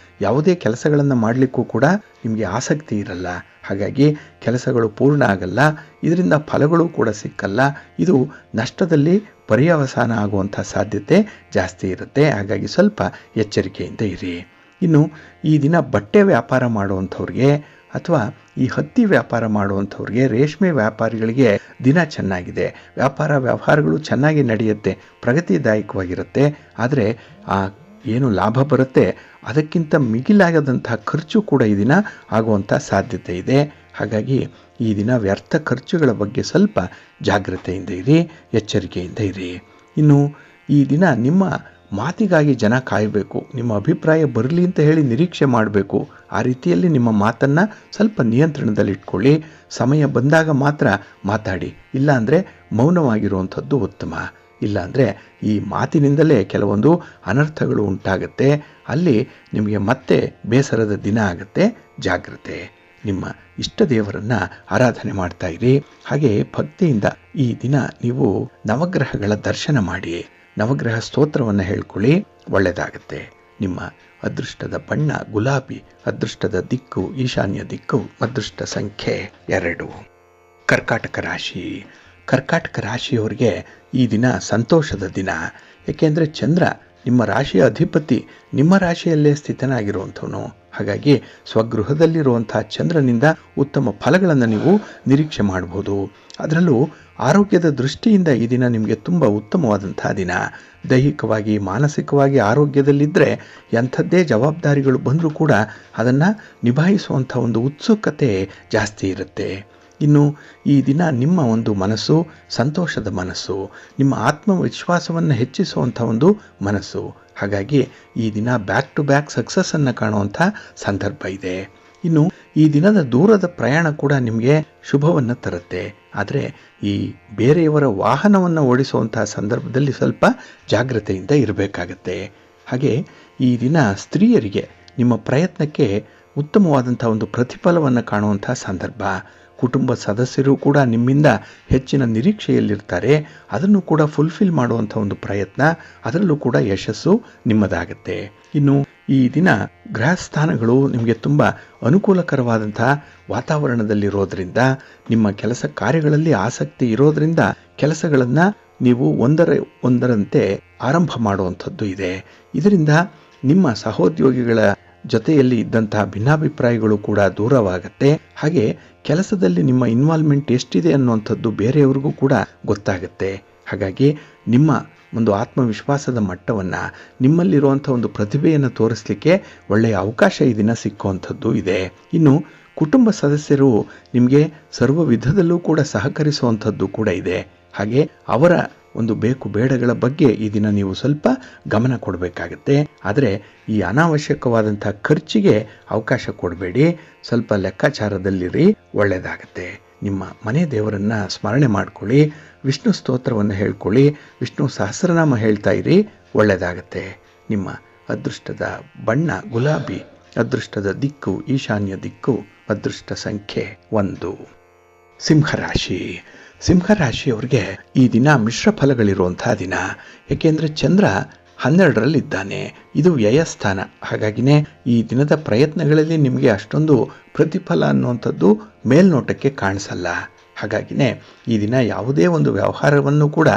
ಯಾವುದೇ ಕೆಲಸಗಳನ್ನು ಮಾಡಲಿಕ್ಕೂ ಕೂಡ ನಿಮಗೆ ಆಸಕ್ತಿ ಇರಲ್ಲ. ಹಾಗಾಗಿ ಕೆಲಸಗಳು ಪೂರ್ಣ ಆಗಲ್ಲ, ಇದರಿಂದ ಫಲಗಳು ಕೂಡ ಸಿಕ್ಕಲ್ಲ. ಇದು ನಷ್ಟದಲ್ಲಿ ಪರ್ಯವಸಾನ ಆಗುವಂಥ ಸಾಧ್ಯತೆ ಜಾಸ್ತಿ ಇರುತ್ತೆ. ಹಾಗಾಗಿ ಸ್ವಲ್ಪ ಎಚ್ಚರಿಕೆಯಿಂದ ಇರಿ. ಇನ್ನು ಈ ದಿನ ಬಟ್ಟೆ ವ್ಯಾಪಾರ ಮಾಡುವಂಥವ್ರಿಗೆ ಅಥವಾ ಈ ಹತ್ತಿ ವ್ಯಾಪಾರ ಮಾಡುವಂಥವ್ರಿಗೆ, ರೇಷ್ಮೆ ವ್ಯಾಪಾರಿಗಳಿಗೆ ದಿನ ಚೆನ್ನಾಗಿದೆ. ವ್ಯಾಪಾರ ವ್ಯವಹಾರಗಳು ಚೆನ್ನಾಗಿ ನಡೆಯುತ್ತೆ, ಪ್ರಗತಿದಾಯಕವಾಗಿರುತ್ತೆ. ಆದರೆ ಆ ಏನು ಲಾಭ ಬರುತ್ತೆ ಅದಕ್ಕಿಂತ ಮಿಗಿಲಾಗದಂತಹ ಖರ್ಚು ಕೂಡ ಈ ದಿನ ಆಗುವಂಥ ಸಾಧ್ಯತೆ ಇದೆ. ಹಾಗಾಗಿ ಈ ದಿನ ವ್ಯರ್ಥ ಖರ್ಚುಗಳ ಬಗ್ಗೆ ಸ್ವಲ್ಪ ಜಾಗ್ರತೆಯಿಂದ ಇರಿ, ಎಚ್ಚರಿಕೆಯಿಂದ ಇರಿ. ಇನ್ನು ಈ ದಿನ ನಿಮ್ಮ ಮಾತಿಗಾಗಿ ಜನ ಕಾಯಬೇಕು. ನಿಮ್ಮ ಅಭಿಪ್ರಾಯ ಬರಲಿ ಅಂತ ಹೇಳಿ ನಿರೀಕ್ಷೆ ಮಾಡಬೇಕು. ಆ ರೀತಿಯಲ್ಲಿ ನಿಮ್ಮ ಮಾತನ್ನು ಸ್ವಲ್ಪ ನಿಯಂತ್ರಣದಲ್ಲಿಟ್ಕೊಳ್ಳಿ. ಸಮಯ ಬಂದಾಗ ಮಾತ್ರ ಮಾತಾಡಿ, ಇಲ್ಲಾಂದರೆ ಮೌನವಾಗಿರುವಂಥದ್ದು ಉತ್ತಮ. ಇಲ್ಲಾಂದರೆ ಈ ಮಾತಿನಿಂದಲೇ ಕೆಲವೊಂದು ಅನರ್ಥಗಳು ಉಂಟಾಗುತ್ತೆ. ಅಲ್ಲಿ ನಿಮಗೆ ಮತ್ತೆ ಬೇಸರದ ದಿನ ಆಗುತ್ತೆ. ಜಾಗ್ರತೆ. ನಿಮ್ಮ ಇಷ್ಟ ದೇವರನ್ನು ಆರಾಧನೆ ಮಾಡ್ತಾ ಇರಿ. ಹಾಗೆ ಭಕ್ತಿಯಿಂದ ಈ ದಿನ ನೀವು ನವಗ್ರಹಗಳ ದರ್ಶನ ಮಾಡಿ, ನವಗ್ರಹ ಸ್ತೋತ್ರವನ್ನು ಹೇಳ್ಕೊಳ್ಳಿ, ಒಳ್ಳೆಯದಾಗತ್ತೆ. ನಿಮ್ಮ ಅದೃಷ್ಟದ ಬಣ್ಣ ಗುಲಾಬಿ, ಅದೃಷ್ಟದ ದಿಕ್ಕು ಈಶಾನ್ಯ ದಿಕ್ಕು, ಅದೃಷ್ಟ ಸಂಖ್ಯೆ 2. ಕರ್ಕಾಟಕ ರಾಶಿ. ಕರ್ಕಾಟಕ ರಾಶಿಯವರಿಗೆ ಈ ದಿನ ಸಂತೋಷದ ದಿನ. ಏಕೆಂದರೆ ಚಂದ್ರ ನಿಮ್ಮ ರಾಶಿಯ ಅಧಿಪತಿ ನಿಮ್ಮ ರಾಶಿಯಲ್ಲೇ ಸ್ಥಿತನಾಗಿರುವಂಥವನು. ಹಾಗಾಗಿ ಸ್ವಗೃಹದಲ್ಲಿರುವಂಥ ಚಂದ್ರನಿಂದ ಉತ್ತಮ ಫಲಗಳನ್ನು ನೀವು ನಿರೀಕ್ಷೆ ಮಾಡಬಹುದು. ಅದರಲ್ಲೂ ಆರೋಗ್ಯದ ದೃಷ್ಟಿಯಿಂದ ಈ ದಿನ ನಿಮಗೆ ತುಂಬ ಉತ್ತಮವಾದಂಥ ದಿನ. ದೈಹಿಕವಾಗಿ ಮಾನಸಿಕವಾಗಿ ಆರೋಗ್ಯದಲ್ಲಿದ್ದರೆ ಎಂಥದ್ದೇ ಜವಾಬ್ದಾರಿಗಳು ಬಂದರೂ ಕೂಡ ಅದನ್ನು ನಿಭಾಯಿಸುವಂಥ ಒಂದು ಉತ್ಸುಕತೆ ಜಾಸ್ತಿ ಇರುತ್ತೆ. ಇನ್ನು ಈ ದಿನ ನಿಮ್ಮ ಒಂದು ಮನಸ್ಸು ಸಂತೋಷದ ಮನಸ್ಸು, ನಿಮ್ಮ ಆತ್ಮವಿಶ್ವಾಸವನ್ನು ಹೆಚ್ಚಿಸುವಂಥ ಒಂದು ಮನಸ್ಸು. ಹಾಗಾಗಿ ಈ ದಿನ ಬ್ಯಾಕ್ ಟು ಬ್ಯಾಕ್ ಸಕ್ಸಸ್ಸನ್ನು ಕಾಣುವಂಥ ಸಂದರ್ಭ ಇದೆ. ಇನ್ನು ಈ ದಿನದ ದೂರದ ಪ್ರಯಾಣ ಕೂಡ ನಿಮಗೆ ಶುಭವನ್ನು ತರುತ್ತೆ. ಆದರೆ ಈ ಬೇರೆಯವರ ವಾಹನವನ್ನು ಓಡಿಸುವಂಥ ಸಂದರ್ಭದಲ್ಲಿ ಸ್ವಲ್ಪ ಜಾಗ್ರತೆಯಿಂದ ಇರಬೇಕಾಗತ್ತೆ. ಹಾಗೆ ಈ ದಿನ ಸ್ತ್ರೀಯರಿಗೆ ನಿಮ್ಮ ಪ್ರಯತ್ನಕ್ಕೆ ಉತ್ತಮವಾದಂಥ ಒಂದು ಪ್ರತಿಫಲವನ್ನು ಕಾಣುವಂಥ ಸಂದರ್ಭ. ಕುಟುಂಬ ಸದಸ್ಯರು ಕೂಡ ನಿಮ್ಮಿಂದ ಹೆಚ್ಚಿನ ನಿರೀಕ್ಷೆಯಲ್ಲಿರ್ತಾರೆ. ಅದನ್ನು ಕೂಡ ಫುಲ್ಫಿಲ್ ಮಾಡುವಂಥ ಒಂದು ಪ್ರಯತ್ನ, ಅದರಲ್ಲೂ ಕೂಡ ಯಶಸ್ಸು ನಿಮ್ಮದಾಗತ್ತೆ. ಇನ್ನು ಈ ದಿನ ಗ್ರಹ ಸ್ಥಾನಗಳು ನಿಮಗೆ ತುಂಬ ಅನುಕೂಲಕರವಾದಂಥ ವಾತಾವರಣದಲ್ಲಿರೋದ್ರಿಂದ, ನಿಮ್ಮ ಕೆಲಸ ಕಾರ್ಯಗಳಲ್ಲಿ ಆಸಕ್ತಿ ಇರೋದ್ರಿಂದ ಕೆಲಸಗಳನ್ನು ನೀವು ಒಂದರಂತೆ ಆರಂಭ ಮಾಡುವಂಥದ್ದು ಇದೆ. ಇದರಿಂದ ನಿಮ್ಮ ಸಹೋದ್ಯೋಗಿಗಳ ಜೊತೆಯಲ್ಲಿ ಇದ್ದಂತಹ ಭಿನ್ನಾಭಿಪ್ರಾಯಗಳು ಕೂಡ ದೂರವಾಗುತ್ತೆ. ಹಾಗೆ ಕೆಲಸದಲ್ಲಿ ನಿಮ್ಮ ಇನ್ವಾಲ್ವ್ಮೆಂಟ್ ಎಷ್ಟಿದೆ ಅನ್ನುವಂಥದ್ದು ಬೇರೆಯವ್ರಿಗೂ ಕೂಡ ಗೊತ್ತಾಗುತ್ತೆ. ಹಾಗಾಗಿ ನಿಮ್ಮ ಒಂದು ಆತ್ಮವಿಶ್ವಾಸದ ಮಟ್ಟವನ್ನು, ನಿಮ್ಮಲ್ಲಿರುವಂಥ ಒಂದು ಪ್ರತಿಭೆಯನ್ನು ತೋರಿಸಲಿಕ್ಕೆ ಒಳ್ಳೆಯ ಅವಕಾಶ ಈ ದಿನ ಸಿಕ್ಕುವಂಥದ್ದು ಇದೆ. ಇನ್ನು ಕುಟುಂಬ ಸದಸ್ಯರು ನಿಮಗೆ ಸರ್ವ ವಿಧದಲ್ಲೂ ಕೂಡ ಸಹಕರಿಸುವಂಥದ್ದು ಕೂಡ ಇದೆ. ಹಾಗೆ ಅವರ ಒಂದು ಬೇಕು ಬೇಡಗಳ ಬಗ್ಗೆ ಈ ದಿನ ನೀವು ಸ್ವಲ್ಪ ಗಮನ ಕೊಡಬೇಕಾಗತ್ತೆ. ಆದರೆ ಈ ಅನಾವಶ್ಯಕವಾದಂಥ ಖರ್ಚಿಗೆ ಅವಕಾಶ ಕೊಡಬೇಡಿ. ಸ್ವಲ್ಪ ಲೆಕ್ಕಾಚಾರದಲ್ಲಿರಿ, ಒಳ್ಳೆಯದಾಗತ್ತೆ. ನಿಮ್ಮ ಮನೆ ದೇವರನ್ನು ಸ್ಮರಣೆ ಮಾಡ್ಕೊಳ್ಳಿ, ವಿಷ್ಣು ಸ್ತೋತ್ರವನ್ನು ಹೇಳ್ಕೊಳ್ಳಿ, ವಿಷ್ಣು ಸಹಸ್ರನಾಮ ಹೇಳ್ತಾ ಇರಿ, ಒಳ್ಳೆಯದಾಗತ್ತೆ. ನಿಮ್ಮ ಅದೃಷ್ಟದ ಬಣ್ಣ ಗುಲಾಬಿ, ಅದೃಷ್ಟದ ದಿಕ್ಕು ಈಶಾನ್ಯ ದಿಕ್ಕು, ಅದೃಷ್ಟ ಸಂಖ್ಯೆ 1. ಸಿಂಹರಾಶಿ. ಸಿಂಹರಾಶಿಯವರಿಗೆ ಈ ದಿನ ಮಿಶ್ರ ಫಲಗಳಿರುವಂಥ ದಿನ. ಏಕೆಂದರೆ ಚಂದ್ರ 12ರಲ್ಲಿದ್ದಾನೆ. ಇದು ವ್ಯಯಸ್ಥಾನ. ಹಾಗಾಗಿನೇ ಈ ದಿನದ ಪ್ರಯತ್ನಗಳಲ್ಲಿ ನಿಮಗೆ ಅಷ್ಟೊಂದು ಪ್ರತಿಫಲ ಅನ್ನುವಂಥದ್ದು ಮೇಲ್ನೋಟಕ್ಕೆ ಕಾಣಿಸಲ್ಲ. ಹಾಗಾಗಿನೇ ಈ ದಿನ ಯಾವುದೇ ಒಂದು ವ್ಯವಹಾರವನ್ನು ಕೂಡ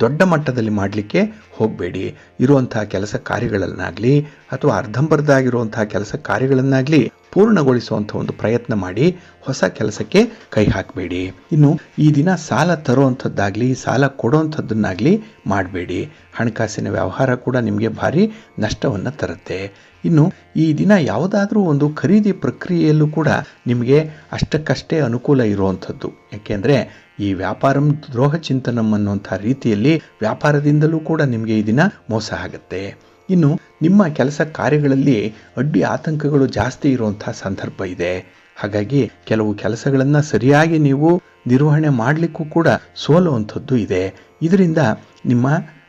ದೊಡ್ಡ ಮಟ್ಟದಲ್ಲಿ ಮಾಡಲಿಕ್ಕೆ ಹೋಗಬೇಡಿ. ಇರುವಂಥ ಕೆಲಸ ಕಾರ್ಯಗಳನ್ನಾಗಲಿ ಅಥವಾ ಅರ್ಧಂಬರ್ಧ ಆಗಿರುವಂತಹ ಕೆಲಸ ಕಾರ್ಯಗಳನ್ನಾಗಲಿ ಪೂರ್ಣಗೊಳಿಸುವಂಥ ಒಂದು ಪ್ರಯತ್ನ ಮಾಡಿ, ಹೊಸ ಕೆಲಸಕ್ಕೆ ಕೈ ಹಾಕಬೇಡಿ. ಇನ್ನು ಈ ದಿನ ಸಾಲ ತರುವಂಥದ್ದಾಗಲಿ ಸಾಲ ಕೊಡುವಂಥದ್ದನ್ನಾಗಲಿ ಮಾಡಬೇಡಿ. ಹಣಕಾಸಿನ ವ್ಯವಹಾರ ಕೂಡ ನಿಮಗೆ ಭಾರಿ ನಷ್ಟವನ್ನು ತರುತ್ತೆ. ಇನ್ನು ಈ ದಿನ ಯಾವುದಾದ್ರೂ ಒಂದು ಖರೀದಿ ಪ್ರಕ್ರಿಯೆಯಲ್ಲೂ ಕೂಡ ನಿಮಗೆ ಅಷ್ಟಕ್ಕಷ್ಟೇ ಅನುಕೂಲ ಇರುವಂಥದ್ದು. ಯಾಕೆಂದರೆ ಈ ವ್ಯಾಪಾರಂ ದ್ರೋಹ ಚಿಂತನಂ ಅನ್ನುವಂಥ ರೀತಿಯಲ್ಲಿ ವ್ಯಾಪಾರದಿಂದಲೂ ಕೂಡ ನಿಮಗೆ ಈ ದಿನ ಮೋಸ ಆಗುತ್ತೆ. ಇನ್ನು ನಿಮ್ಮ ಕೆಲಸ ಕಾರ್ಯಗಳಲ್ಲಿ ಅಡ್ಡಿ ಆತಂಕಗಳು ಜಾಸ್ತಿ ಇರುವಂಥ ಸಂದರ್ಭ ಇದೆ. ಹಾಗಾಗಿ ಕೆಲವು ಕೆಲಸಗಳನ್ನು ಸರಿಯಾಗಿ ನೀವು ನಿರ್ವಹಣೆ ಮಾಡಲಿಕ್ಕೂ ಕೂಡ ಸೋಲುವಂಥದ್ದು ಇದೆ. ಇದರಿಂದ ನಿಮ್ಮ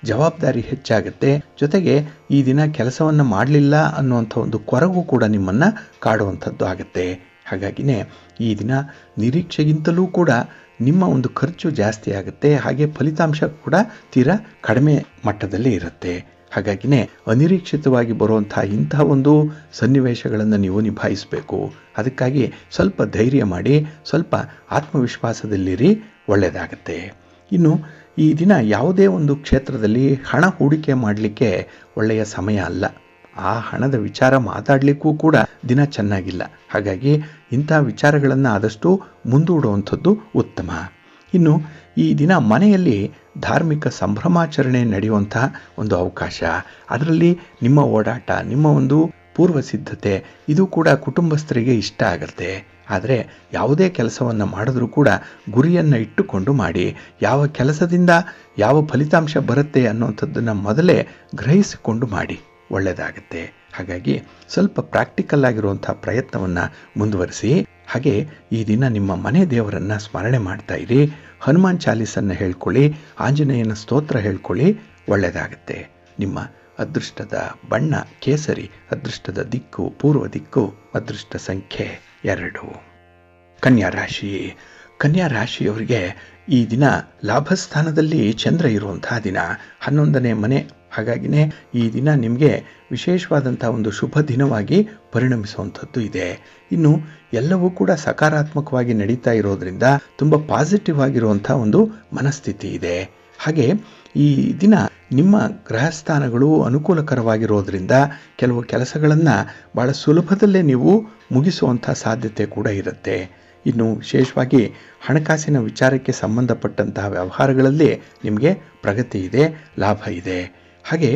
ಜವಾಬ್ದಾರಿ ಹೆಚ್ಚಾಗುತ್ತೆ. ಜೊತೆಗೆ ಈ ದಿನ ಕೆಲಸವನ್ನು ಮಾಡಲಿಲ್ಲ ಅನ್ನುವಂಥ ಒಂದು ಕೊರಗು ಕೂಡ ನಿಮ್ಮನ್ನು ಕಾಡುವಂಥದ್ದು ಆಗುತ್ತೆ. ಹಾಗಾಗಿನೇ ಈ ದಿನ ನಿರೀಕ್ಷೆಗಿಂತಲೂ ಕೂಡ ನಿಮ್ಮ ಒಂದು ಖರ್ಚು ಜಾಸ್ತಿ ಆಗುತ್ತೆ. ಹಾಗೆ ಫಲಿತಾಂಶ ಕೂಡ ತೀರಾ ಕಡಿಮೆ ಮಟ್ಟದಲ್ಲಿ ಇರುತ್ತೆ. ಹಾಗಾಗಿನೇ ಅನಿರೀಕ್ಷಿತವಾಗಿ ಬರುವಂಥ ಇಂತಹ ಒಂದು ಸನ್ನಿವೇಶಗಳನ್ನು ನೀವು ನಿಭಾಯಿಸಬೇಕು. ಅದಕ್ಕಾಗಿ ಸ್ವಲ್ಪ ಧೈರ್ಯ ಮಾಡಿ, ಸ್ವಲ್ಪ ಆತ್ಮವಿಶ್ವಾಸದಲ್ಲಿರಿ, ಒಳ್ಳೆಯದಾಗತ್ತೆ. ಇನ್ನು ಈ ದಿನ ಯಾವುದೇ ಒಂದು ಕ್ಷೇತ್ರದಲ್ಲಿ ಹಣ ಹೂಡಿಕೆ ಮಾಡಲಿಕ್ಕೆ ಒಳ್ಳೆಯ ಸಮಯ ಅಲ್ಲ. ಆ ಹಣದ ವಿಚಾರ ಮಾತಾಡಲಿಕ್ಕೂ ಕೂಡ ದಿನ ಚೆನ್ನಾಗಿಲ್ಲ. ಹಾಗಾಗಿ ಇಂಥ ವಿಚಾರಗಳನ್ನು ಆದಷ್ಟು ಮುಂದೂಡುವಂಥದ್ದು ಉತ್ತಮ. ಇನ್ನು ಈ ದಿನ ಮನೆಯಲ್ಲಿ ಧಾರ್ಮಿಕ ಸಂಭ್ರಮಾಚರಣೆ ನಡೆಯುವಂತಹ ಒಂದು ಅವಕಾಶ, ಅದರಲ್ಲಿ ನಿಮ್ಮ ಓಡಾಟ, ನಿಮ್ಮ ಒಂದು ಪೂರ್ವ ಸಿದ್ಧತೆ ಇದು ಕೂಡ ಕುಟುಂಬಸ್ಥರಿಗೆ ಇಷ್ಟ ಆಗುತ್ತೆ. ಆದರೆ ಯಾವುದೇ ಕೆಲಸವನ್ನು ಮಾಡಿದ್ರೂ ಕೂಡ ಗುರಿಯನ್ನು ಇಟ್ಟುಕೊಂಡು ಮಾಡಿ. ಯಾವ ಕೆಲಸದಿಂದ ಯಾವ ಫಲಿತಾಂಶ ಬರುತ್ತೆ ಅನ್ನೋಂಥದ್ದನ್ನು ಮೊದಲೇ ಗ್ರಹಿಸಿಕೊಂಡು ಮಾಡಿ, ಒಳ್ಳೆಯದಾಗುತ್ತೆ. ಹಾಗಾಗಿ ಸ್ವಲ್ಪ ಪ್ರಾಕ್ಟಿಕಲ್ ಆಗಿರುವಂಥ ಪ್ರಯತ್ನವನ್ನು ಮುಂದುವರಿಸಿ. ಹಾಗೆ ಈ ದಿನ ನಿಮ್ಮ ಮನೆ ದೇವರನ್ನು ಸ್ಮರಣೆ ಮಾಡ್ತಾ ಇರಿ. ಹನುಮಾನ್ ಚಾಲೀಸನ್ನು ಹೇಳ್ಕೊಳ್ಳಿ, ಆಂಜನೇಯನ ಸ್ತೋತ್ರ ಹೇಳ್ಕೊಳ್ಳಿ, ಒಳ್ಳೆಯದಾಗುತ್ತೆ. ನಿಮ್ಮ ಅದೃಷ್ಟದ ಬಣ್ಣ ಕೇಸರಿ, ಅದೃಷ್ಟದ ದಿಕ್ಕು ಪೂರ್ವ ದಿಕ್ಕು, ಅದೃಷ್ಟ ಸಂಖ್ಯೆ 2. ಕನ್ಯಾ ರಾಶಿ. ಕನ್ಯಾ ರಾಶಿಯವರಿಗೆ ಈ ದಿನ ಲಾಭಸ್ಥಾನದಲ್ಲಿ ಚಂದ್ರ ಇರುವಂತಹ ದಿನ, 11ನೇ ಮನೆ. ಹಾಗಾಗಿನೇ ಈ ದಿನ ನಿಮಗೆ ವಿಶೇಷವಾದಂಥ ಒಂದು ಶುಭ ದಿನವಾಗಿ ಪರಿಣಮಿಸುವಂಥದ್ದು ಇದೆ. ಇನ್ನು ಎಲ್ಲವೂ ಕೂಡ ಸಕಾರಾತ್ಮಕವಾಗಿ ನಡೀತಾ ಇರೋದ್ರಿಂದ ತುಂಬ ಪಾಸಿಟಿವ್ ಆಗಿರುವಂಥ ಒಂದು ಮನಸ್ಥಿತಿ ಇದೆ. ಹಾಗೆ ಈ ದಿನ ನಿಮ್ಮ ಗ್ರಹಸ್ಥಾನಗಳು ಅನುಕೂಲಕರವಾಗಿರೋದ್ರಿಂದ ಕೆಲವು ಕೆಲಸಗಳನ್ನು ಭಾಳ ಸುಲಭದಲ್ಲೇ ನೀವು ಮುಗಿಸುವಂಥ ಸಾಧ್ಯತೆ ಕೂಡ ಇರುತ್ತೆ. ಇನ್ನು ವಿಶೇಷವಾಗಿ ಹಣಕಾಸಿನ ವಿಚಾರಕ್ಕೆ ಸಂಬಂಧಪಟ್ಟಂತಹ ವ್ಯವಹಾರಗಳಲ್ಲಿ ನಿಮಗೆ ಪ್ರಗತಿ ಇದೆ, ಲಾಭ ಇದೆ. ಹಾಗೆ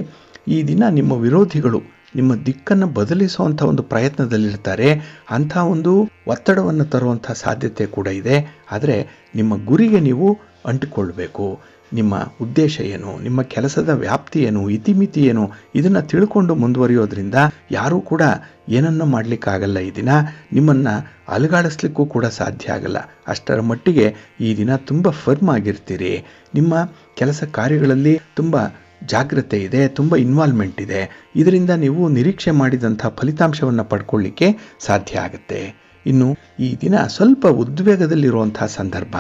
ಈ ದಿನ ನಿಮ್ಮ ವಿರೋಧಿಗಳು ನಿಮ್ಮ ದಿಕ್ಕನ್ನು ಬದಲಿಸುವಂಥ ಒಂದು ಪ್ರಯತ್ನದಲ್ಲಿರ್ತಾರೆ. ಅಂಥ ಒಂದು ಒತ್ತಡವನ್ನು ತರುವಂಥ ಸಾಧ್ಯತೆ ಕೂಡ ಇದೆ. ಆದರೆ ನಿಮ್ಮ ಗುರಿಗೆ ನೀವು ಅಂಟಿಕೊಳ್ಬೇಕು. ನಿಮ್ಮ ಉದ್ದೇಶ ಏನು, ನಿಮ್ಮ ಕೆಲಸದ ವ್ಯಾಪ್ತಿ ಏನು, ಇತಿಮಿತಿ ಏನು, ಇದನ್ನು ತಿಳ್ಕೊಂಡು ಮುಂದುವರಿಯೋದ್ರಿಂದ ಯಾರೂ ಕೂಡ ಏನನ್ನೂ ಮಾಡಲಿಕ್ಕಾಗಲ್ಲ. ಈ ದಿನ ನಿಮ್ಮನ್ನು ಅಲುಗಾಡಿಸ್ಲಿಕ್ಕೂ ಕೂಡ ಸಾಧ್ಯ ಆಗಲ್ಲ. ಅಷ್ಟರ ಮಟ್ಟಿಗೆ ಈ ದಿನ ತುಂಬ ಫರ್ಮ್ ಆಗಿರ್ತೀರಿ. ನಿಮ್ಮ ಕೆಲಸ ಕಾರ್ಯಗಳಲ್ಲಿ ತುಂಬ ಜಾಗ್ರತೆ ಇದೆ, ತುಂಬ ಇನ್ವಾಲ್ವ್ಮೆಂಟ್ ಇದೆ. ಇದರಿಂದ ನೀವು ನಿರೀಕ್ಷೆ ಮಾಡಿದಂಥ ಫಲಿತಾಂಶವನ್ನು ಪಡ್ಕೊಳ್ಳಿಕ್ಕೆ ಸಾಧ್ಯ ಆಗುತ್ತೆ. ಇನ್ನು ಈ ದಿನ ಸ್ವಲ್ಪ ಉದ್ವೇಗದಲ್ಲಿರುವಂಥ ಸಂದರ್ಭ,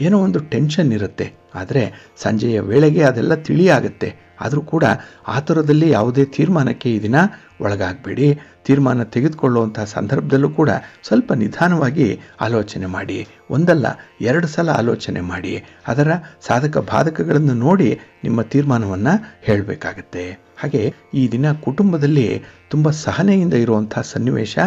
ಏನೋ ಒಂದು ಟೆನ್ಷನ್ ಇರುತ್ತೆ. ಆದರೆ ಸಂಜೆಯ ವೇಳೆಗೆ ಅದೆಲ್ಲ ತಿಳಿಯಾಗುತ್ತೆ. ಆದರೂ ಕೂಡ ಆತುರದಲ್ಲಿ ಯಾವುದೇ ತೀರ್ಮಾನಕ್ಕೆ ಈ ದಿನ ಒಳಗಾಗಬೇಡಿ. ತೀರ್ಮಾನ ತೆಗೆದುಕೊಳ್ಳುವಂಥ ಸಂದರ್ಭದಲ್ಲೂ ಕೂಡ ಸ್ವಲ್ಪ ನಿಧಾನವಾಗಿ ಆಲೋಚನೆ ಮಾಡಿ. ಒಂದಲ್ಲ 2 ಸಲ ಆಲೋಚನೆ ಮಾಡಿ. ಅದರ ಸಾಧಕ ಬಾಧಕಗಳನ್ನು ನೋಡಿ ನಿಮ್ಮ ತೀರ್ಮಾನವನ್ನು ಹೇಳಬೇಕಾಗತ್ತೆ. ಹಾಗೆ ಈ ದಿನ ಕುಟುಂಬದಲ್ಲಿ ತುಂಬ ಸಹನೆಯಿಂದ ಇರುವಂಥ ಸನ್ನಿವೇಶ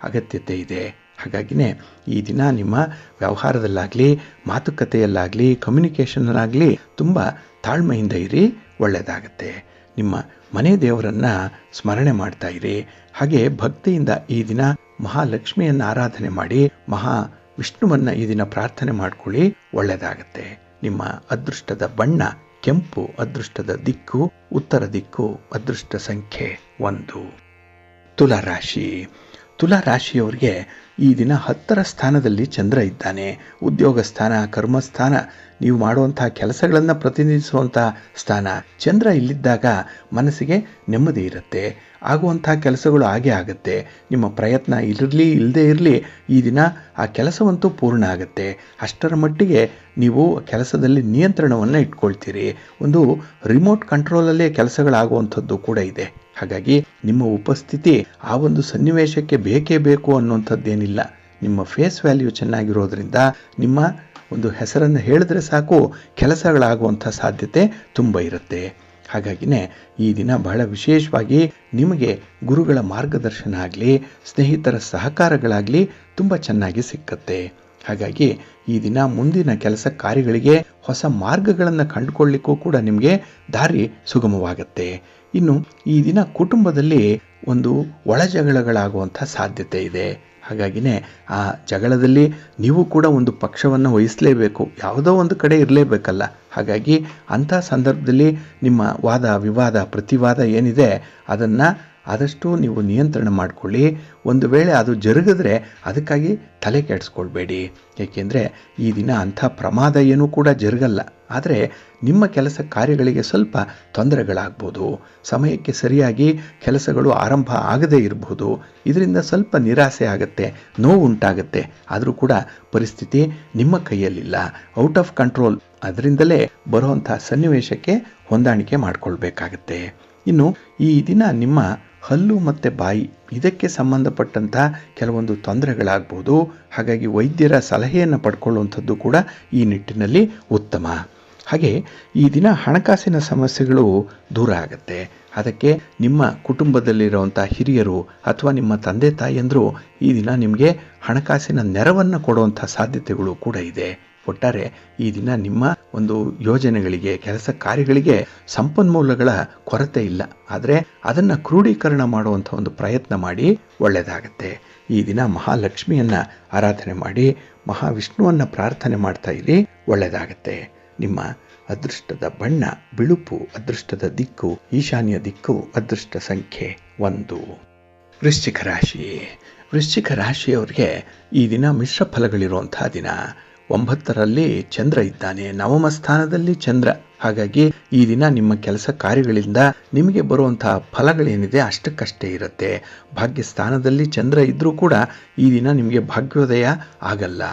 ಅಗತ್ಯತೆ ಇದೆ. ಹಾಗಾಗಿನೇ ಈ ದಿನ ನಿಮ್ಮ ವ್ಯವಹಾರದಲ್ಲಾಗಲಿ, ಮಾತುಕತೆಯಲ್ಲಾಗಲಿ, ಕಮ್ಯುನಿಕೇಷನ್ನಲ್ಲಾಗಲಿ ತುಂಬ ತಾಳ್ಮೆಯಿಂದ ಇರಿ, ಒಳ್ಳೆಯದಾಗತ್ತೆ. ನಿಮ್ಮ ಮನೆ ದೇವರನ್ನು ಸ್ಮರಣೆ ಮಾಡ್ತಾ ಇರಿ. ಹಾಗೆ ಭಕ್ತಿಯಿಂದ ಈ ದಿನ ಮಹಾಲಕ್ಷ್ಮಿಯನ್ನು ಆರಾಧನೆ ಮಾಡಿ, ಮಹಾ ವಿಷ್ಣುವನ್ನು ಈ ದಿನ ಪ್ರಾರ್ಥನೆ ಮಾಡ್ಕೊಳ್ಳಿ, ಒಳ್ಳೆಯದಾಗತ್ತೆ. ನಿಮ್ಮ ಅದೃಷ್ಟದ ಬಣ್ಣ ಕೆಂಪು, ಅದೃಷ್ಟದ ದಿಕ್ಕು ಉತ್ತರ ದಿಕ್ಕು, ಅದೃಷ್ಟ ಸಂಖ್ಯೆ 1. ತುಲಾರಾಶಿ. ತುಲಾರಾಶಿಯವರಿಗೆ ಈ ದಿನ 10ರ ಸ್ಥಾನದಲ್ಲಿ ಚಂದ್ರ ಇದ್ದಾನೆ. ಉದ್ಯೋಗ ಸ್ಥಾನ, ಕರ್ಮಸ್ಥಾನ, ನೀವು ಮಾಡುವಂತಹ ಕೆಲಸಗಳನ್ನು ಪ್ರತಿನಿಧಿಸುವಂಥ ಸ್ಥಾನ. ಚಂದ್ರ ಇಲ್ಲಿದ್ದಾಗ ಮನಸ್ಸಿಗೆ ನೆಮ್ಮದಿ ಇರುತ್ತೆ. ಆಗುವಂಥ ಕೆಲಸಗಳು ಹಾಗೆ ಆಗುತ್ತೆ. ನಿಮ್ಮ ಪ್ರಯತ್ನ ಇರಲಿ ಇಲ್ಲದೇ ಇರಲಿ ಈ ದಿನ ಆ ಕೆಲಸವಂತೂ ಪೂರ್ಣ ಆಗುತ್ತೆ. ಅಷ್ಟರ ಮಟ್ಟಿಗೆ ನೀವು ಕೆಲಸದಲ್ಲಿ ನಿಯಂತ್ರಣವನ್ನು ಇಟ್ಕೊಳ್ತೀರಿ. ಒಂದು ರಿಮೋಟ್ ಕಂಟ್ರೋಲಲ್ಲೇ ಕೆಲಸಗಳಾಗುವಂಥದ್ದು ಕೂಡ ಇದೆ. ಹಾಗಾಗಿ ನಿಮ್ಮ ಉಪಸ್ಥಿತಿ ಆ ಒಂದು ಸನ್ನಿವೇಶಕ್ಕೆ ಬೇಕೇ ಬೇಕು ಅನ್ನುವಂಥದ್ದೇನಿಲ್ಲ. ನಿಮ್ಮ ಫೇಸ್ ವ್ಯಾಲ್ಯೂ ಚೆನ್ನಾಗಿರೋದ್ರಿಂದ ನಿಮ್ಮ ಒಂದು ಹೆಸರನ್ನು ಹೇಳಿದ್ರೆ ಸಾಕು ಕೆಲಸಗಳಾಗುವಂಥ ಸಾಧ್ಯತೆ ತುಂಬ ಇರುತ್ತೆ. ಹಾಗಾಗಿನೇ ಈ ದಿನ ಬಹಳ ವಿಶೇಷವಾಗಿ ನಿಮಗೆ ಗುರುಗಳ ಮಾರ್ಗದರ್ಶನ ಆಗಲಿ, ಸ್ನೇಹಿತರ ಸಹಕಾರಗಳಾಗಲಿ ತುಂಬ ಚೆನ್ನಾಗಿ ಸಿಕ್ಕತ್ತೆ. ಹಾಗಾಗಿ ಈ ದಿನ ಮುಂದಿನ ಕೆಲಸ ಕಾರ್ಯಗಳಿಗೆ ಹೊಸ ಮಾರ್ಗಗಳನ್ನು ಕಂಡುಕೊಳ್ಳಿಕ್ಕೂ ಕೂಡ ನಿಮಗೆ ದಾರಿ ಸುಗಮವಾಗುತ್ತೆ. ಇನ್ನು ಈ ದಿನ ಕುಟುಂಬದಲ್ಲಿ ಒಂದು ಒಳಜಗಳಗಳಾಗುವಂಥ ಸಾಧ್ಯತೆ ಇದೆ. ಹಾಗಾಗಿನೇ ಆ ಜಗಳದಲ್ಲಿ ನೀವು ಕೂಡ ಒಂದು ಪಕ್ಷವನ್ನು ವಹಿಸಲೇಬೇಕು. ಯಾವುದೋ ಒಂದು ಕಡೆ ಇರಲೇಬೇಕಲ್ಲ. ಹಾಗಾಗಿ ಅಂಥ ಸಂದರ್ಭದಲ್ಲಿ ನಿಮ್ಮ ವಾದ ವಿವಾದ ಪ್ರತಿವಾದ ಏನಿದೆ ಅದನ್ನು ಆದಷ್ಟು ನೀವು ನಿಯಂತ್ರಣ ಮಾಡಿಕೊಳ್ಳಿ. ಒಂದು ವೇಳೆ ಅದು ಜರುಗಿದ್ರೆ ಅದಕ್ಕಾಗಿ ತಲೆ ಕೆಡಿಸ್ಕೊಳ್ಬೇಡಿ. ಏಕೆಂದರೆ ಈ ದಿನ ಅಂಥ ಪ್ರಮಾದ ಏನೂ ಕೂಡ ಜರುಗಲ್ಲ. ಆದರೆ ನಿಮ್ಮ ಕೆಲಸ ಕಾರ್ಯಗಳಿಗೆ ಸ್ವಲ್ಪ ತೊಂದರೆಗಳಾಗ್ಬೋದು. ಸಮಯಕ್ಕೆ ಸರಿಯಾಗಿ ಕೆಲಸಗಳು ಆರಂಭ ಆಗದೇ ಇರಬಹುದು. ಇದರಿಂದ ಸ್ವಲ್ಪ ನಿರಾಸೆ ಆಗುತ್ತೆ, ನೋವು ಉಂಟಾಗುತ್ತೆ. ಆದರೂ ಕೂಡ ಪರಿಸ್ಥಿತಿ ನಿಮ್ಮ ಕೈಯಲ್ಲಿಲ್ಲ, ಔಟ್ ಆಫ್ ಕಂಟ್ರೋಲ್. ಅದರಿಂದಲೇ ಬರುವಂಥ ಸನ್ನಿವೇಶಕ್ಕೆ ಹೊಂದಾಣಿಕೆ ಮಾಡಿಕೊಳ್ಬೇಕಾಗತ್ತೆ. ಇನ್ನು ಈ ದಿನ ನಿಮ್ಮ ಹಲ್ಲು ಮತ್ತು ಬಾಯಿ ಇದಕ್ಕೆ ಸಂಬಂಧಪಟ್ಟಂಥ ಕೆಲವೊಂದು ತೊಂದರೆಗಳಾಗ್ಬೋದು. ಹಾಗಾಗಿ ವೈದ್ಯರ ಸಲಹೆಯನ್ನು ಪಡ್ಕೊಳ್ಳುವಂಥದ್ದು ಕೂಡ ಈ ನಿಟ್ಟಿನಲ್ಲಿ ಉತ್ತಮ. ಹಾಗೆ ಈ ದಿನ ಹಣಕಾಸಿನ ಸಮಸ್ಯೆಗಳು ದೂರ ಆಗುತ್ತೆ. ಅದಕ್ಕೆ ನಿಮ್ಮ ಕುಟುಂಬದಲ್ಲಿರುವಂಥ ಹಿರಿಯರು ಅಥವಾ ನಿಮ್ಮ ತಂದೆ ತಾಯಿಯಂದರು ಈ ದಿನ ನಿಮಗೆ ಹಣಕಾಸಿನ ನೆರವನ್ನು ಕೊಡುವಂಥ ಸಾಧ್ಯತೆಗಳು ಕೂಡ ಇದೆ. ಒಟ್ಟಾರೆ ಈ ದಿನ ನಿಮ್ಮ ಒಂದು ಯೋಜನೆಗಳಿಗೆ, ಕೆಲಸ ಕಾರ್ಯಗಳಿಗೆ ಸಂಪನ್ಮೂಲಗಳ ಕೊರತೆ ಇಲ್ಲ. ಆದರೆ ಅದನ್ನು ಕ್ರೋಢೀಕರಣ ಮಾಡುವಂಥ ಒಂದು ಪ್ರಯತ್ನ ಮಾಡಿ, ಒಳ್ಳೆಯದಾಗತ್ತೆ. ಈ ದಿನ ಮಹಾಲಕ್ಷ್ಮಿಯನ್ನು ಆರಾಧನೆ ಮಾಡಿ, ಮಹಾವಿಷ್ಣುವನ್ನು ಪ್ರಾರ್ಥನೆ ಮಾಡ್ತಾ ಇರಿ, ಒಳ್ಳೆಯದಾಗತ್ತೆ. ನಿಮ್ಮ ಅದೃಷ್ಟದ ಬಣ್ಣ ಬಿಳುಪು, ಅದೃಷ್ಟದ ದಿಕ್ಕು ಈಶಾನ್ಯ ದಿಕ್ಕು, ಅದೃಷ್ಟ ಸಂಖ್ಯೆ 1. ವೃಶ್ಚಿಕ ರಾಶಿ. ವೃಶ್ಚಿಕ ರಾಶಿಯವರಿಗೆ ಈ ದಿನ ಮಿಶ್ರ ಫಲಗಳಿರುವಂತಹ ದಿನ. 9ರಲ್ಲಿ ಚಂದ್ರ ಇದ್ದಾನೆ, ನವಮ ಸ್ಥಾನದಲ್ಲಿ ಚಂದ್ರ. ಹಾಗಾಗಿ ಈ ದಿನ ನಿಮ್ಮ ಕೆಲಸ ಕಾರ್ಯಗಳಿಂದ ನಿಮಗೆ ಬರುವಂತಹ ಫಲಗಳೇನಿದೆ ಅಷ್ಟಕ್ಕಷ್ಟೇ ಇರುತ್ತೆ. ಭಾಗ್ಯ ಸ್ಥಾನದಲ್ಲಿ ಚಂದ್ರ ಇದ್ದರೂ ಕೂಡ ಈ ದಿನ ನಿಮಗೆ ಭಾಗ್ಯೋದಯ ಆಗಲ್ಲ.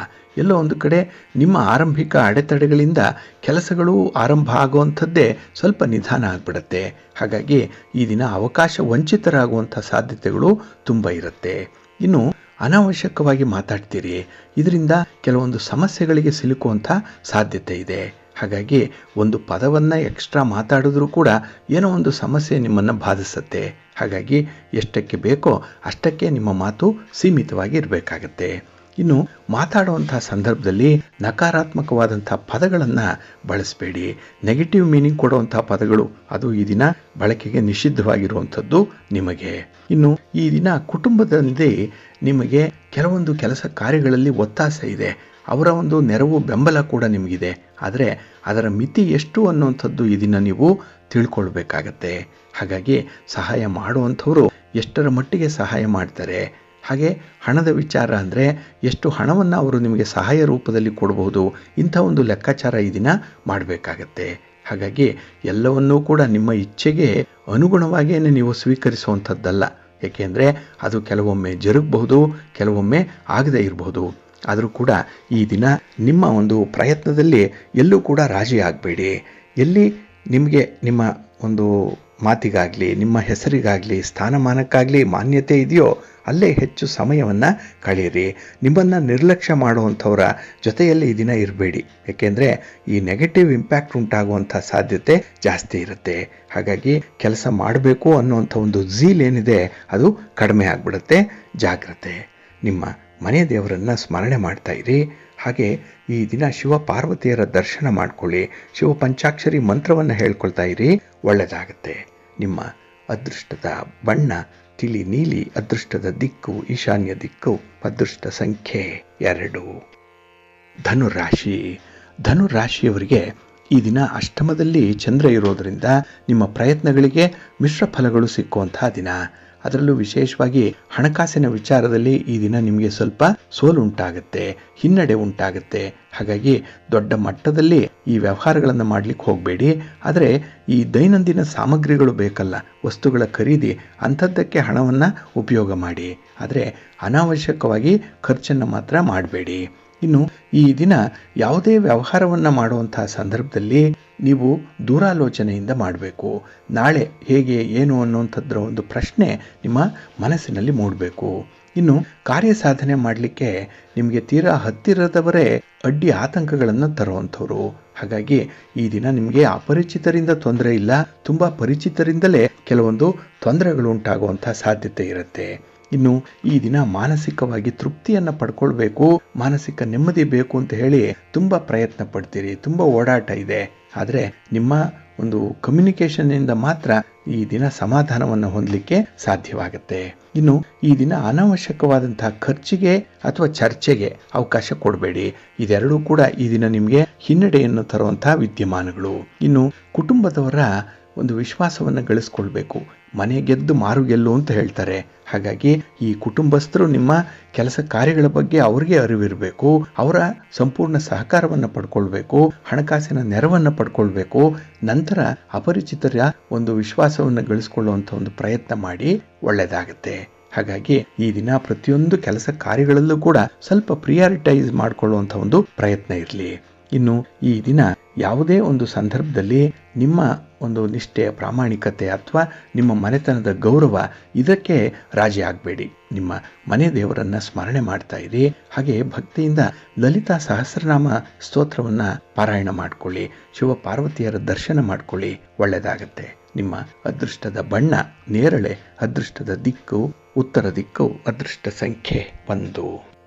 ಎಲ್ಲೋ ಒಂದು ಕಡೆ ನಿಮ್ಮ ಆರಂಭಿಕ ಅಡೆತಡೆಗಳಿಂದ ಕೆಲಸಗಳು ಆರಂಭ ಆಗುವಂಥದ್ದೇ ಸ್ವಲ್ಪ ನಿಧಾನ ಆಗಿಬಿಡುತ್ತೆ. ಹಾಗಾಗಿ ಈ ದಿನ ಅವಕಾಶ ವಂಚಿತರಾಗುವಂಥ ಸಾಧ್ಯತೆಗಳು ತುಂಬ ಇರುತ್ತೆ. ಇನ್ನು ಅನಾವಶ್ಯಕವಾಗಿ ಮಾತಾಡ್ತೀರಿ, ಇದರಿಂದ ಕೆಲವೊಂದು ಸಮಸ್ಯೆಗಳಿಗೆ ಸಿಲುಕುವಂಥ ಸಾಧ್ಯತೆ ಇದೆ. ಹಾಗಾಗಿ ಒಂದು ಪದವನ್ನು ಎಕ್ಸ್ಟ್ರಾ ಮಾತಾಡಿದ್ರೂ ಕೂಡ ಏನೋ ಒಂದು ಸಮಸ್ಯೆ ನಿಮ್ಮನ್ನು ಬಾಧಿಸುತ್ತೆ. ಹಾಗಾಗಿ ಎಷ್ಟಕ್ಕೆ ಬೇಕೋ ಅಷ್ಟಕ್ಕೆ ನಿಮ್ಮ ಮಾತು ಸೀಮಿತವಾಗಿ ಇರಬೇಕಾಗತ್ತೆ. ಇನ್ನು ಮಾತಾಡುವಂಥ ಸಂದರ್ಭದಲ್ಲಿ ನಕಾರಾತ್ಮಕವಾದಂಥ ಪದಗಳನ್ನು ಬಳಸಬೇಡಿ. ನೆಗೆಟಿವ್ ಮೀನಿಂಗ್ ಕೊಡುವಂಥ ಪದಗಳು ಅದು ಈ ದಿನ ಬಳಕೆಗೆ ನಿಷಿದ್ಧವಾಗಿರುವಂಥದ್ದು ನಿಮಗೆ. ಇನ್ನು ಈ ದಿನ ಕುಟುಂಬದಲ್ಲಿ ನಿಮಗೆ ಕೆಲವೊಂದು ಕೆಲಸ ಕಾರ್ಯಗಳಲ್ಲಿ ಒತ್ತಾಸೆ ಇದೆ. ಅವರ ಒಂದು ನೆರವು ಬೆಂಬಲ ಕೂಡ ನಿಮಗಿದೆ. ಆದರೆ ಅದರ ಮಿತಿ ಎಷ್ಟು ಅನ್ನುವಂಥದ್ದು ಈ ದಿನ ನೀವು ತಿಳ್ಕೊಳ್ಬೇಕಾಗತ್ತೆ. ಹಾಗಾಗಿ ಸಹಾಯ ಮಾಡುವಂಥವರು ಎಷ್ಟರ ಮಟ್ಟಿಗೆ ಸಹಾಯ ಮಾಡ್ತಾರೆ, ಹಾಗೆ ಹಣದ ವಿಚಾರ ಅಂದರೆ ಎಷ್ಟು ಹಣವನ್ನು ಅವರು ನಿಮಗೆ ಸಹಾಯ ರೂಪದಲ್ಲಿ ಕೊಡಬಹುದು, ಇಂಥ ಒಂದು ಲೆಕ್ಕಾಚಾರ ಈ ದಿನ ಮಾಡಬೇಕಾಗತ್ತೆ. ಹಾಗಾಗಿ ಎಲ್ಲವನ್ನೂ ಕೂಡ ನಿಮ್ಮ ಇಚ್ಛೆಗೆ ಅನುಗುಣವಾಗಿಯೇ ನೀವು ಸ್ವೀಕರಿಸುವಂಥದ್ದಲ್ಲ. ಏಕೆಂದರೆ ಅದು ಕೆಲವೊಮ್ಮೆ ಜರುಗಬಹುದು, ಕೆಲವೊಮ್ಮೆ ಆಗದೇ ಇರಬಹುದು. ಆದರೂ ಕೂಡ ಈ ದಿನ ನಿಮ್ಮ ಒಂದು ಪ್ರಯತ್ನದಲ್ಲಿ ಎಲ್ಲೂ ಕೂಡ ರಾಜಿ ಆಗಬೇಡಿ. ಎಲ್ಲಿ ನಿಮಗೆ ನಿಮ್ಮ ಒಂದು ಮಾತಿಗಾಗಲಿ, ನಿಮ್ಮ ಹೆಸರಿಗಾಗಲಿ, ಸ್ಥಾನಮಾನಕ್ಕಾಗಲಿ ಮಾನ್ಯತೆ ಇದೆಯೋ ಅಲ್ಲೇ ಹೆಚ್ಚು ಸಮಯವನ್ನು ಕಳೆಯಿರಿ. ನಿಮ್ಮನ್ನು ನಿರ್ಲಕ್ಷ್ಯ ಮಾಡುವಂಥವರ ಜೊತೆಯಲ್ಲಿ ಈ ದಿನ ಇರಬೇಡಿ. ಏಕೆಂದರೆ ಈ ನೆಗೆಟಿವ್ ಇಂಪ್ಯಾಕ್ಟ್ ಉಂಟಾಗುವಂಥ ಸಾಧ್ಯತೆ ಜಾಸ್ತಿ ಇರುತ್ತೆ. ಹಾಗಾಗಿ ಕೆಲಸ ಮಾಡಬೇಕು ಅನ್ನುವಂಥ ಒಂದು ಝೀಲ್ ಏನಿದೆ ಅದು ಕಡಿಮೆ ಆಗಿಬಿಡುತ್ತೆ. ಜಾಗ್ರತೆ. ನಿಮ್ಮ ಮನೆ ದೇವರನ್ನು ಸ್ಮರಣೆ ಮಾಡ್ತಾ ಇರಿ. ಹಾಗೆ ಈ ದಿನ ಶಿವ ಪಾರ್ವತಿಯರ ದರ್ಶನ ಮಾಡ್ಕೊಳ್ಳಿ. ಶಿವ ಪಂಚಾಕ್ಷರಿ ಮಂತ್ರವನ್ನು ಹೇಳ್ಕೊಳ್ತಾ ಇರಿ, ಒಳ್ಳೆಯದಾಗತ್ತೆ. ನಿಮ್ಮ ಅದೃಷ್ಟದ ಬಣ್ಣ ತಿಳಿ ನೀಲಿ, ಅದೃಷ್ಟದ ದಿಕ್ಕು ಈಶಾನ್ಯ ದಿಕ್ಕು, ಅದೃಷ್ಟ ಸಂಖ್ಯೆ 2. ಧನುರಾಶಿ. ಧನುರಾಶಿಯವರಿಗೆ ಈ ದಿನ ಅಷ್ಟಮದಲ್ಲಿ ಚಂದ್ರ ಇರೋದರಿಂದ ನಿಮ್ಮ ಪ್ರಯತ್ನಗಳಿಗೆ ಮಿಶ್ರ ಫಲಗಳು ಸಿಕ್ಕುವಂತಹ ದಿನ. ಅದರಲ್ಲೂ ವಿಶೇಷವಾಗಿ ಹಣಕಾಸಿನ ವಿಚಾರದಲ್ಲಿ ಈ ದಿನ ನಿಮಗೆ ಸ್ವಲ್ಪ ಸೋಲು ಉಂಟಾಗುತ್ತೆ, ಹಿನ್ನಡೆ ಉಂಟಾಗುತ್ತೆ. ಹಾಗಾಗಿ ದೊಡ್ಡ ಮಟ್ಟದಲ್ಲಿ ಈ ವ್ಯವಹಾರಗಳನ್ನು ಮಾಡಲಿಕ್ಕೆ ಹೋಗಬೇಡಿ. ಆದರೆ ಈ ದೈನಂದಿನ ಸಾಮಗ್ರಿಗಳು ಬೇಕಲ್ಲ, ವಸ್ತುಗಳ ಖರೀದಿ, ಅಂಥದ್ದಕ್ಕೆ ಹಣವನ್ನು ಉಪಯೋಗ ಮಾಡಿ. ಆದರೆ ಅನಾವಶ್ಯಕವಾಗಿ ಖರ್ಚನ್ನು ಮಾತ್ರ ಮಾಡಬೇಡಿ. ಇನ್ನು ಈ ದಿನ ಯಾವುದೇ ವ್ಯವಹಾರವನ್ನು ಮಾಡುವಂತಹ ಸಂದರ್ಭದಲ್ಲಿ ನೀವು ದೂರಾಲೋಚನೆಯಿಂದ ಮಾಡಬೇಕು. ನಾಳೆ ಹೇಗೆ ಏನು ಅನ್ನುವಂಥದ್ರ ಒಂದು ಪ್ರಶ್ನೆ ನಿಮ್ಮ ಮನಸ್ಸಿನಲ್ಲಿ ಮೂಡಬೇಕು. ಇನ್ನು ಕಾರ್ಯ ಸಾಧನೆ ಮಾಡಲಿಕ್ಕೆ ನಿಮಗೆ ತೀರಾ ಹತ್ತಿರದವರೇ ಅಡ್ಡಿ ಆತಂಕಗಳನ್ನು ತರುವಂಥವ್ರು. ಹಾಗಾಗಿ ಈ ದಿನ ನಿಮಗೆ ಅಪರಿಚಿತರಿಂದ ತೊಂದರೆ ಇಲ್ಲ, ತುಂಬ ಪರಿಚಿತರಿಂದಲೇ ಕೆಲವೊಂದು ತೊಂದರೆಗಳು ಉಂಟಾಗುವಂಥ ಸಾಧ್ಯತೆ ಇರುತ್ತೆ. ಇನ್ನು ಈ ದಿನ ಮಾನಸಿಕವಾಗಿ ತೃಪ್ತಿಯನ್ನು ಪಡ್ಕೊಳ್ಬೇಕು, ಮಾನಸಿಕ ನೆಮ್ಮದಿ ಬೇಕು ಅಂತ ಹೇಳಿ ತುಂಬ ಪ್ರಯತ್ನ ಪಡ್ತೀರಿ, ತುಂಬ ಓಡಾಟ ಇದೆ. ಆದರೆ ನಿಮ್ಮ ಒಂದು ಕಮ್ಯುನಿಕೇಷನ್ನಿಂದ ಮಾತ್ರ ಈ ದಿನ ಸಮಾಧಾನವನ್ನು ಹೊಂದಲಿಕ್ಕೆ ಸಾಧ್ಯವಾಗುತ್ತೆ. ಇನ್ನು ಈ ದಿನ ಅನಾವಶ್ಯಕವಾದಂತಹ ಖರ್ಚಿಗೆ ಅಥವಾ ಚರ್ಚೆಗೆ ಅವಕಾಶ ಕೊಡಬೇಡಿ. ಇದೆರಡೂ ಕೂಡ ಈ ದಿನ ನಿಮಗೆ ಹಿನ್ನಡೆಯನ್ನು ತರುವಂತಹ ವಿದ್ಯಮಾನಗಳು. ಇನ್ನು ಕುಟುಂಬದವರ ಒಂದು ವಿಶ್ವಾಸವನ್ನು ಗಳಿಸ್ಕೊಳ್ಬೇಕು. ಮನೆ ಗೆದ್ದು ಮಾರು ಗೆಲ್ಲು ಅಂತ ಹೇಳ್ತಾರೆ. ಹಾಗಾಗಿ ಈ ಕುಟುಂಬಸ್ಥರು ನಿಮ್ಮ ಕೆಲಸ ಕಾರ್ಯಗಳ ಬಗ್ಗೆ ಅವ್ರಿಗೆ ಅರಿವಿರಬೇಕು, ಅವರ ಸಂಪೂರ್ಣ ಸಹಕಾರವನ್ನು ಪಡ್ಕೊಳ್ಬೇಕು, ಹಣಕಾಸಿನ ನೆರವನ್ನು ಪಡ್ಕೊಳ್ಬೇಕು. ನಂತರ ಅಪರಿಚಿತರ ಒಂದು ವಿಶ್ವಾಸವನ್ನು ಗಳಿಸ್ಕೊಳ್ಳುವಂಥ ಒಂದು ಪ್ರಯತ್ನ ಮಾಡಿ, ಒಳ್ಳೆಯದಾಗುತ್ತೆ. ಹಾಗಾಗಿ ಈ ದಿನ ಪ್ರತಿಯೊಂದು ಕೆಲಸ ಕಾರ್ಯಗಳಲ್ಲೂ ಕೂಡ ಸ್ವಲ್ಪ ಪ್ರಿಯಾರಿಟೈಸ್ ಮಾಡಿಕೊಳ್ಳುವಂಥ ಒಂದು ಪ್ರಯತ್ನ ಇರಲಿ. ಇನ್ನು ಈ ದಿನ ಯಾವುದೇ ಒಂದು ಸಂದರ್ಭದಲ್ಲಿ ನಿಮ್ಮ ಒಂದು ನಿಷ್ಠೆ, ಪ್ರಾಮಾಣಿಕತೆ ಅಥವಾ ನಿಮ್ಮ ಮನೆತನದ ಗೌರವ ಇದಕ್ಕೆ ರಾಜಿ ಆಗಬೇಡಿ. ನಿಮ್ಮ ಮನೆ ದೇವರನ್ನು ಸ್ಮರಣೆ ಮಾಡ್ತಾ ಇರಿ. ಹಾಗೆ ಭಕ್ತಿಯಿಂದ ಲಲಿತಾ ಸಹಸ್ರನಾಮ ಸ್ತೋತ್ರವನ್ನು ಪಾರಾಯಣ ಮಾಡಿಕೊಳ್ಳಿ, ಶಿವ ಪಾರ್ವತಿಯರ ದರ್ಶನ ಮಾಡಿಕೊಳ್ಳಿ, ಒಳ್ಳೆಯದಾಗತ್ತೆ. ನಿಮ್ಮ ಅದೃಷ್ಟದ ಬಣ್ಣ ನೇರಳೆ, ಅದೃಷ್ಟದ ದಿಕ್ಕು ಉತ್ತರ ದಿಕ್ಕು, ಅದೃಷ್ಟ ಸಂಖ್ಯೆ 1.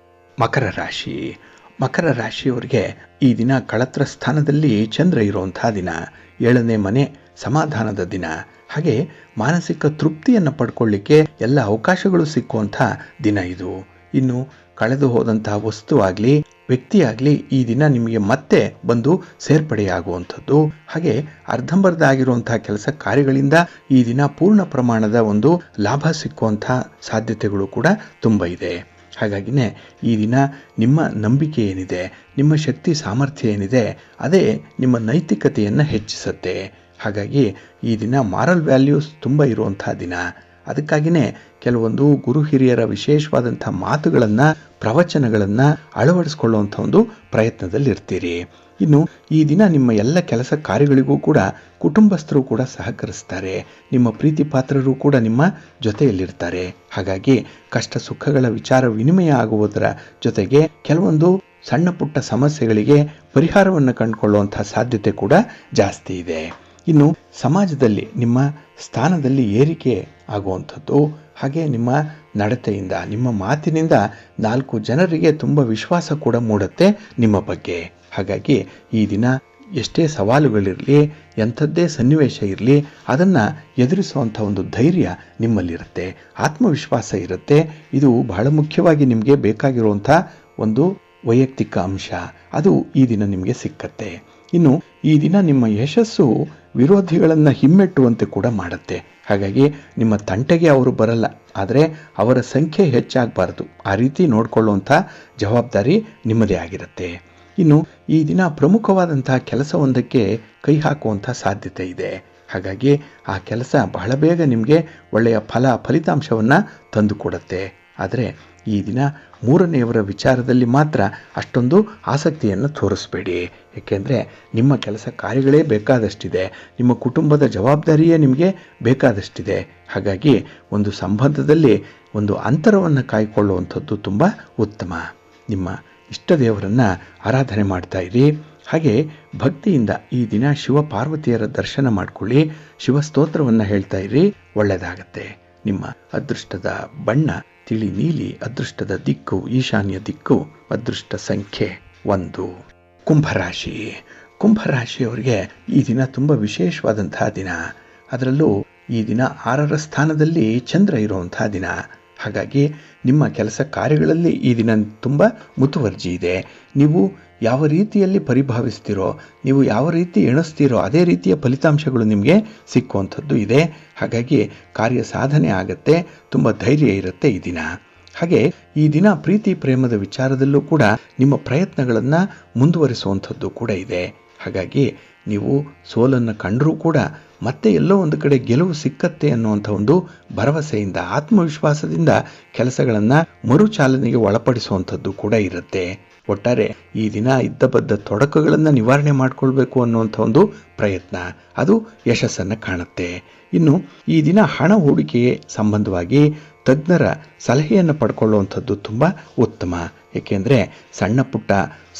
ಮಕರ ರಾಶಿ. ಮಕರ ರಾಶಿಯವರಿಗೆ ಈ ದಿನ ಕಳತ್ರ ಸ್ಥಾನದಲ್ಲಿ ಚಂದ್ರ ಇರುವಂತಹ ದಿನ, 7ನೇ ಮನೆ, ಸಮಾಧಾನದ ದಿನ. ಹಾಗೆ ಮಾನಸಿಕ ತೃಪ್ತಿಯನ್ನು ಪಡ್ಕೊಳ್ಳಿಕ್ಕೆ ಎಲ್ಲ ಅವಕಾಶಗಳು ಸಿಕ್ಕುವಂಥ ದಿನ ಇದು. ಇನ್ನು ಕಳೆದು ಹೋದಂತಹ ವಸ್ತು ಆಗಲಿ ವ್ಯಕ್ತಿಯಾಗಲಿ ಈ ದಿನ ನಿಮಗೆ ಮತ್ತೆ ಬಂದು ಸೇರ್ಪಡೆಯಾಗುವಂಥದ್ದು. ಹಾಗೆ ಅರ್ಧಂಬರ್ಧ ಆಗಿರುವಂತಹ ಕೆಲಸ ಕಾರ್ಯಗಳಿಂದ ಈ ದಿನ ಪೂರ್ಣ ಪ್ರಮಾಣದ ಒಂದು ಲಾಭ ಸಿಕ್ಕುವಂಥ ಸಾಧ್ಯತೆಗಳು ಕೂಡ ತುಂಬ ಇದೆ. ಹಾಗಾಗಿನೇ ಈ ದಿನ ನಿಮ್ಮ ನಂಬಿಕೆ ಏನಿದೆ, ನಿಮ್ಮ ಶಕ್ತಿ ಸಾಮರ್ಥ್ಯ ಏನಿದೆ, ಅದೇ ನಿಮ್ಮ ನೈತಿಕತೆಯನ್ನು ಹೆಚ್ಚಿಸುತ್ತೆ. ಹಾಗಾಗಿ ಈ ದಿನ ಮಾರಲ್ ವ್ಯಾಲ್ಯೂಸ್ ತುಂಬ ಇರುವಂಥ ದಿನ. ಅದಕ್ಕಾಗಿಯೇ ಕೆಲವೊಂದು ಗುರು ಹಿರಿಯರ ವಿಶೇಷವಾದಂಥ ಮಾತುಗಳನ್ನು, ಪ್ರವಚನಗಳನ್ನು ಅಳವಡಿಸ್ಕೊಳ್ಳುವಂಥ ಒಂದು ಪ್ರಯತ್ನದಲ್ಲಿರ್ತೀರಿ. ಇನ್ನು ಈ ದಿನ ನಿಮ್ಮ ಎಲ್ಲ ಕೆಲಸ ಕಾರ್ಯಗಳಿಗೂ ಕೂಡ ಕುಟುಂಬಸ್ಥರು ಕೂಡ ಸಹಕರಿಸ್ತಾರೆ. ನಿಮ್ಮ ಪ್ರೀತಿ ಪಾತ್ರರು ಕೂಡ ನಿಮ್ಮ ಜೊತೆಯಲ್ಲಿರ್ತಾರೆ. ಹಾಗಾಗಿ ಕಷ್ಟ ಸುಖಗಳ ವಿಚಾರ ವಿನಿಮಯ ಆಗುವುದರ ಜೊತೆಗೆ ಕೆಲವೊಂದು ಸಣ್ಣ ಪುಟ್ಟ ಸಮಸ್ಯೆಗಳಿಗೆ ಪರಿಹಾರವನ್ನು ಕಂಡುಕೊಳ್ಳುವಂಥ ಸಾಧ್ಯತೆ ಕೂಡ ಜಾಸ್ತಿ ಇದೆ. ಇನ್ನು ಸಮಾಜದಲ್ಲಿ ನಿಮ್ಮ ಸ್ಥಾನದಲ್ಲಿ ಏರಿಕೆ ಆಗುವಂಥದ್ದು, ಹಾಗೆ ನಿಮ್ಮ ನಡತೆಯಿಂದ, ನಿಮ್ಮ ಮಾತಿನಿಂದ 4 ಜನರಿಗೆ ತುಂಬ ವಿಶ್ವಾಸ ಕೂಡ ಮೂಡುತ್ತೆ ನಿಮ್ಮ ಬಗ್ಗೆ. ಹಾಗಾಗಿ ಈ ದಿನ ಎಷ್ಟೇ ಸವಾಲುಗಳಿರಲಿ, ಎಂಥದ್ದೇ ಸನ್ನಿವೇಶ ಇರಲಿ, ಅದನ್ನು ಎದುರಿಸುವಂಥ ಒಂದು ಧೈರ್ಯ ನಿಮ್ಮಲ್ಲಿರುತ್ತೆ, ಆತ್ಮವಿಶ್ವಾಸ ಇರುತ್ತೆ. ಇದು ಬಹಳ ಮುಖ್ಯವಾಗಿ ನಿಮಗೆ ಬೇಕಾಗಿರುವಂಥ ಒಂದು ವೈಯಕ್ತಿಕ ಅಂಶ. ಅದು ಈ ದಿನ ನಿಮಗೆ ಸಿಕ್ಕತ್ತೆ. ಇನ್ನು ಈ ದಿನ ನಿಮ್ಮ ಯಶಸ್ಸು ವಿರೋಧಿಗಳನ್ನು ಹಿಮ್ಮೆಟ್ಟುವಂತೆ ಕೂಡ ಮಾಡುತ್ತೆ. ಹಾಗಾಗಿ ನಿಮ್ಮ ತಂಟೆಗೆ ಅವರು ಬರಲ್ಲ, ಆದರೆ ಅವರ ಸಂಖ್ಯೆ ಹೆಚ್ಚಾಗಬಾರ್ದು. ಆ ರೀತಿ ನೋಡಿಕೊಳ್ಳುವಂಥ ಜವಾಬ್ದಾರಿ ನಿಮ್ಮದೇ ಆಗಿರುತ್ತೆ. ಇನ್ನು ಈ ದಿನ ಪ್ರಮುಖವಾದಂತಹ ಕೆಲಸವೊಂದಕ್ಕೆ ಕೈ ಹಾಕುವಂಥ ಸಾಧ್ಯತೆ ಇದೆ. ಹಾಗಾಗಿ ಆ ಕೆಲಸ ಬಹಳ ಬೇಗ ನಿಮಗೆ ಒಳ್ಳೆಯ ಫಲಿತಾಂಶವನ್ನು ತಂದುಕೊಡುತ್ತೆ. ಆದರೆ ಈ ದಿನ 3ನೇಯವರ ವಿಚಾರದಲ್ಲಿ ಮಾತ್ರ ಅಷ್ಟೊಂದು ಆಸಕ್ತಿಯನ್ನು ತೋರಿಸಬೇಡಿ. ಏಕೆಂದರೆ ನಿಮ್ಮ ಕೆಲಸ ಕಾರ್ಯಗಳೇ ಬೇಕಾದಷ್ಟಿದೆ, ನಿಮ್ಮ ಕುಟುಂಬದ ಜವಾಬ್ದಾರಿಯೇ ನಿಮಗೆ ಬೇಕಾದಷ್ಟಿದೆ. ಹಾಗಾಗಿ ಒಂದು ಸಂಬಂಧದಲ್ಲಿ ಒಂದು ಅಂತರವನ್ನು ಕಾಯ್ಕೊಳ್ಳುವಂಥದ್ದು ತುಂಬ ಉತ್ತಮ. ನಿಮ್ಮ ಇಷ್ಟ ದೇವರನ್ನು ಆರಾಧನೆ ಮಾಡ್ತಾ ಇರಿ. ಹಾಗೆ ಭಕ್ತಿಯಿಂದ ಈ ದಿನ ಶಿವ ಪಾರ್ವತಿಯರ ದರ್ಶನ ಮಾಡಿಕೊಳ್ಳಿ, ಶಿವಸ್ತೋತ್ರವನ್ನು ಹೇಳ್ತಾ ಇರಿ, ಒಳ್ಳೆಯದಾಗತ್ತೆ. ನಿಮ್ಮ ಅದೃಷ್ಟದ ಬಣ್ಣ ತಿಳಿ ನೀಲಿ, ಅದೃಷ್ಟದ ದಿಕ್ಕು ಈಶಾನ್ಯ ದಿಕ್ಕು, ಅದೃಷ್ಟ ಸಂಖ್ಯೆ 1. ಕುಂಭರಾಶಿ. ಕುಂಭರಾಶಿಯವರಿಗೆ ಈ ದಿನ ತುಂಬ ವಿಶೇಷವಾದಂತಹ ದಿನ. ಅದರಲ್ಲೂ ಈ ದಿನ 6ರ ಸ್ಥಾನದಲ್ಲಿ ಚಂದ್ರ ಇರುವಂತಹ ದಿನ. ಹಾಗಾಗಿ ನಿಮ್ಮ ಕೆಲಸ ಕಾರ್ಯಗಳಲ್ಲಿ ಈ ದಿನ ತುಂಬ ಮುತುವರ್ಜಿ ಇದೆ. ನೀವು ಯಾವ ರೀತಿಯಲ್ಲಿ ಪರಿಭಾವಿಸ್ತೀರೋ, ನೀವು ಯಾವ ರೀತಿ ಎಣಿಸ್ತೀರೋ ಅದೇ ರೀತಿಯ ಫಲಿತಾಂಶಗಳು ನಿಮಗೆ ಸಿಕ್ಕುವಂಥದ್ದು ಇದೆ. ಹಾಗಾಗಿ ಕಾರ್ಯ ಸಾಧನೆ ಆಗತ್ತೆ, ತುಂಬ ಧೈರ್ಯ ಇರುತ್ತೆ ಈ ದಿನ. ಹಾಗೆ ಈ ದಿನ ಪ್ರೀತಿ ಪ್ರೇಮದ ವಿಚಾರದಲ್ಲೂ ಕೂಡ ನಿಮ್ಮ ಪ್ರಯತ್ನಗಳನ್ನು ಮುಂದುವರಿಸುವಂಥದ್ದು ಕೂಡ ಇದೆ. ಹಾಗಾಗಿ ನೀವು ಸೋಲನ್ನು ಕಂಡರೂ ಕೂಡ ಮತ್ತೆ ಎಲ್ಲೋ ಒಂದು ಕಡೆ ಗೆಲುವು ಸಿಕ್ಕತ್ತೆ ಅನ್ನುವಂಥ ಒಂದು ಭರವಸೆಯಿಂದ, ಆತ್ಮವಿಶ್ವಾಸದಿಂದ ಕೆಲಸಗಳನ್ನು ಮರುಚಾಲನೆಗೆ ಒಳಪಡಿಸುವಂಥದ್ದು ಕೂಡ ಇರುತ್ತೆ. ಒಟ್ಟಾರೆ ಈ ದಿನ ಇದ್ದಬದ್ದ ತೊಡಕುಗಳನ್ನು ನಿವಾರಣೆ ಮಾಡಿಕೊಳ್ಬೇಕು ಅನ್ನುವಂಥ ಒಂದು ಪ್ರಯತ್ನ, ಅದು ಯಶಸ್ಸನ್ನು ಕಾಣುತ್ತೆ. ಇನ್ನು ಈ ದಿನ ಹಣ ಹೂಡಿಕೆಗೆ ಸಂಬಂಧವಾಗಿ ತಜ್ಞರ ಸಲಹೆಯನ್ನು ಪಡ್ಕೊಳ್ಳುವಂಥದ್ದು ತುಂಬ ಉತ್ತಮ. ಏಕೆಂದರೆ ಸಣ್ಣ ಪುಟ್ಟ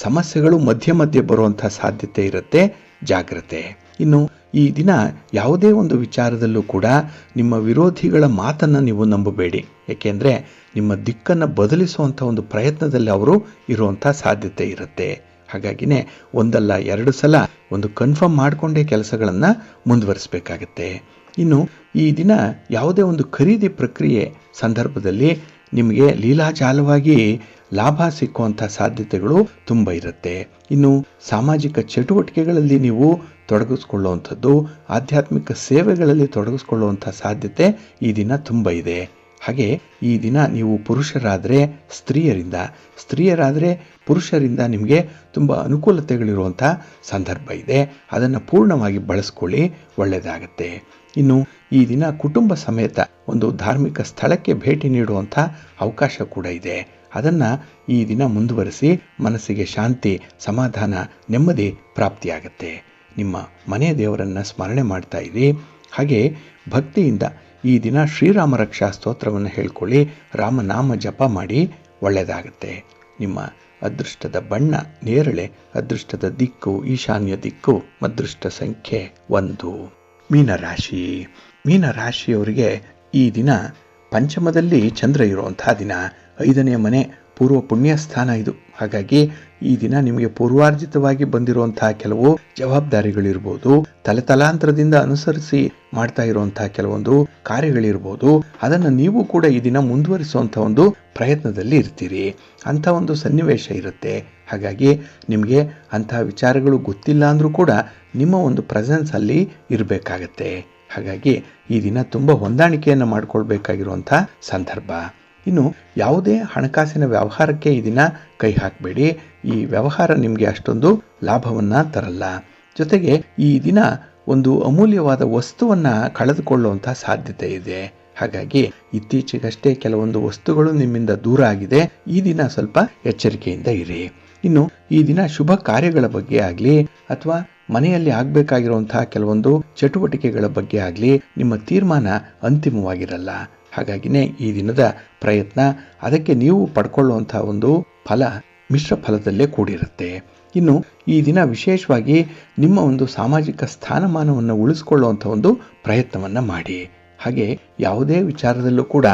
ಸಮಸ್ಯೆಗಳು ಮಧ್ಯೆ ಮಧ್ಯೆ ಬರುವಂಥ ಸಾಧ್ಯತೆ ಇರುತ್ತೆ, ಜಾಗ್ರತೆ. ಇನ್ನು ಈ ದಿನ ಯಾವುದೇ ಒಂದು ವಿಚಾರದಲ್ಲೂ ಕೂಡ ನಿಮ್ಮ ವಿರೋಧಿಗಳ ಮಾತನ್ನು ನೀವು ನಂಬಬೇಡಿ. ಏಕೆಂದರೆ ನಿಮ್ಮ ದಿಕ್ಕನ್ನು ಬದಲಿಸುವಂಥ ಒಂದು ಪ್ರಯತ್ನದಲ್ಲಿ ಅವರು ಇರುವಂಥ ಸಾಧ್ಯತೆ ಇರುತ್ತೆ. ಹಾಗಾಗಿನೇ ಒಂದಲ್ಲ 2 ಸಲ ಒಂದು ಕನ್ಫರ್ಮ್ ಮಾಡಿಕೊಂಡೇ ಕೆಲಸಗಳನ್ನು ಮುಂದುವರಿಸಬೇಕಾಗತ್ತೆ. ಇನ್ನು ಈ ದಿನ ಯಾವುದೇ ಒಂದು ಖರೀದಿ ಪ್ರಕ್ರಿಯೆ ಸಂದರ್ಭದಲ್ಲಿ ನಿಮಗೆ ಲೀಲಾಜಾಲವಾಗಿ ಲಾಭ ಸಿಕ್ಕುವಂಥ ಸಾಧ್ಯತೆಗಳು ತುಂಬ ಇರುತ್ತೆ. ಇನ್ನು ಸಾಮಾಜಿಕ ಚಟುವಟಿಕೆಗಳಲ್ಲಿ ನೀವು ತೊಡಗಿಸ್ಕೊಳ್ಳುವಂಥದ್ದು, ಆಧ್ಯಾತ್ಮಿಕ ಸೇವೆಗಳಲ್ಲಿ ತೊಡಗಿಸ್ಕೊಳ್ಳುವಂಥ ಸಾಧ್ಯತೆ ಈ ದಿನ ತುಂಬ ಇದೆ. ಹಾಗೆ ಈ ದಿನ ನೀವು ಪುರುಷರಾದರೆ ಸ್ತ್ರೀಯರಾದರೆ ಪುರುಷರಿಂದ ನಿಮಗೆ ತುಂಬ ಅನುಕೂಲತೆಗಳಿರುವಂಥ ಸಂದರ್ಭ ಇದೆ. ಅದನ್ನು ಪೂರ್ಣವಾಗಿ ಬಳಸ್ಕೊಳ್ಳಿ, ಒಳ್ಳೆಯದಾಗತ್ತೆ. ಇನ್ನು ಈ ದಿನ ಕುಟುಂಬ ಸಮೇತ ಒಂದು ಧಾರ್ಮಿಕ ಸ್ಥಳಕ್ಕೆ ಭೇಟಿ ನೀಡುವಂಥ ಅವಕಾಶ ಕೂಡ ಇದೆ. ಅದನ್ನು ಈ ದಿನ ಮುಂದುವರಿಸಿ ಮನಸ್ಸಿಗೆ ಶಾಂತಿ, ಸಮಾಧಾನ, ನೆಮ್ಮದಿ ಪ್ರಾಪ್ತಿಯಾಗತ್ತೆ. ನಿಮ್ಮ ಮನೆಯ ದೇವರನ್ನು ಸ್ಮರಣೆ ಮಾಡ್ತಾ ಇರಿ. ಹಾಗೆ ಭಕ್ತಿಯಿಂದ ಈ ದಿನ ಶ್ರೀರಾಮ ರಕ್ಷಾ ಸ್ತೋತ್ರವನ್ನು ಹೇಳ್ಕೊಳ್ಳಿ, ರಾಮನಾಮ ಜಪ ಮಾಡಿ, ಒಳ್ಳೆಯದಾಗತ್ತೆ. ನಿಮ್ಮ ಅದೃಷ್ಟದ ಬಣ್ಣ ನೇರಳೆ, ಅದೃಷ್ಟದ ದಿಕ್ಕು ಈಶಾನ್ಯ ದಿಕ್ಕು, ಅದೃಷ್ಟ ಸಂಖ್ಯೆ 1. ಮೀನರಾಶಿ. ಮೀನರಾಶಿಯವರಿಗೆ ಈ ದಿನ ಪಂಚಮದಲ್ಲಿ ಚಂದ್ರ ಇರುವಂತಹ ದಿನ. 5ನೇ ಮನೆ ಪೂರ್ವ ಪುಣ್ಯ ಸ್ಥಾನ ಇದು. ಹಾಗಾಗಿ ಈ ದಿನ ನಿಮಗೆ ಪೂರ್ವಾರ್ಜಿತವಾಗಿ ಬಂದಿರುವಂತಹ ಕೆಲವು ಜವಾಬ್ದಾರಿಗಳಿರ್ಬೋದು, ತಲೆತಲಾಂತರದಿಂದ ಅನುಸರಿಸಿ ಮಾಡ್ತಾ ಇರುವಂತಹ ಕೆಲವೊಂದು ಕಾರ್ಯಗಳಿರ್ಬೋದು, ಅದನ್ನು ನೀವು ಕೂಡ ಈ ದಿನ ಮುಂದುವರಿಸುವಂಥ ಒಂದು ಪ್ರಯತ್ನದಲ್ಲಿ ಇರ್ತೀರಿ. ಅಂಥ ಒಂದು ಸನ್ನಿವೇಶ ಇರುತ್ತೆ. ಹಾಗಾಗಿ ನಿಮಗೆ ಅಂತಹ ವಿಚಾರಗಳು ಗೊತ್ತಿಲ್ಲ ಅಂದರೂ ಕೂಡ ನಿಮ್ಮ ಒಂದು ಪ್ರೆಸೆನ್ಸ್ ಅಲ್ಲಿ ಇರಬೇಕಾಗತ್ತೆ. ಹಾಗಾಗಿ ಈ ದಿನ ತುಂಬ ಹೊಂದಾಣಿಕೆಯನ್ನು ಮಾಡಿಕೊಳ್ಬೇಕಾಗಿರುವಂಥ ಸಂದರ್ಭ. ಇನ್ನು ಯಾವುದೇ ಹಣಕಾಸಿನ ವ್ಯವಹಾರಕ್ಕೆ ಈ ದಿನ ಕೈ ಹಾಕಬೇಡಿ. ಈ ವ್ಯವಹಾರ ನಿಮಗೆ ಅಷ್ಟೊಂದು ಲಾಭವನ್ನು ತರಲ್ಲ. ಜೊತೆಗೆ ಈ ದಿನ ಒಂದು ಅಮೂಲ್ಯವಾದ ವಸ್ತುವನ್ನು ಕಳೆದುಕೊಳ್ಳುವಂಥ ಸಾಧ್ಯತೆ ಇದೆ. ಹಾಗಾಗಿ ಇತ್ತೀಚೆಗಷ್ಟೇ ಕೆಲವೊಂದು ವಸ್ತುಗಳು ನಿಮ್ಮಿಂದ ದೂರ ಆಗಿದೆ. ಈ ದಿನ ಸ್ವಲ್ಪ ಎಚ್ಚರಿಕೆಯಿಂದ ಇರಿ. ಇನ್ನು ಈ ದಿನ ಶುಭ ಕಾರ್ಯಗಳ ಬಗ್ಗೆ ಆಗಲಿ ಅಥವಾ ಮನೆಯಲ್ಲಿ ಆಗಬೇಕಾಗಿರುವಂತಹ ಕೆಲವೊಂದು ಚಟುವಟಿಕೆಗಳ ಬಗ್ಗೆ ಆಗಲಿ ನಿಮ್ಮ ತೀರ್ಮಾನ ಅಂತಿಮವಾಗಿರಲ್ಲ. ಹಾಗಾಗಿನೇ ಈ ದಿನದ ಪ್ರಯತ್ನ, ಅದಕ್ಕೆ ನೀವು ಪಡ್ಕೊಳ್ಳುವಂತಹ ಒಂದು ಫಲ ಮಿಶ್ರ ಫಲದಲ್ಲೇ ಕೂಡಿರುತ್ತೆ. ಇನ್ನು ಈ ದಿನ ವಿಶೇಷವಾಗಿ ನಿಮ್ಮ ಒಂದು ಸಾಮಾಜಿಕ ಸ್ಥಾನಮಾನವನ್ನು ಉಳಿಸ್ಕೊಳ್ಳುವಂಥ ಒಂದು ಪ್ರಯತ್ನವನ್ನು ಮಾಡಿ. ಹಾಗೆ ಯಾವುದೇ ವಿಚಾರದಲ್ಲೂ ಕೂಡ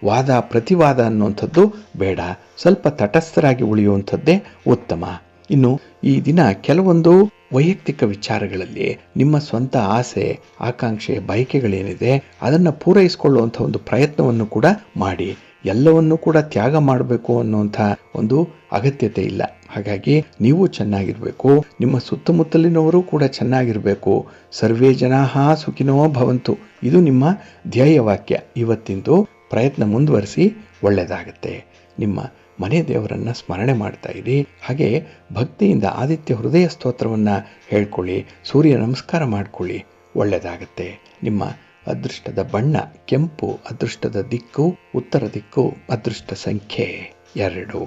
ವಾದ ಪ್ರತಿವಾದ ಅನ್ನುವಂಥದ್ದು ಬೇಡ. ಸ್ವಲ್ಪ ತಟಸ್ಥರಾಗಿ ಉಳಿಯುವಂಥದ್ದೇ ಉತ್ತಮ. ಇನ್ನು ಈ ದಿನ ಕೆಲವೊಂದು ವೈಯಕ್ತಿಕ ವಿಚಾರಗಳಲ್ಲಿ ನಿಮ್ಮ ಸ್ವಂತ ಆಸೆ, ಆಕಾಂಕ್ಷೆ, ಬಯಕೆಗಳೇನಿದೆ ಅದನ್ನು ಪೂರೈಸಿಕೊಳ್ಳುವಂಥ ಒಂದು ಪ್ರಯತ್ನವನ್ನು ಕೂಡ ಮಾಡಿ. ಎಲ್ಲವನ್ನೂ ಕೂಡ ತ್ಯಾಗ ಮಾಡಬೇಕು ಅನ್ನುವಂಥ ಒಂದು ಅಗತ್ಯತೆ ಇಲ್ಲ. ಹಾಗಾಗಿ ನೀವು ಚೆನ್ನಾಗಿರಬೇಕು, ನಿಮ್ಮ ಸುತ್ತಮುತ್ತಲಿನವರು ಕೂಡ ಚೆನ್ನಾಗಿರಬೇಕು. ಸರ್ವೇ ಜನಾಃ ಸುಖಿನೋ ಭವಂತು, ಇದು ನಿಮ್ಮ ಧ್ಯೇಯವಾಕ್ಯ. ಇವತ್ತಿಂದು ಪ್ರಯತ್ನ ಮುಂದುವರಿಸಿ, ಒಳ್ಳೆಯದಾಗತ್ತೆ. ನಿಮ್ಮ ಮನೆ ದೇವರನ್ನು ಸ್ಮರಣೆ ಮಾಡ್ತಾ ಇರಿ. ಹಾಗೆ ಭಕ್ತಿಯಿಂದ ಆದಿತ್ಯ ಹೃದಯ ಸ್ತೋತ್ರವನ್ನು ಹೇಳ್ಕೊಳ್ಳಿ, ಸೂರ್ಯ ನಮಸ್ಕಾರ ಮಾಡ್ಕೊಳ್ಳಿ, ಒಳ್ಳೆಯದಾಗತ್ತೆ. ನಿಮ್ಮ ಅದೃಷ್ಟದ ಬಣ್ಣ ಕೆಂಪು, ಅದೃಷ್ಟದ ದಿಕ್ಕು ಉತ್ತರ ದಿಕ್ಕು, ಅದೃಷ್ಟ ಸಂಖ್ಯೆ 2.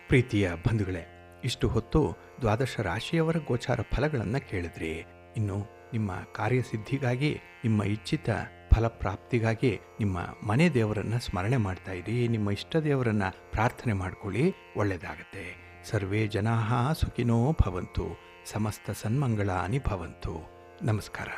ಪ್ರೀತಿಯ ಬಂಧುಗಳೇ, ಇಷ್ಟು ಹೊತ್ತು ದ್ವಾದಶ ರಾಶಿಯವರ ಗೋಚಾರ ಫಲಗಳನ್ನು ಕೇಳಿದ್ರಿ. ಇನ್ನು ನಿಮ್ಮ ಕಾರ್ಯಸಿದ್ಧಿಗಾಗಿ, ನಿಮ್ಮ ಇಚ್ಛಿತ ಫಲಪ್ರಾಪ್ತಿಗಾಗಿ ನಿಮ್ಮ ಮನೆ ದೇವರನ್ನು ಸ್ಮರಣೆ ಮಾಡ್ತಾ ಇರಿ. ನಿಮ್ಮ ಇಷ್ಟ ದೇವರನ್ನು ಪ್ರಾರ್ಥನೆ ಮಾಡ್ಕೊಳ್ಳಿ, ಒಳ್ಳೆಯದಾಗತ್ತೆ. ಸರ್ವೇ ಜನಾಃ ಸುಖಿನೋ ಭವಂತು, ಸಮಸ್ತ ಸನ್ಮಂಗಳಾನಿ ಭವಂತು. ನಮಸ್ಕಾರ.